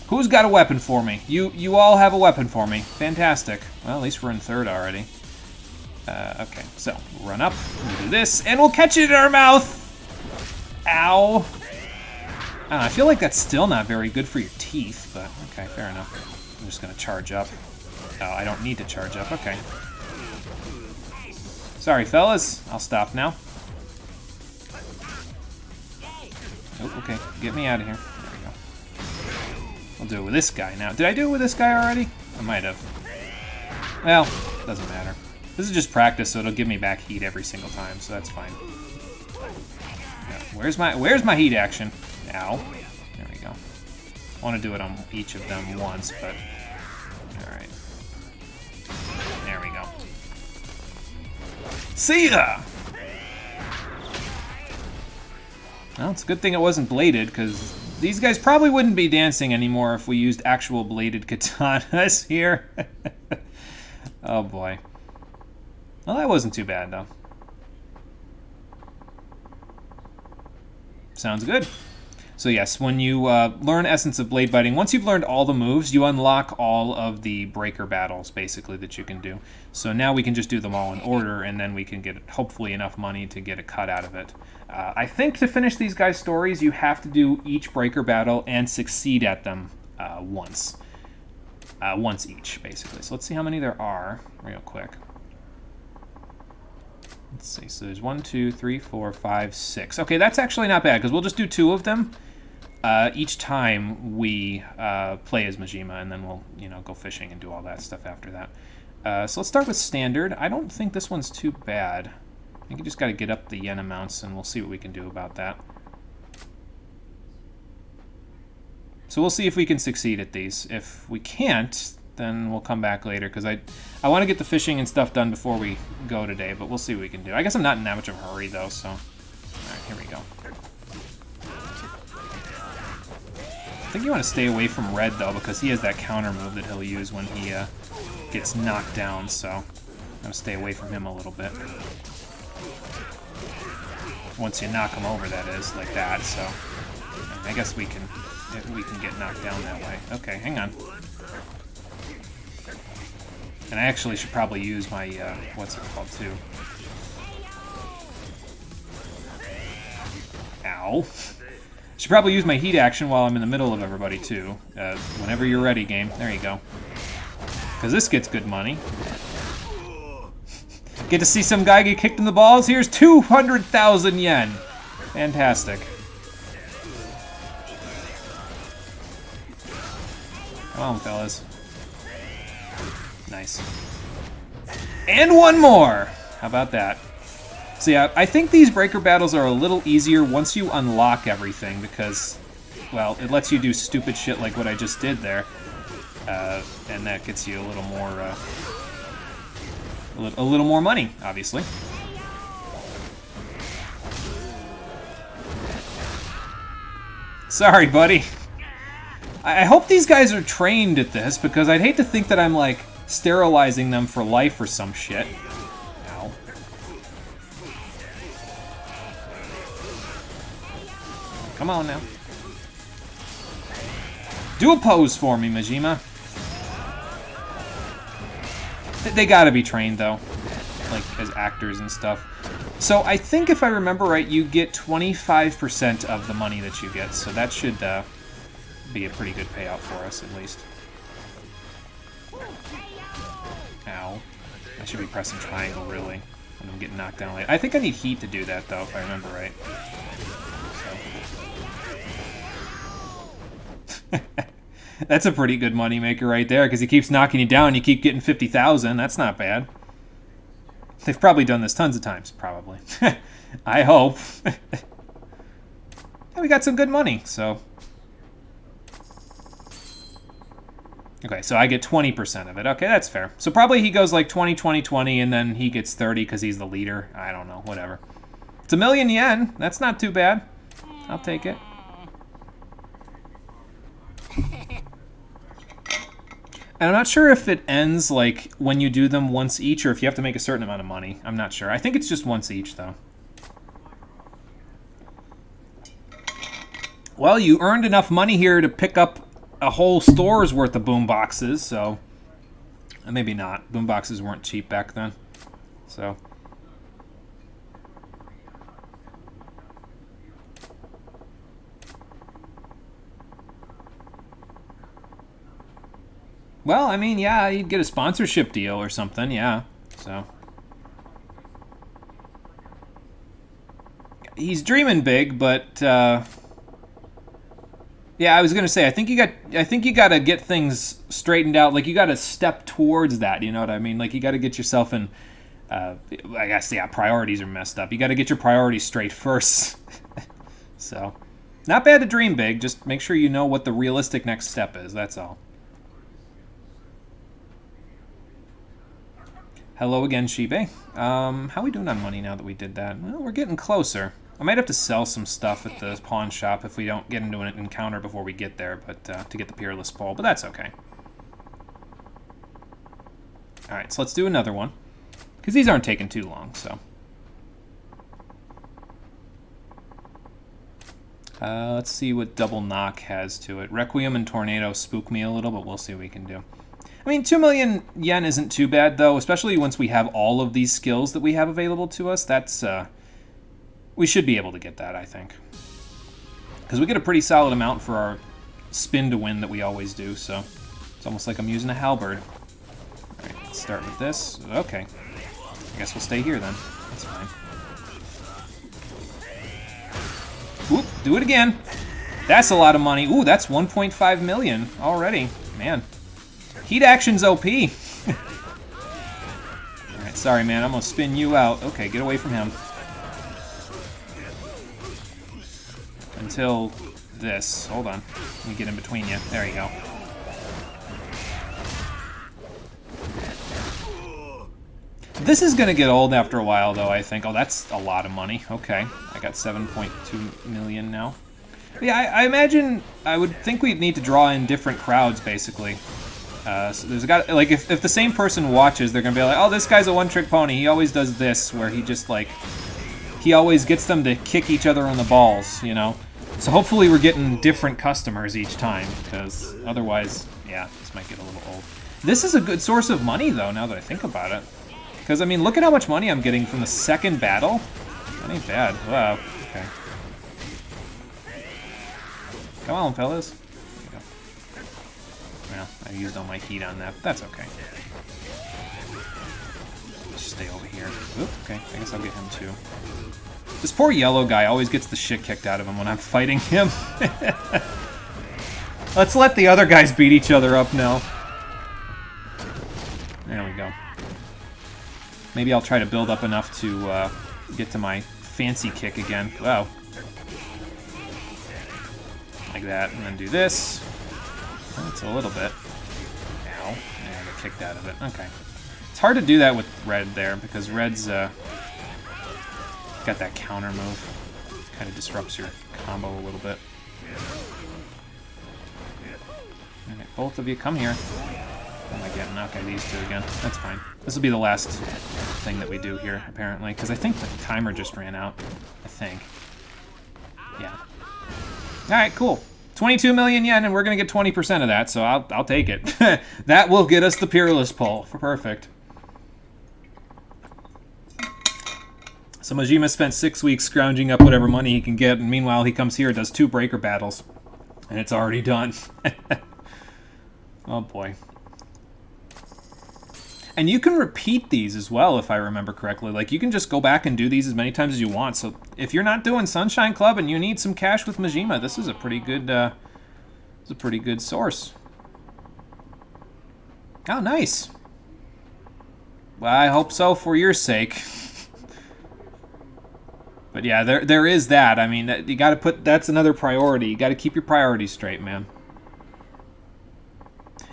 Who's got a weapon for me? You all have a weapon for me. Fantastic. Well, at least we're in third already. Okay, so we'll run up, we'll do this, and we'll catch it in our mouth! Ow. I feel like that's still not very good for your teeth, but okay, fair enough. I'm just gonna charge up. Oh, I don't need to charge up. Okay. Sorry, fellas. I'll stop now. Oh, okay. Get me out of here. There we go. I'll do it with this guy now. Did I do it with this guy already? I might have. Well, doesn't matter. This is just practice, so it'll give me back heat every single time, so that's fine. Yeah. Where's my heat action? Ow. There we go. I want to do it on each of them once, but... Alright. There we go. See ya! Well, it's a good thing it wasn't bladed, because these guys probably wouldn't be dancing anymore if we used actual bladed katanas here. Oh boy. Well, that wasn't too bad, though. Sounds good. So yes, when you learn Essence of Blade Biting, once you've learned all the moves, you unlock all of the breaker battles, basically, that you can do. So now we can just do them all in order, and then we can get, hopefully, enough money to get a cut out of it. I think to finish these guys' stories, you have to do each breaker battle and succeed at them once. Once each, basically. So let's see how many there are, real quick. Let's see, so there's 1, 2, 3, 4, 5, 6. Okay, that's actually not bad, because we'll just do 2 of them each time we play as Majima, and then we'll, go fishing and do all that stuff after that. So let's start with Standard. I don't think this one's too bad. I think you just got to get up the yen amounts, and we'll see what we can do about that. So we'll see if we can succeed at these. If we can't, then we'll come back later, because I want to get the fishing and stuff done before we go today, but we'll see what we can do. I guess I'm not in that much of a hurry, though, so... Alright, here we go. I think you want to stay away from Red, though, because he has that counter move that he'll use when he gets knocked down, so... I'm going to stay away from him a little bit. Once you knock him over, that is, like that, so... I guess we can get knocked down that way. Okay, hang on. And I actually should probably use my, what's it called, too? Ow. Should probably use my heat action while I'm in the middle of everybody, too. Whenever you're ready, game. There you go. Because this gets good money. Get to see some guy get kicked in the balls? Here's 200,000 yen. Fantastic. Come on, fellas. Nice. And one more! How about that? So yeah, I think these breaker battles are a little easier once you unlock everything because, well, it lets you do stupid shit like what I just did there. And that gets you a little more money, obviously. Sorry, buddy. I hope these guys are trained at this, because I'd hate to think that I'm, like, sterilizing them for life or some shit. Ow. Come on now. Do a pose for me, Majima. They gotta be trained, though. Like, as actors and stuff. So, I think if I remember right, you get 25% of the money that you get, so that should, be a pretty good payout for us, at least. Ow. I should be pressing triangle, really, when I'm getting knocked down. I think I need heat to do that, though, if I remember right. So. That's a pretty good moneymaker right there, because he keeps knocking you down, you keep getting 50,000. That's not bad. They've probably done this tons of times, probably. I hope. Yeah, we got some good money, so... Okay, so I get 20% of it. Okay, that's fair. So probably he goes like 20, 20, 20, and then he gets 30 because he's the leader. I don't know, whatever. It's 1,000,000 yen. That's not too bad. I'll take it. And I'm not sure if it ends like when you do them once each or if you have to make a certain amount of money. I'm not sure. I think it's just once each, though. Well, you earned enough money here to pick up a whole store's worth of boom boxes, so maybe not. Boom boxes weren't cheap back then, so. Well, I mean, yeah, you'd get a sponsorship deal or something, yeah. So he's dreaming big, but yeah, I was gonna say, I think you got to get things straightened out. Like, you got to step towards that. You know what I mean? Like, you got to get yourself in. I guess, yeah, priorities are messed up. You got to get your priorities straight first. So, not bad to dream big. Just make sure you know what the realistic next step is. That's all. Hello again, Shibe. How are we doing on money now that we did that? Well, we're getting closer. I might have to sell some stuff at the pawn shop if we don't get into an encounter before we get there, but to get the Peerless Pole, but that's okay. Alright, so let's do another one. Because these aren't taking too long, so. Let's see what Double Knock has to it. Requiem and Tornado spook me a little, but we'll see what we can do. I mean, 2 million yen isn't too bad, though, especially once we have all of these skills that we have available to us. That's, we should be able to get that, I think. Because we get a pretty solid amount for our spin to win that we always do, so it's almost like I'm using a halberd. Alright, let's start with this. Okay. I guess we'll stay here then. That's fine. Oop, do it again. That's a lot of money. Ooh, that's 1.5 million already. Man. Heat action's OP. Alright, sorry, man. I'm gonna spin you out. Okay, get away from him. Until this. Hold on. Let me get in between you. There you go. This is going to get old after a while, though, I think. Oh, that's a lot of money. Okay. I got 7.2 million now. Yeah, I imagine... I would think we'd need to draw in different crowds, basically. So there's got... Like, if the same person watches, they're going to be like, oh, this guy's a one-trick pony. He always does this, where he just, like... He always gets them to kick each other on the balls, you know? So hopefully we're getting different customers each time, because otherwise, yeah, this might get a little old. This is a good source of money, though, now that I think about it. Because, I mean, look at how much money I'm getting from the second battle. That ain't bad. Wow. Okay. Come on, fellas. There you go. Well, I used all my heat on that, but that's okay. Just stay over here. Oop, okay, I guess I'll get him too. This poor yellow guy always gets the shit kicked out of him when I'm fighting him. Let's let the other guys beat each other up now. There we go. Maybe I'll try to build up enough to get to my fancy kick again. Wow. Like that, and then do this. That's a little bit. Ow. And I got kicked out of it. Okay. It's hard to do that with red there, because red's got that counter move. Kind of disrupts your combo a little bit. Alright, both of you, come here. What am I getting? Okay, these two again. That's fine. This will be the last thing that we do here, apparently, because I think the timer just ran out. I think. Yeah. Alright, cool. 22 million yen, and we're going to get 20% of that, so I'll take it. That will get us the Peerless Pole. Perfect. So Majima spent 6 weeks scrounging up whatever money he can get, and meanwhile he comes here and does 2 breaker battles. And it's already done. Oh boy. And you can repeat these as well, if I remember correctly. Like, you can just go back and do these as many times as you want. So if you're not doing Sunshine Club and you need some cash with Majima, this is a pretty good source. Oh, nice. Well, I hope so for your sake. But yeah, there is that. I mean, you got to put, that's another priority. You got to keep your priorities straight, man.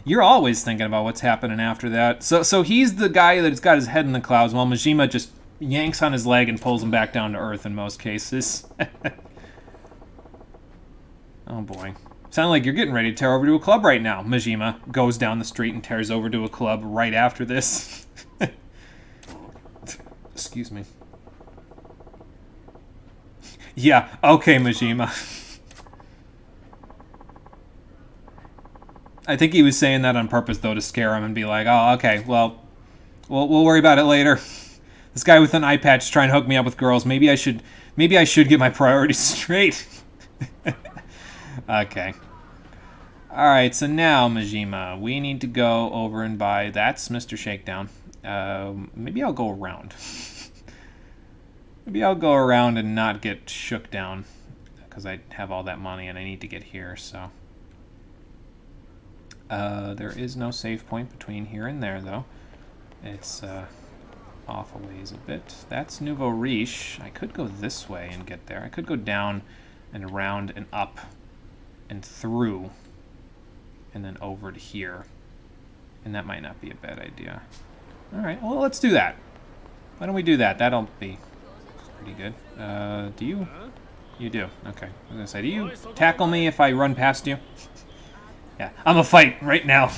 You're always thinking about what's happening after that. So he's the guy that's got his head in the clouds, while Majima just yanks on his leg and pulls him back down to earth in most cases. Oh boy. Sound like you're getting ready to tear over to a club right now. Majima goes down the street and tears over to a club right after this. Excuse me. Yeah, okay, Majima. I think he was saying that on purpose, though, to scare him and be like, oh, okay, well, we'll worry about it later. This guy with an eye patch is trying to hook me up with girls. Maybe I should get my priorities straight. Okay. Alright, so now, Majima, we need to go over and buy... That's Mr. Shakedown. Maybe I'll go around. Maybe I'll go around and not get shook down. Because I have all that money and I need to get here, so... there is no save point between here and there, though. It's, off a ways a bit. That's Nouveau Riche. I could go this way and get there. I could go down and around and up and through and then over to here. And that might not be a bad idea. Alright, well, let's do that. Why don't we do that? That'll be pretty good. Do you? You do. Okay. I was gonna say, do you tackle me if I run past you? Yeah, I'm a fight right now.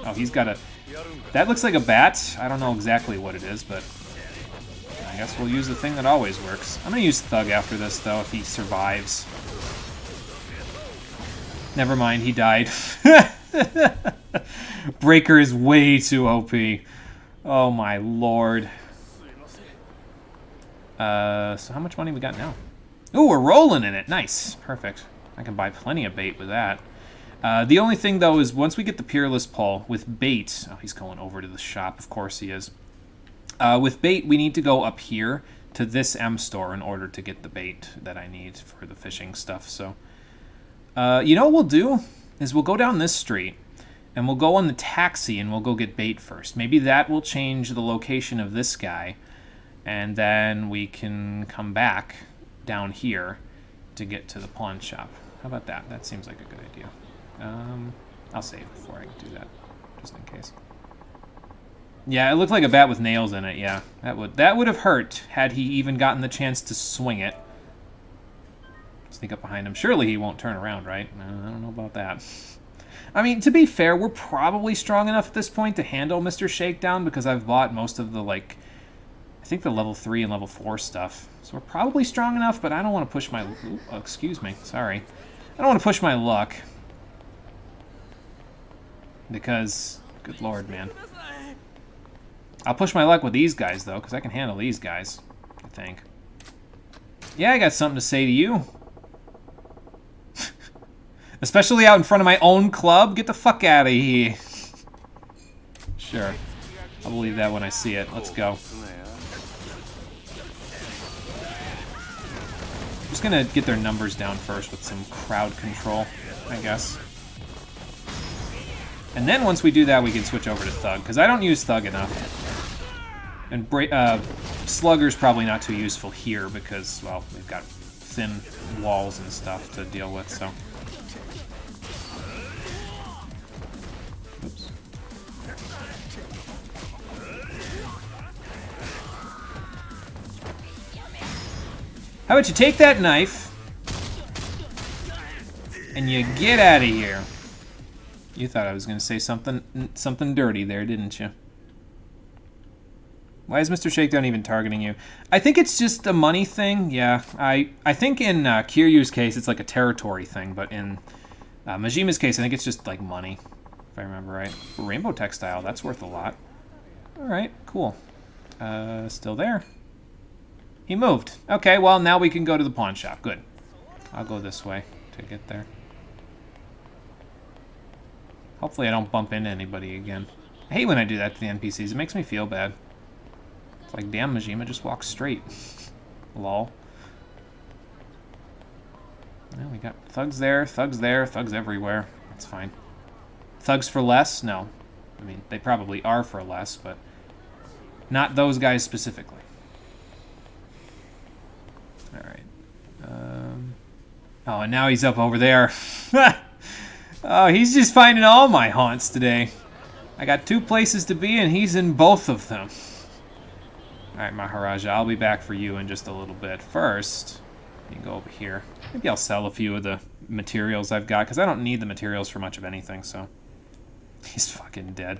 Oh, he's got a... That looks like a bat. I don't know exactly what it is, but I guess we'll use the thing that always works. I'm gonna use Thug after this, though, if he survives. Never mind, he died. Breaker is way too OP. Oh my lord. So how much money we got now? Ooh, we're rolling in it. Nice. Perfect. I can buy plenty of bait with that. The only thing, though, is once we get the Peerless Pull with bait... Oh, he's going over to the shop. Of course he is. With bait, we need to go up here to this M store in order to get the bait that I need for the fishing stuff. So, you know what we'll do? Is we'll go down this street, and we'll go on the taxi, and we'll go get bait first. Maybe that will change the location of this guy, and then we can come back down here to get to the pawn shop. How about that? That seems like a good idea. I'll save before I do that, just in case. Yeah, it looked like a bat with nails in it, yeah. That would have hurt had he even gotten the chance to swing it. Sneak up behind him. Surely he won't turn around, right? I don't know about that. I mean, to be fair, we're probably strong enough at this point to handle Mr. Shakedown because I've bought most of the, like, I think the level 3 and level 4 stuff. So we're probably strong enough, but I don't want to push my... Ooh, excuse me, sorry. I don't want to push my luck. Because, good lord, man. I'll push my luck with these guys, though, because I can handle these guys, I think. Yeah, I got something to say to you. Especially out in front of my own club. Get the fuck out of here. Sure. I'll believe that when I see it. Let's go. I'm just gonna get their numbers down first with some crowd control, I guess. And then once we do that, we can switch over to Thug, because I don't use Thug enough. And Slugger's probably not too useful here, because, well, we've got thin walls and stuff to deal with, so... Oops. How about you take that knife, and you get out of here? You thought I was going to say something dirty there, didn't you? Why is Mr. Shakedown even targeting you? I think it's just a money thing, yeah. I think in Kiryu's case, it's like a territory thing, but in Majima's case, I think it's just like money, if I remember right. Rainbow textile, that's worth a lot. Alright, cool. Still there. He moved. Okay, well, now we can go to the pawn shop. Good. I'll go this way to get there. Hopefully I don't bump into anybody again. I hate when I do that to the NPCs. It makes me feel bad. It's like, damn, Majima, just walk straight. Lol. Well, we got thugs there, thugs everywhere. That's fine. Thugs for less? No. I mean, they probably are for less, but not those guys specifically. Alright. Oh, and now he's up over there. Oh, he's just finding all my haunts today. I got 2 places to be, and he's in both of them. Alright, Maharaja, I'll be back for you in just a little bit. First, you can go over here. Maybe I'll sell a few of the materials I've got, because I don't need the materials for much of anything, so... He's fucking dead.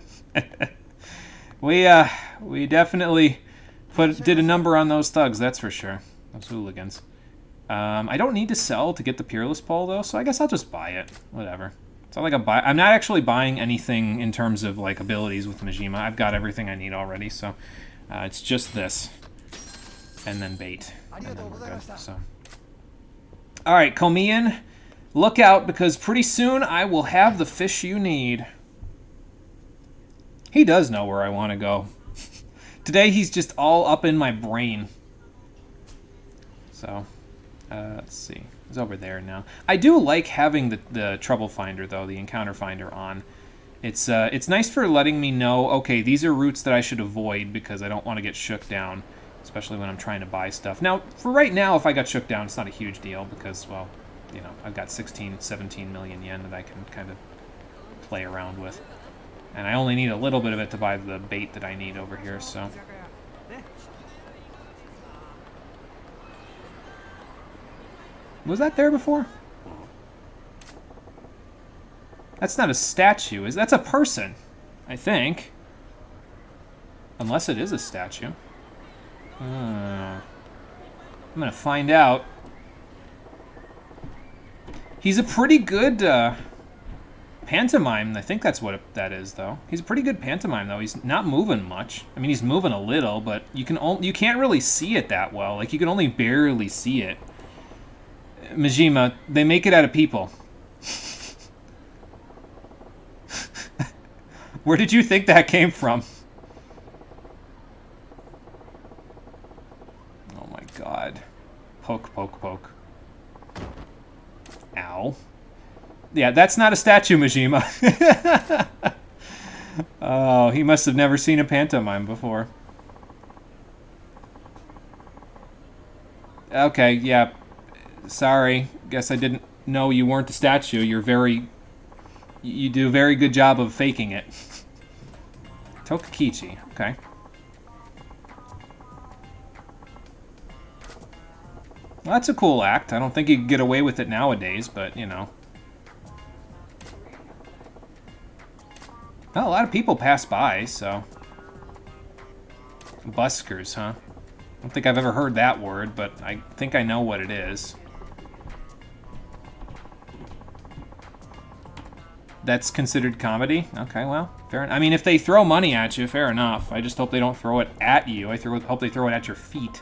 We definitely did a number on those thugs, that's for sure. Those hooligans. I don't need to sell to get the Peerless Pole, though, so I guess I'll just buy it. Whatever. It's not like I'm not actually buying anything in terms of, like, abilities with Majima. I've got everything I need already, so it's just this. And then bait. And then we're good, so. Alright, Komian. Look out, because pretty soon I will have the fish you need. He does know where I want to go. Today he's just all up in my brain. So, let's see. He's over there now. I do like having the trouble finder, though, the encounter finder on. It's nice for letting me know, okay, these are routes that I should avoid because I don't want to get shook down, especially when I'm trying to buy stuff. Now, for right now, if I got shook down, it's not a huge deal because, well, you know, I've got 16, 17 million yen that I can kind of play around with. And I only need a little bit of it to buy the bait that I need over here, so... Was that there before? That's not a statue. That's a person, I think. Unless it is a statue. I'm gonna find out. He's a pretty good pantomime. I think that's what that is, though. He's a pretty good pantomime, though. He's not moving much. I mean, he's moving a little, but you can't really see it that well. Like, you can only barely see it. Majima, they make it out of people. Where did you think that came from? Oh my god. Poke, poke, poke. Ow. Yeah, that's not a statue, Majima. Oh, he must have never seen a pantomime before. Okay, yeah. Sorry. Guess I didn't know you weren't the statue. You do a very good job of faking it. Tokakichi. Okay. Well, that's a cool act. I don't think you could get away with it nowadays, but, you know. Well, a lot of people pass by, so... Buskers, huh? I don't think I've ever heard that word, but I think I know what it is. That's considered comedy? Okay, well, fair enough. I mean, if they throw money at you, fair enough. I just hope they don't throw it at you. I hope they throw it at your feet.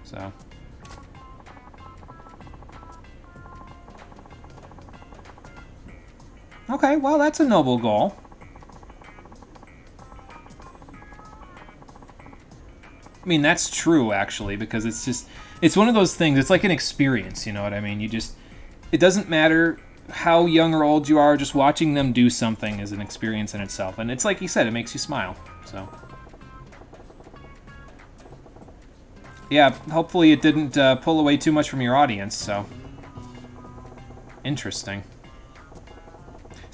So... Okay, well, that's a noble goal. I mean, that's true, actually, because it's one of those things, it's like an experience, you know what I mean? It doesn't matter how young or old you are, just watching them do something is an experience in itself. And it's like you said, it makes you smile, so. Yeah, hopefully it didn't pull away too much from your audience, so. Interesting.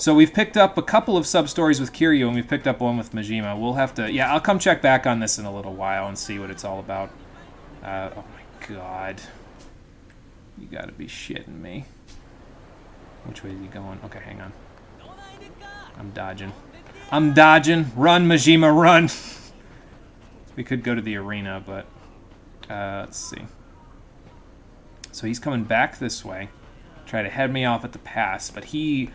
So we've picked up a couple of sub-stories with Kiryu, and we've picked up one with Majima. We'll have to... Yeah, I'll come check back on this in a little while and see what it's all about. Oh my god. You gotta be shitting me. Which way is he going? Okay, hang on. I'm dodging. I'm dodging! Run, Majima, run! We could go to the arena, but... let's see. So he's coming back this way. Try to head me off at the pass, but he...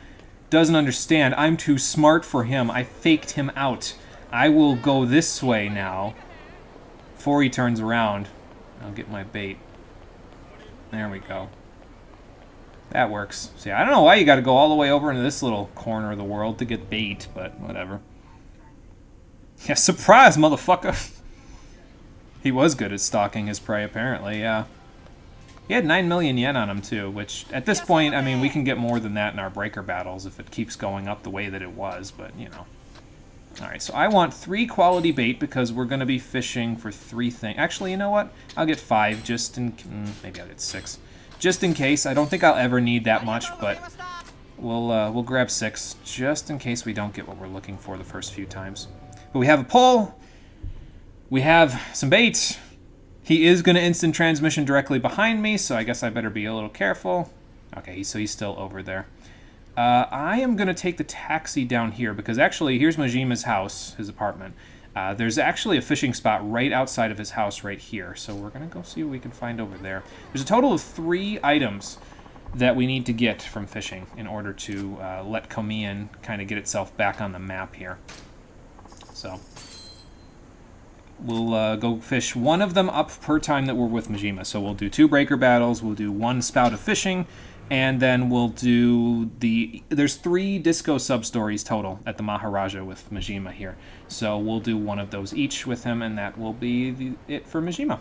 doesn't understand. I'm too smart for him. I faked him out. I will go this way now before he turns around. I'll get my bait. There we go. That works. See, I don't know why you got to go all the way over into this little corner of the world to get bait, but whatever. Yeah, surprise, motherfucker. He was good at stalking his prey, apparently, yeah. He had 9 million yen on him, too, which, at this point, I mean, we can get more than that in our breaker battles if it keeps going up the way that it was, but, you know. Alright, so I want 3 quality bait because we're going to be fishing for 3 things. Actually, you know what? I'll get 5 just in... maybe I'll get 6. Just in case. I don't think I'll ever need that much, but we'll grab 6 just in case we don't get what we're looking for the first few times. But we have a pole. We have some baits. He is going to instant transmission directly behind me, so I guess I better be a little careful. Okay, so he's still over there. I am going to take the taxi down here, because actually, here's Majima's house, his apartment. There's actually a fishing spot right outside of his house right here, so we're going to go see what we can find over there. There's a total of 3 items that we need to get from fishing in order to let Komian kind of get itself back on the map here. So... we'll go fish 1 of them up per time that we're with Majima. So we'll do 2 breaker battles, we'll do 1 spout of fishing, And then we'll do there's 3 disco sub-stories total at the Maharaja with Majima here. So we'll do one of those each with him, and that will be it for Majima.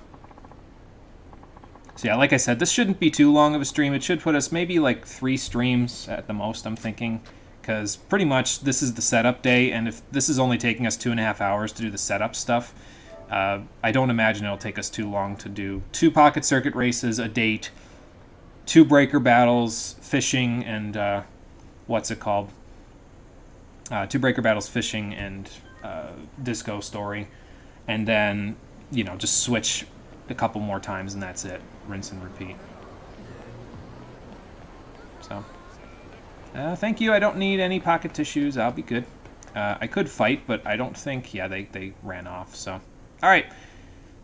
So yeah, like I said, this shouldn't be too long of a stream. It should put us maybe like 3 streams at the most, I'm thinking. Because pretty much this is the setup day, and if this is only taking us 2.5 hours to do the setup stuff, I don't imagine it'll take us too long to do 2 pocket circuit races, a date, 2 breaker battles, fishing, and what's it called? 2 breaker battles, fishing, and disco story, and then just switch a couple more times, and that's it. Rinse and repeat. So, thank you. I don't need any pocket tissues. I'll be good. I could fight, but I don't think. Yeah, they ran off. So, all right,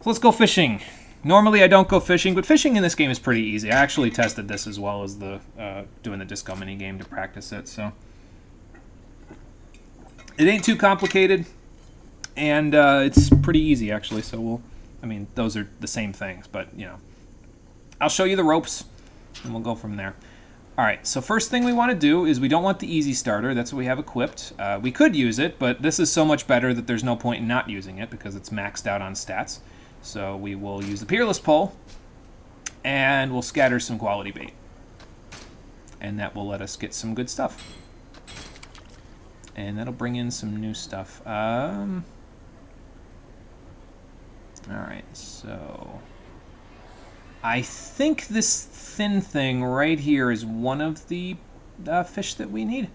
so let's go fishing. Normally I don't go fishing, but fishing in this game is pretty easy. I actually tested this as well as the doing the disco mini game to practice it, so it ain't too complicated, and it's pretty easy actually. So those are the same things, but I'll show you the ropes, and we'll go from there. All right. So first thing we want to do is we don't want the easy starter. That's what we have equipped. We could use it, but this is so much better that there's no point in not using it because it's maxed out on stats. So we will use the Peerless Pole, and we'll scatter some quality bait. And that will let us get some good stuff. And that'll bring in some new stuff. Alright, so I think this thin thing right here is one of the fish that we need.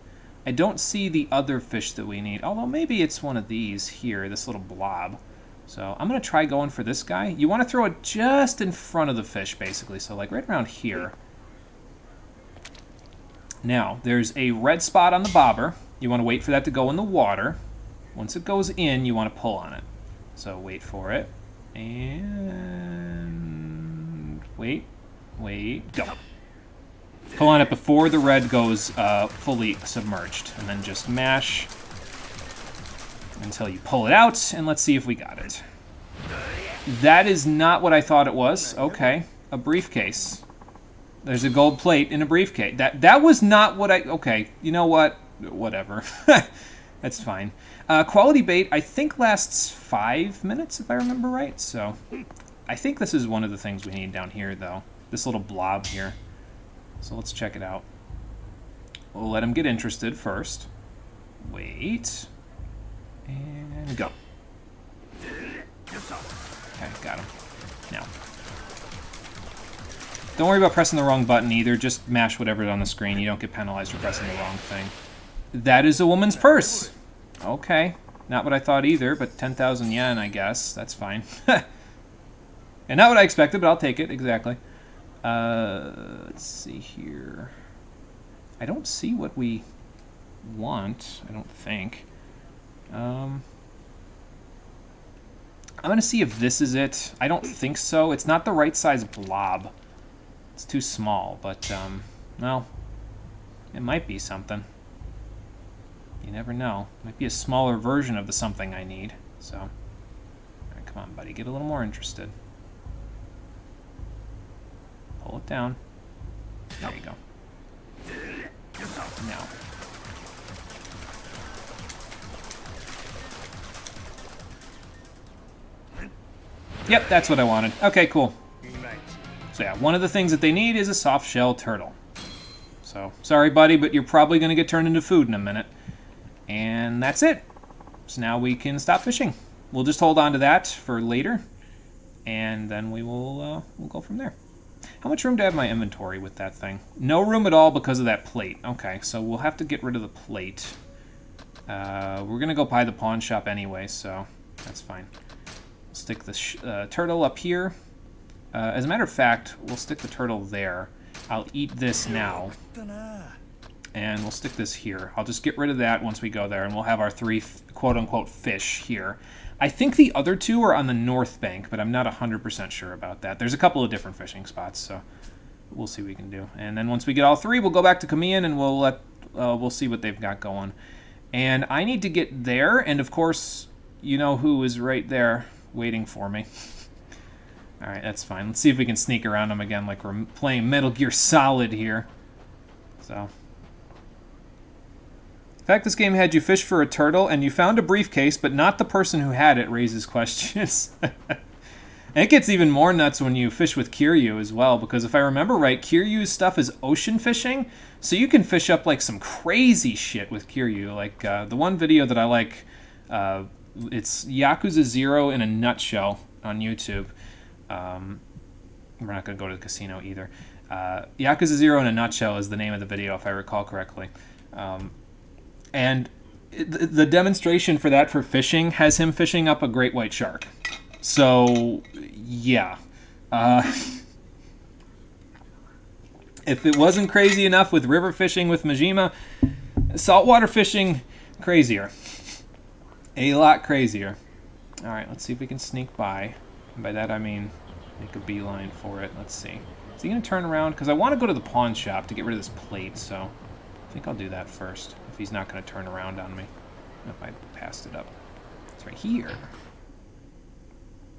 I don't see the other fish that we need, although maybe it's one of these here, this little blob. So I'm going to try going for this guy. You want to throw it just in front of the fish, basically. So like right around here. Now, there's a red spot on the bobber. You want to wait for that to go in the water. Once it goes in, you want to pull on it. So wait for it. And wait, go. Pull on it before the red goes fully submerged. And then just mash until you pull it out, and let's see if we got it. That is not what I thought it was. Okay, a briefcase. There's a gold plate in a briefcase. That was not what I... Okay, you know what? Whatever. That's fine. Quality bait, I think, lasts 5 minutes, if I remember right. So, I think this is one of the things we need down here, though. This little blob here. So let's check it out. We'll let him get interested first. Wait. And go. Okay, got him. Now. Don't worry about pressing the wrong button either. Just mash whatever's on the screen. You don't get penalized for pressing the wrong thing. That is a woman's purse. Okay. Not what I thought either, but 10,000 yen, I guess. That's fine. And not what I expected, but I'll take it. Exactly. Let's see here. I don't see what we want, I don't think. I'm going to see if this is it. I don't think so. It's not the right size blob. It's too small, but, well, it might be something. You never know. It might be a smaller version of the something I need. So, all right, come on, buddy. Get a little more interested. Pull it down. There you go. Now. Yep, that's what I wanted. Okay, cool. So yeah, one of the things that they need is a soft shell turtle. So, sorry buddy, but you're probably going to get turned into food in a minute. And that's it. So now we can stop fishing. We'll just hold on to that for later. And then we'll go from there. How much room do I have in my inventory with that thing? No room at all because of that plate. Okay, so we'll have to get rid of the plate. We're going to go by the pawn shop anyway, so that's fine. Stick the turtle up here. As a matter of fact, we'll stick the turtle there. I'll eat this now. And we'll stick this here. I'll just get rid of that once we go there, and we'll have our 3 quote-unquote fish here. I think the other 2 are on the north bank, but I'm not 100% sure about that. There's a couple of different fishing spots, so we'll see what we can do. And then once we get all 3, we'll go back to Kamiyan, and we'll see what they've got going. And I need to get there, and of course, you know who is right there waiting for me. Alright, that's fine. Let's see if we can sneak around them again like we're playing Metal Gear Solid here. So, the fact this game had you fish for a turtle and you found a briefcase, but not the person who had it, raises questions. And it gets even more nuts when you fish with Kiryu as well, because if I remember right, Kiryu's stuff is ocean fishing, so you can fish up like some crazy shit with Kiryu. Like the one video that I like, it's Yakuza 0 in a nutshell on YouTube. We're not going to go to the casino either. Yakuza 0 in a nutshell is the name of the video, if I recall correctly. And the demonstration for that for fishing has him fishing up a great white shark. So, yeah. If it wasn't crazy enough with river fishing with Majima, saltwater fishing, crazier. A lot crazier. Alright, let's see if we can sneak by. And by that I mean make a beeline for it. Let's see. Is he going to turn around? Because I want to go to the pawn shop to get rid of this plate, so I think I'll do that first. If he's not going to turn around on me. If I passed it up. It's right here.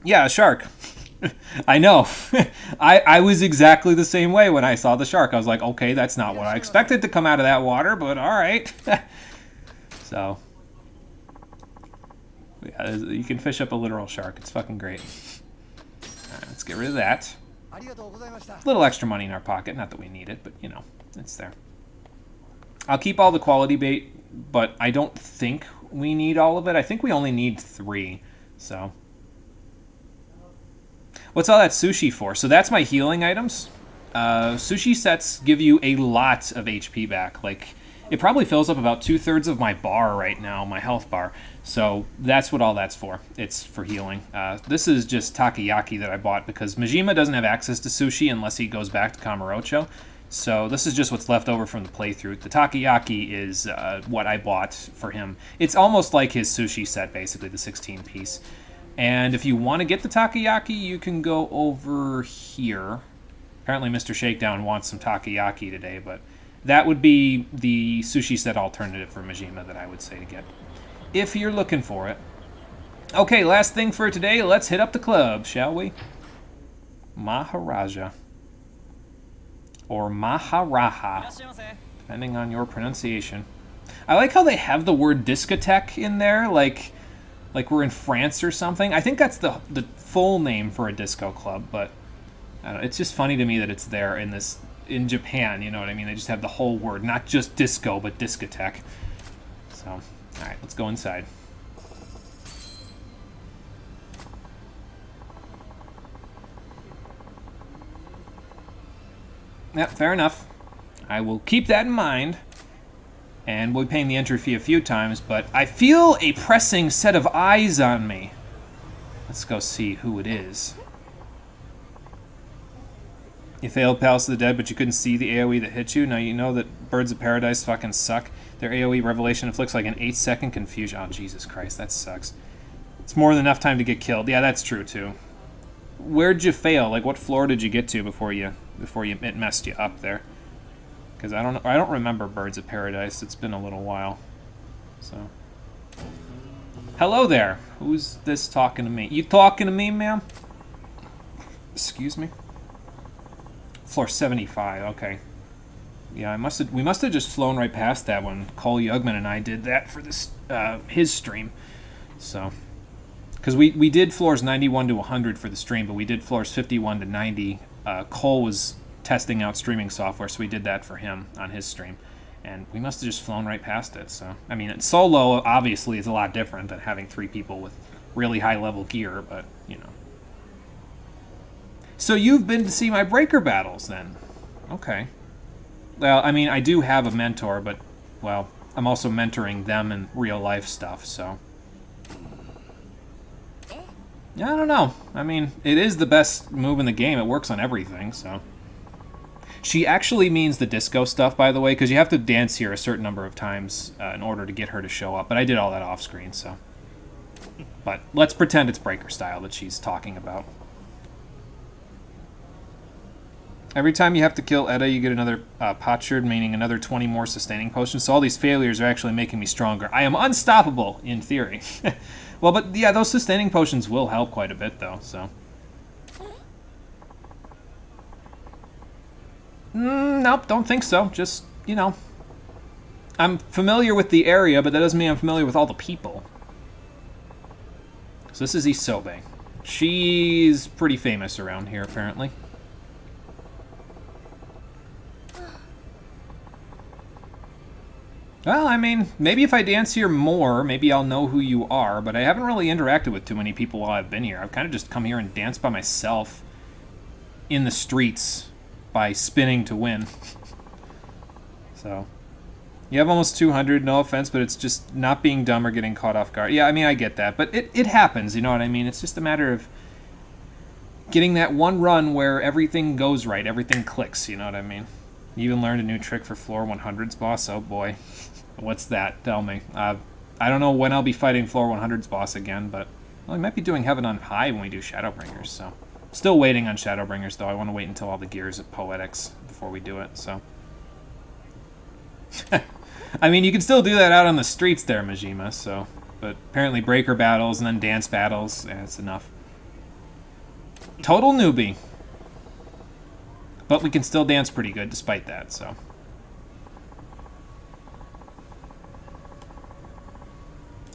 Yeah, a shark. I know. I was exactly the same way when I saw the shark. I was like, okay, that's not what I expected to come out of that water, but all right. So, yeah, you can fish up a literal shark. It's fucking great. All right, let's get rid of that. A little extra money in our pocket. Not that we need it, but, you know, it's there. I'll keep all the quality bait, but I don't think we need all of it. I think we only need 3, so... What's all that sushi for? So that's my healing items. Sushi sets give you a lot of HP back. Like, it probably fills up about 2/3 of my bar right now, my health bar. So that's what all that's for. It's for healing. This is just takoyaki that I bought because Majima doesn't have access to sushi unless he goes back to Kamurocho. So this is just what's left over from the playthrough. The takoyaki is what I bought for him. It's almost like his sushi set, basically, the 16-piece. And if you want to get the takoyaki, you can go over here. Apparently Mr. Shakedown wants some takoyaki today, but that would be the sushi set alternative for Majima that I would say to get, if you're looking for it. Okay, last thing for today, let's hit up the club, shall we? Maharaja. Or Maharaja, depending on your pronunciation. I like how they have the word discotheque in there, like we're in France or something. I think that's the full name for a disco club, but I don't know, it's just funny to me that it's there in Japan, you know what I mean? They just have the whole word, not just disco, but discotheque. So, all right, let's go inside. Yep, fair enough. I will keep that in mind. And we'll be paying the entry fee a few times, but I feel a pressing set of eyes on me. Let's go see who it is. You failed Palace of the Dead, but you couldn't see the AoE that hit you. Now you know that Birds of Paradise fucking suck. Their AoE revelation inflicts like an 8-second confusion. Oh, Jesus Christ, that sucks. It's more than enough time to get killed. Yeah, that's true, too. Where'd you fail? Like, what floor did you get to before it messed you up there? Because I don't remember Birds of Paradise. It's been a little while. So, hello there. Who's this talking to me? You talking to me, ma'am? Excuse me. Floor 75. Okay. Yeah, we must have just flown right past that when Cole Yugman and I did that for this his stream. So, because we did floors 91 to 100 for the stream, but we did floors 51 to 90. Cole was testing out streaming software, so we did that for him on his stream, and we must have just flown right past it. So, I mean, solo obviously is a lot different than having 3 people with really high level gear, but you know. So you've been to see my breaker battles then? Okay. Well, I mean, I do have a mentor, but well, I'm also mentoring them in real life stuff, so yeah, I don't know. I mean, it is the best move in the game. It works on everything, so. She actually means the disco stuff, by the way, because you have to dance here a certain number of times in order to get her to show up. But I did all that off screen, so. But let's pretend it's breaker style that she's talking about. Every time you have to kill Edda, you get another potsherd, meaning another 20 more sustaining potions. So all these failures are actually making me stronger. I am unstoppable, in theory. Well, but yeah, those sustaining potions will help quite a bit, though, so. Nope, don't think so. Just you know, I'm familiar with the area, but that doesn't mean I'm familiar with all the people. So this is Isobe. She's pretty famous around here, apparently. Well, I mean, maybe if I dance here more, maybe I'll know who you are, but I haven't really interacted with too many people while I've been here. I've kind of just come here and danced by myself in the streets by spinning to win. So, you have almost 200, no offense, but it's just not being dumb or getting caught off guard. Yeah, I mean, I get that, but it happens, you know what I mean? It's just a matter of getting that one run where everything goes right, everything clicks, you know what I mean? You even learned a new trick for floor 100's boss, oh boy. What's that? Tell me. I don't know when I'll be fighting floor 100's boss again, but well, we might be doing Heaven on High when we do Shadowbringers, so. Still waiting on Shadowbringers, though. I want to wait until all the gears at Poetics before we do it, so. I mean, you can still do that out on the streets there, Majima, so. But apparently breaker battles and then dance battles, yeah, it's enough. Total newbie. But we can still dance pretty good despite that, so.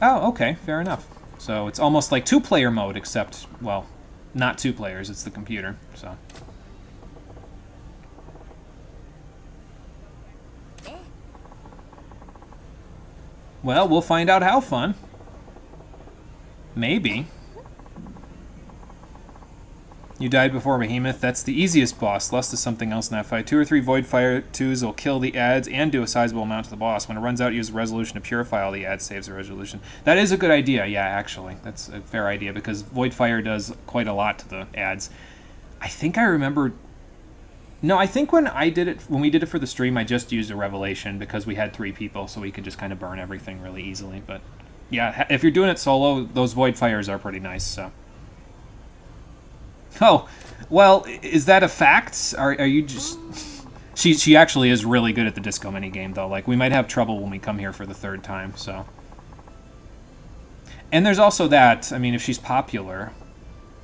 Oh, okay, fair enough. So it's almost like two-player mode, except, well, not two players, it's the computer, so. Well, we'll find out how fun. Maybe. You died before Behemoth. That's the easiest boss. Lust is something else in that fight. 2 or 3 Void Fire 2s will kill the adds and do a sizable amount to the boss. When it runs out, use Resolution to purify all the adds, saves the resolution. That is a good idea, yeah, actually. That's a fair idea, because Void Fire does quite a lot to the adds. I think I remember... No, I think when we did it for the stream, I just used a Revelation, because we had 3 people, so we could just kind of burn everything really easily. But, yeah, if you're doing it solo, those Void Fires are pretty nice, so... Oh, well, is that a fact? Are you just... She actually is really good at the disco minigame, though. Like, we might have trouble when we come here for the 3rd time, so... And there's also that, I mean, if she's popular,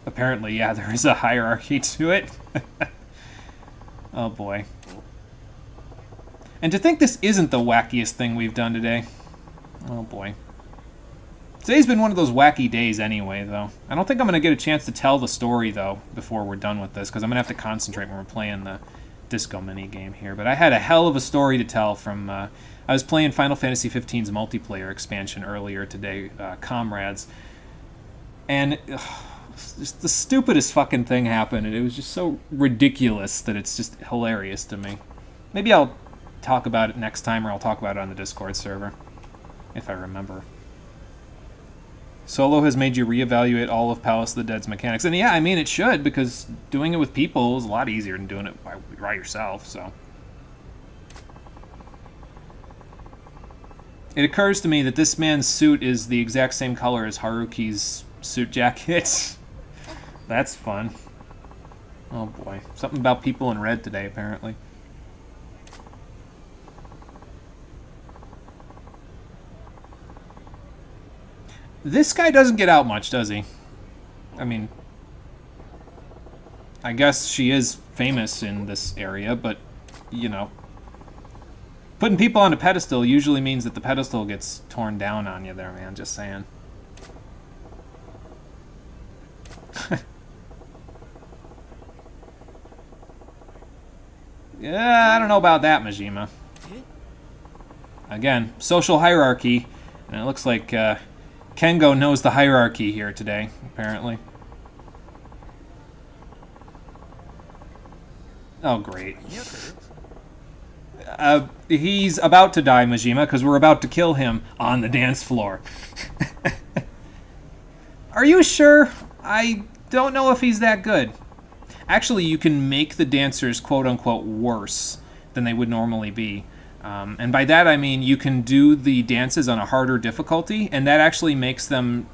apparently, yeah, there is a hierarchy to it. Oh, boy. And to think this isn't the wackiest thing we've done today. Oh, boy. Today's been one of those wacky days anyway, though. I don't think I'm going to get a chance to tell the story, though, before we're done with this, because I'm going to have to concentrate when we're playing the disco minigame here. But I had a hell of a story to tell from... I was playing Final Fantasy XV's multiplayer expansion earlier today, Comrades, and just the stupidest fucking thing happened, and it was just so ridiculous that it's just hilarious to me. Maybe I'll talk about it next time, or I'll talk about it on the Discord server, if I remember. Solo has made you reevaluate all of Palace of the Dead's mechanics. And yeah, I mean, it should, because doing it with people is a lot easier than doing it by yourself, so. It occurs to me that this man's suit is the exact same color as Haruki's suit jacket. That's fun. Oh boy. Something about people in red today, apparently. This guy doesn't get out much, does he? I mean, I guess she is famous in this area, but, you know, putting people on a pedestal usually means that the pedestal gets torn down on you there, man, just saying. Yeah, I don't know about that, Majima. Again, social hierarchy, and it looks like, Kengo knows the hierarchy here today, apparently. Oh, great. He's about to die, Majima, because we're about to kill him on the dance floor. Are you sure? I don't know if he's that good. Actually, you can make the dancers quote-unquote worse than they would normally be. And by that I mean you can do the dances on a harder difficulty, and that actually makes them...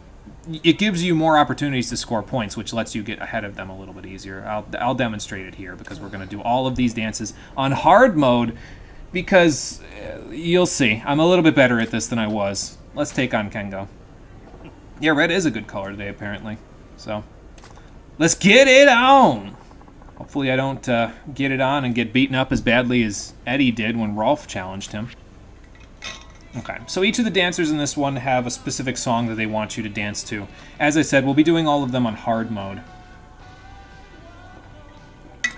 It gives you more opportunities to score points, which lets you get ahead of them a little bit easier. I'll demonstrate it here, because we're going to do all of these dances on hard mode, because you'll see. I'm a little bit better at this than I was. Let's take on Kengo. Yeah, red is a good color today, apparently. So, let's get it on! Hopefully I don't get it on and get beaten up as badly as Eddie did when Rolf challenged him. Okay, so each of the dancers in this one have a specific song that they want you to dance to. As I said, we'll be doing all of them on hard mode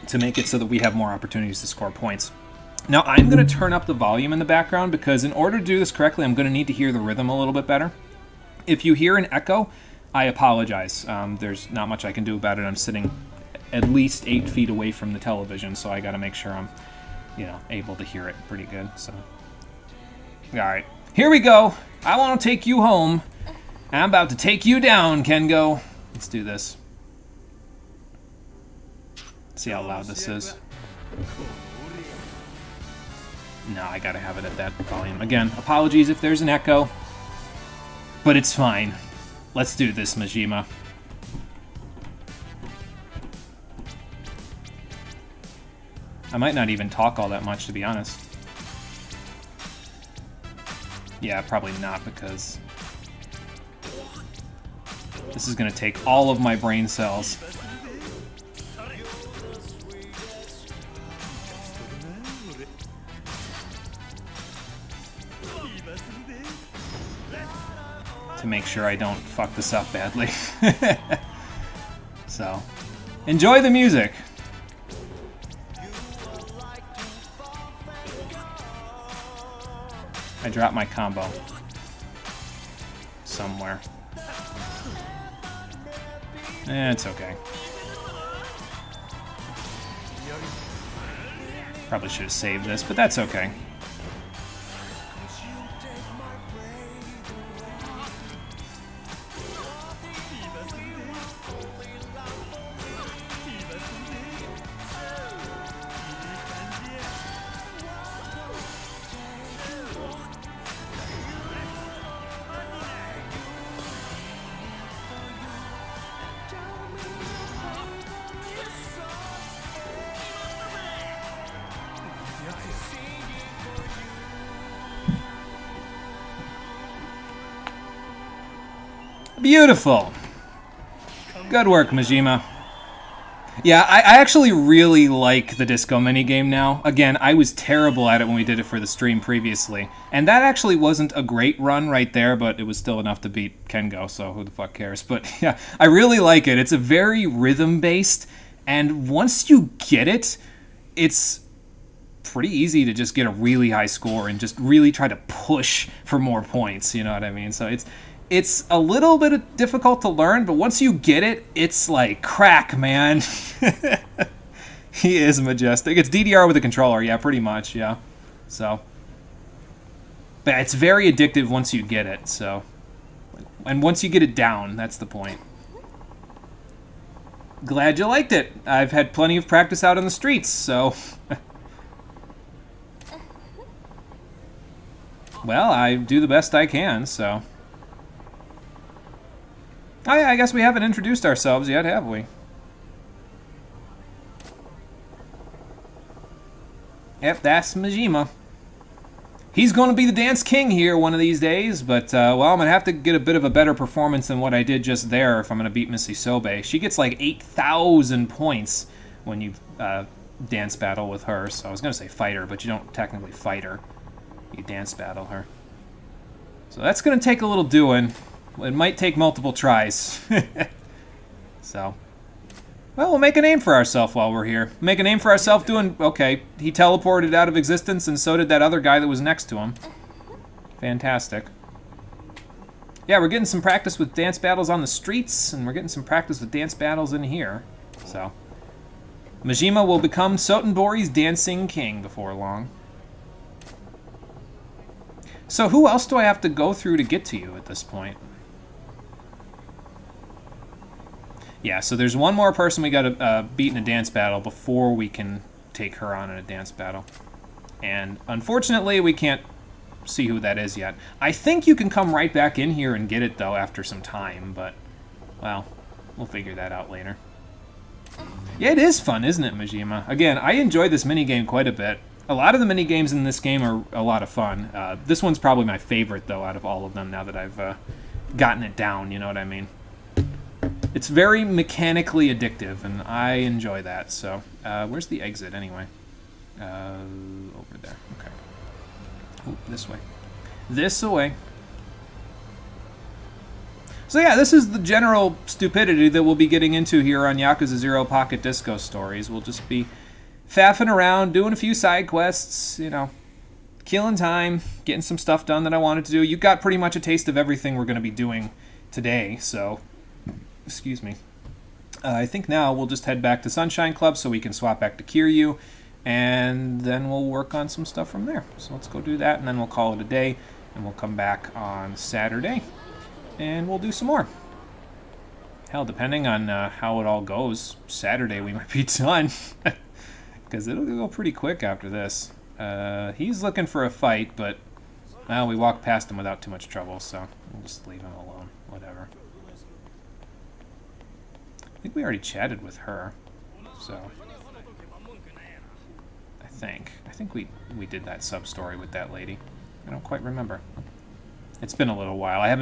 to make it so that we have more opportunities to score points. Now, I'm going to turn up the volume in the background because in order to do this correctly, I'm going to need to hear the rhythm a little bit better. If you hear an echo, I apologize. There's not much I can do about it. I'm sitting at least 8 feet away from the television, so I got to make sure I'm, able to hear it pretty good. So, all right, here we go. I want to take you home. I'm about to take you down, Kengo. Let's do this. See how loud this is. No, I gotta have it at that volume. Again, apologies if there's an echo, but it's fine. Let's do this, Majima. I might not even talk all that much, to be honest. Yeah, probably not, because this is gonna take all of my brain cells. To make sure I don't fuck this up badly. So, enjoy the music. I dropped my combo somewhere. It's okay. Probably should have saved this, but that's okay. Beautiful. Good work, Majima. Yeah, I actually really like the disco minigame now. Again, I was terrible at it when we did it for the stream previously. And that actually wasn't a great run right there, but it was still enough to beat Kengo, so who the fuck cares? But yeah, I really like it. It's a very rhythm-based, and once you get it, it's pretty easy to just get a really high score and just really try to push for more points, you know what I mean? So it's a little bit difficult to learn, but once you get it, it's like crack, man. He is majestic. It's DDR with a controller, yeah, pretty much, yeah. So, but it's very addictive once you get it, so. And once you get it down, that's the point. Glad you liked it. I've had plenty of practice out on the streets, so. Well, I do the best I can, so. Oh yeah, I guess we haven't introduced ourselves yet, have we? Yep, that's Majima. He's going to be the dance king here one of these days, but, well, I'm going to have to get a bit of a better performance than what I did just there if I'm going to beat Missy Sobe. She gets like 8,000 points when you dance battle with her, so I was going to say fight her, but you don't technically fight her. You dance battle her. So that's going to take a little doing. It might take multiple tries. So, well, we'll make a name for ourselves while we're here. Make a name for ourselves doing, okay, he teleported out of existence and so did that other guy that was next to him. Fantastic. Yeah, we're getting some practice with dance battles on the streets, and we're getting some practice with dance battles in here. So, Majima will become Sotenbori's dancing king before long. So who else do I have to go through to get to you at this point? Yeah, so there's one more person we got to beat in a dance battle before we can take her on in a dance battle. And unfortunately, we can't see who that is yet. I think you can come right back in here and get it, though, after some time, but, well, we'll figure that out later. Yeah, it is fun, isn't it, Majima? Again, I enjoyed this minigame quite a bit. A lot of the minigames in this game are a lot of fun. This one's probably my favorite, though, out of all of them, now that I've gotten it down, you know what I mean? It's very mechanically addictive, and I enjoy that. So, where's the exit anyway? Over there. Okay. Ooh, this way. This way. So yeah, this is the general stupidity that we'll be getting into here on Yakuza 0 Pocket Disco Stories. We'll just be faffing around, doing a few side quests, you know, killing time, getting some stuff done that I wanted to do. You got pretty much a taste of everything we're going to be doing today, so, excuse me. I think now we'll just head back to Sunshine Club so we can swap back to Kiryu, and then we'll work on some stuff from there. So let's go do that, and then we'll call it a day, and we'll come back on Saturday, and we'll do some more. Hell, depending on how it all goes, Saturday we might be done, because it'll go pretty quick after this. He's looking for a fight, but well, we walked past him without too much trouble, so we'll just leave him alone. Whatever. I think we already chatted with her, so I think we did that sub-story with that lady. I don't quite remember. It's been a little while. I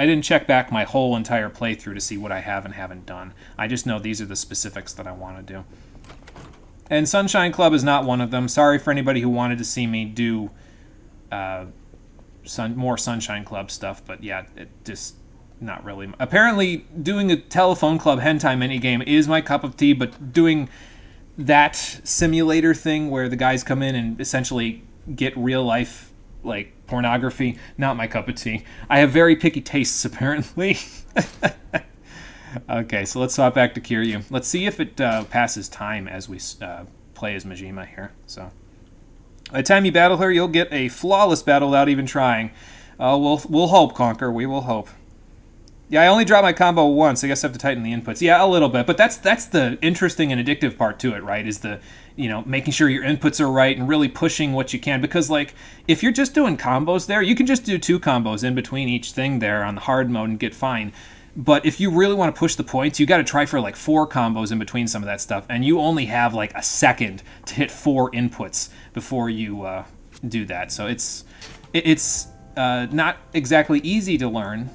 didn't check back my whole entire playthrough to see what I have and haven't done. I just know these are the specifics that I want to do. And Sunshine Club is not one of them. Sorry for anybody who wanted to see me do more Sunshine Club stuff, but yeah, it just not really. Apparently, doing a telephone club hentai minigame is my cup of tea, but doing that simulator thing where the guys come in and essentially get real life, like, pornography, not my cup of tea. I have very picky tastes, apparently. Okay, so let's swap back to Kiryu. Let's see if it passes time as we play as Majima here. So, by the time you battle her, you'll get a flawless battle without even trying. We'll hope, Conquer. We will hope. Yeah, I only dropped my combo once. I guess I have to tighten the inputs. Yeah, a little bit, but that's the interesting and addictive part to it, right? Is the, you know, making sure your inputs are right and really pushing what you can. Because, like, if you're just doing combos there, you can just do 2 combos in between each thing there on the hard mode and get fine. But if you really want to push the points, you got to try for like 4 combos in between some of that stuff, and you only have like a second to hit 4 inputs before you do that. So it's not exactly easy to learn.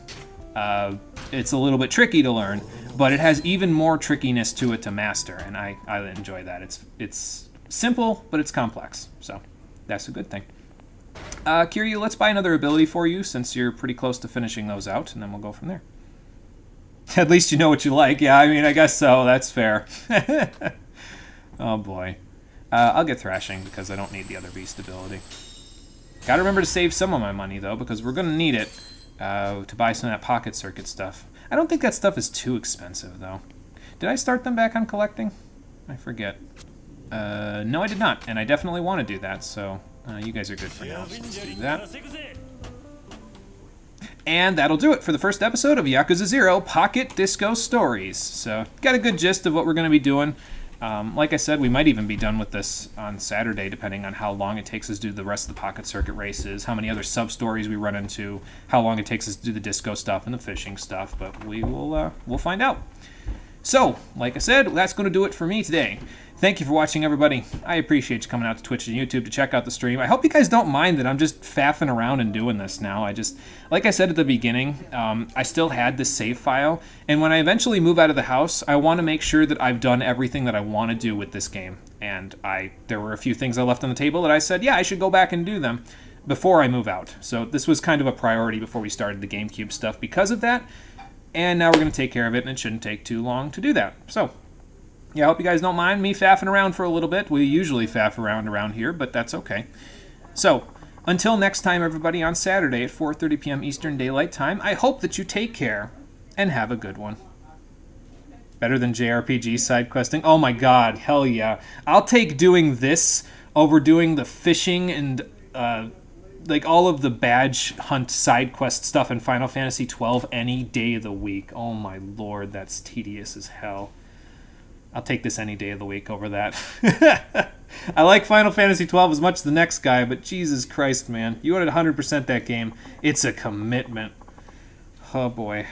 It's a little bit tricky to learn, but it has even more trickiness to it to master, and I enjoy that. It's simple, but it's complex, so that's a good thing. Kiryu, let's buy another ability for you since you're pretty close to finishing those out, and then we'll go from there. At least you know what you like. Yeah, I mean, I guess so. That's fair. Oh, boy. I'll get Thrashing because I don't need the other beast ability. Gotta remember to save some of my money, though, because we're gonna need it to buy some of that pocket circuit stuff. I don't think that stuff is too expensive, though. Did I start them back on collecting? I forget. No, I did not, and I definitely want to do that, so you guys are good for now, so let's do that. And that'll do it for the first episode of Yakuza 0 Pocket Disco Stories. So, got a good gist of what we're going to be doing. Like I said, we might even be done with this on Saturday, depending on how long it takes us to do the rest of the Pocket Circuit races, how many other sub-stories we run into, how long it takes us to do the disco stuff and the fishing stuff, but we'll find out. So, like I said, that's going to do it for me today. Thank you for watching, everybody. I appreciate you coming out to Twitch and YouTube to check out the stream. I hope you guys don't mind that I'm just faffing around and doing this now. Like I said at the beginning, I still had this save file, and when I eventually move out of the house, I want to make sure that I've done everything that I want to do with this game. And there were a few things I left on the table that I said, yeah, I should go back and do them before I move out. So this was kind of a priority before we started the GameCube stuff because of that. And now we're going to take care of it, and it shouldn't take too long to do that. So, yeah, I hope you guys don't mind me faffing around for a little bit. We usually faff around here, but that's okay. So, until next time, everybody, on Saturday at 4:30 p.m. Eastern Daylight Time, I hope that you take care and have a good one. Better than JRPG side questing? Oh my god, hell yeah. I'll take doing this over doing the fishing and like all of the badge hunt side quest stuff in Final Fantasy XII any day of the week. Oh my lord, that's tedious as hell. I'll take this any day of the week over that. I like Final Fantasy XII as much as the next guy, but Jesus Christ, man. You wanted 100% that game. It's a commitment. Oh boy.